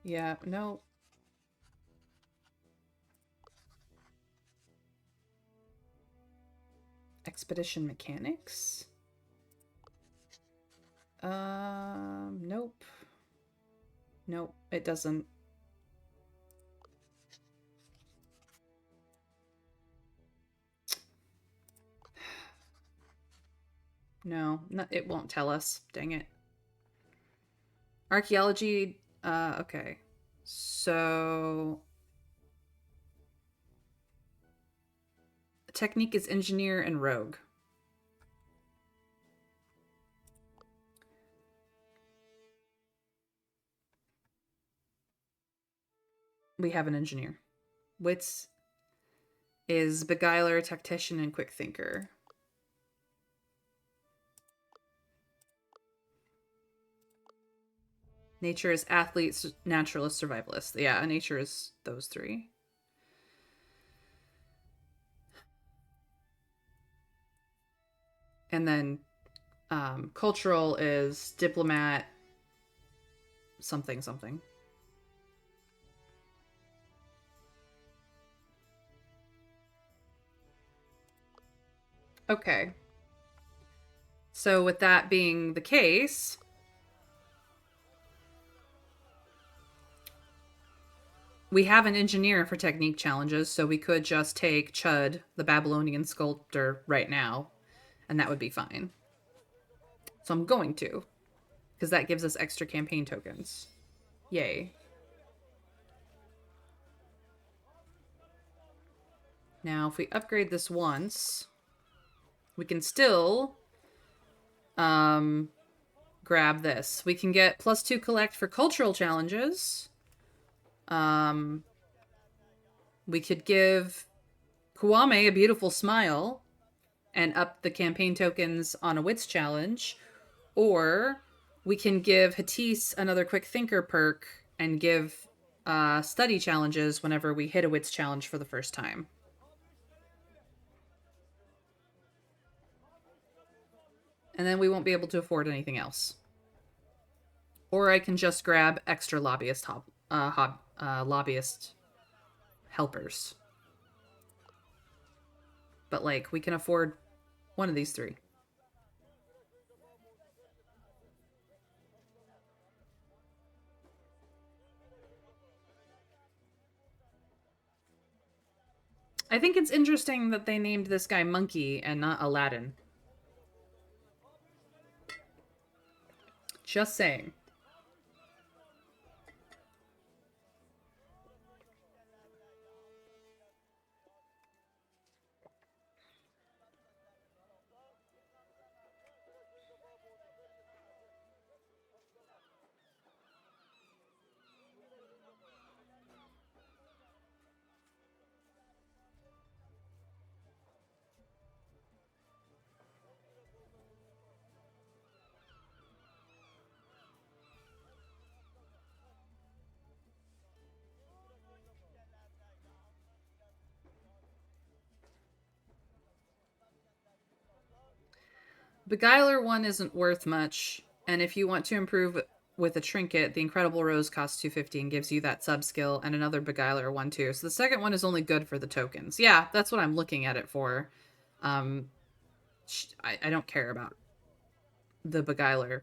Yeah, no. Expedition mechanics? Nope. Nope, it doesn't. No, it won't tell us. Dang it. Archaeology, okay. So... technique is engineer and rogue. We have an engineer. Wits is beguiler, tactician, and quick thinker. Nature is athlete, naturalist, survivalist. Yeah, nature is those three. And then cultural is diplomat, something, something. Okay. So with that being the case, we have an engineer for technique challenges, so we could just take Chud, the Babylonian sculptor, right now, and that would be fine. So I'm going to, because that gives us extra campaign tokens. Yay. Now, if we upgrade this once, we can still grab this. We can get +2 collect for cultural challenges. We could give Kwame a beautiful smile and up the campaign tokens on a wits challenge, or we can give Hatisse another quick thinker perk and give study challenges whenever we hit a wits challenge for the first time. And then we won't be able to afford anything else. Or I can just grab extra lobbyist lobbyist helpers. But like, we can afford one of these three. I think it's interesting that they named this guy Monkey and not Aladdin. Just saying. Beguiler 1 isn't worth much, and if you want to improve with a trinket, the Incredible Rose costs 250 and gives you that sub skill, and another Beguiler 1 too. So the second one is only good for the tokens. Yeah, that's what I'm looking at it for. I don't care about the Beguiler.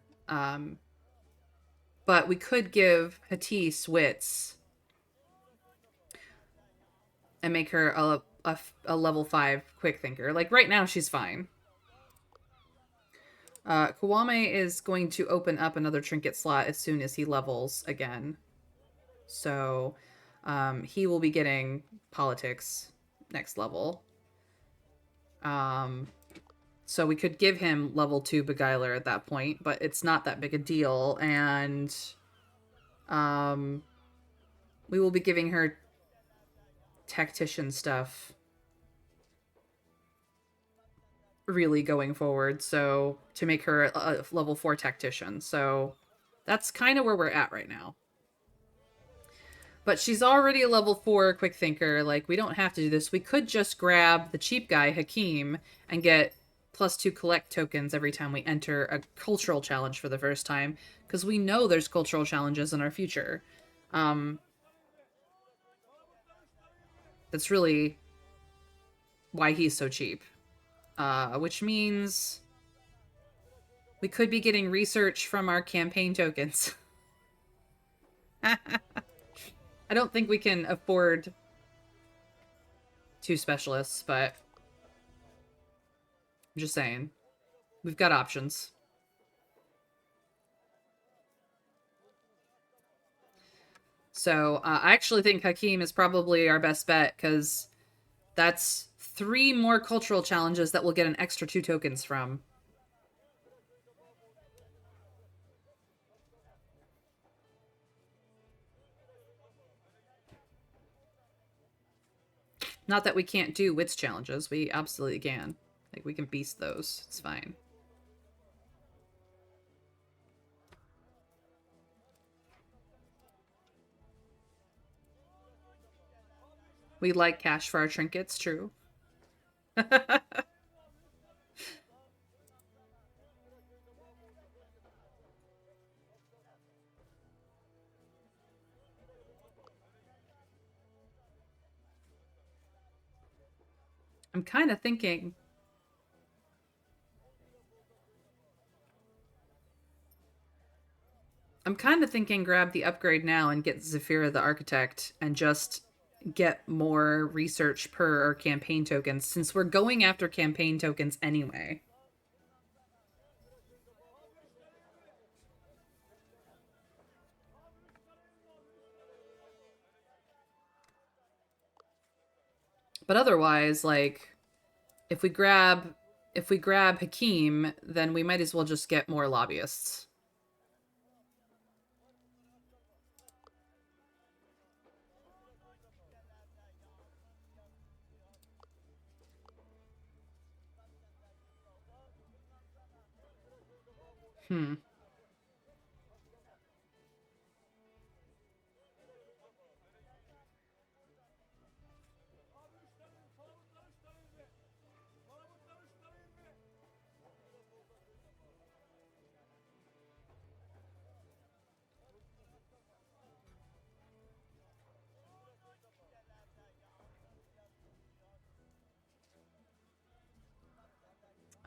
But we could give Hatisse wits and make her a level 5 quick thinker. Like right now, she's fine. Kwame is going to open up another trinket slot as soon as he levels again. So he will be getting politics next level. So we could give him level 2 Beguiler at that point, but it's not that big a deal. And we will be giving her tactician stuff really going forward, so to make her a level 4 tactician. So that's kind of where we're at right now. But she's already a level 4 quick thinker. Like, we don't have to do this. We could just grab the cheap guy, Hakeem, and get +2 collect tokens every time we enter a cultural challenge for the first time, because we know there's cultural challenges in our future. That's really why he's so cheap. Which means we could be getting research from our campaign tokens. I don't think we can afford 2 specialists, but I'm just saying. We've got options. So I actually think Hakeem is probably our best bet, because that's 3 more cultural challenges that we'll get an extra 2 tokens from. Not that we can't do wits challenges. We absolutely can. Like, we can beast those. It's fine. We like cash for our trinkets, true. I'm kind of thinking... grab the upgrade now and get Zafira the Architect and just get more research per our campaign tokens, since we're going after campaign tokens anyway. But otherwise, like, if we grab Hakeem, then we might as well just get more lobbyists.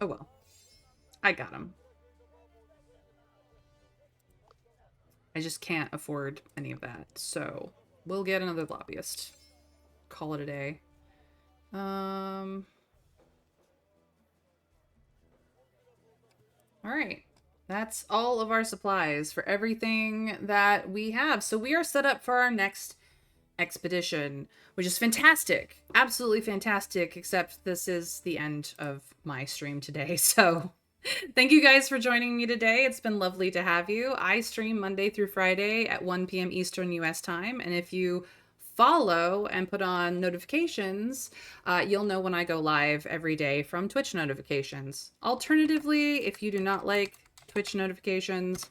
Oh well. I got him. I just can't afford any of that, so we'll get another lobbyist. Call it a day. Alright. That's all of our supplies for everything that we have. So we are set up for our next expedition, which is fantastic. Absolutely fantastic, except this is the end of my stream today. So thank you guys for joining me today. It's been lovely to have you. I stream Monday through Friday at 1 p.m. Eastern US time. And if you follow and put on notifications, you'll know when I go live every day from Twitch notifications. Alternatively, if you do not like Twitch notifications,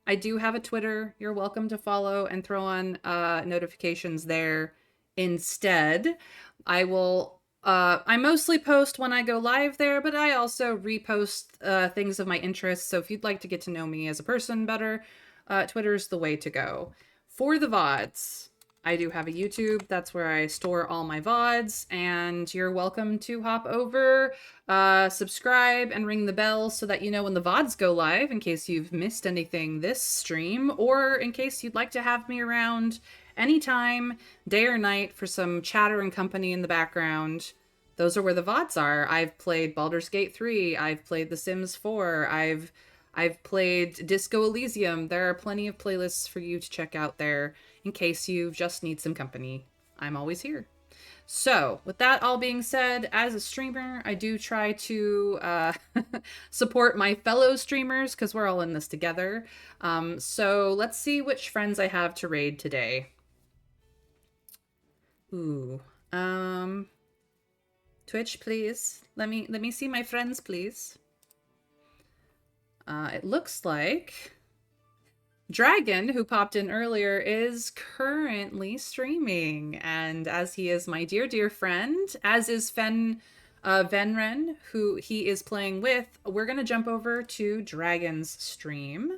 I do have a Twitter. You're welcome to follow and throw on notifications there instead. I mostly post when I go live there, but I also repost things of my interest. So if you'd like to get to know me as a person better, Twitter's the way to go. For the VODs, I do have a YouTube. That's where I store all my VODs, and you're welcome to hop over, subscribe, and ring the bell so that you know when the VODs go live in case you've missed anything this stream, or in case you'd like to have me around anytime, day or night, for some chatter and company in the background, those are where the VODs are. I've played Baldur's Gate 3, I've played The Sims 4, I've played Disco Elysium. There are plenty of playlists for you to check out there in case you just need some company. I'm always here. So, with that all being said, as a streamer, I do try to support my fellow streamers because we're all in this together. So let's see which friends I have to raid today. Ooh, Twitch, please. Let me see my friends, please. It looks like Dragon, who popped in earlier, is currently streaming, and as he is my dear friend, as is Venren, who he is playing with, we're gonna jump over to Dragon's stream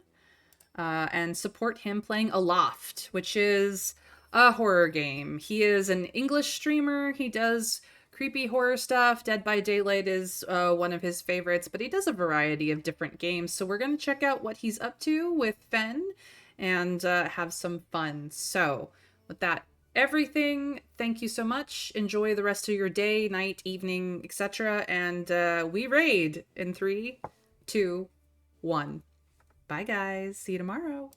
and support him playing Aloft, which is a horror game. He is an English streamer. He does creepy horror stuff. Dead by Daylight is one of his favorites, but he does a variety of different games. So we're going to check out what he's up to with Fen and have some fun. So with that, everything, thank you so much. Enjoy the rest of your day, night, evening, etc. And we raid in 3, 2, 1. Bye, guys. See you tomorrow.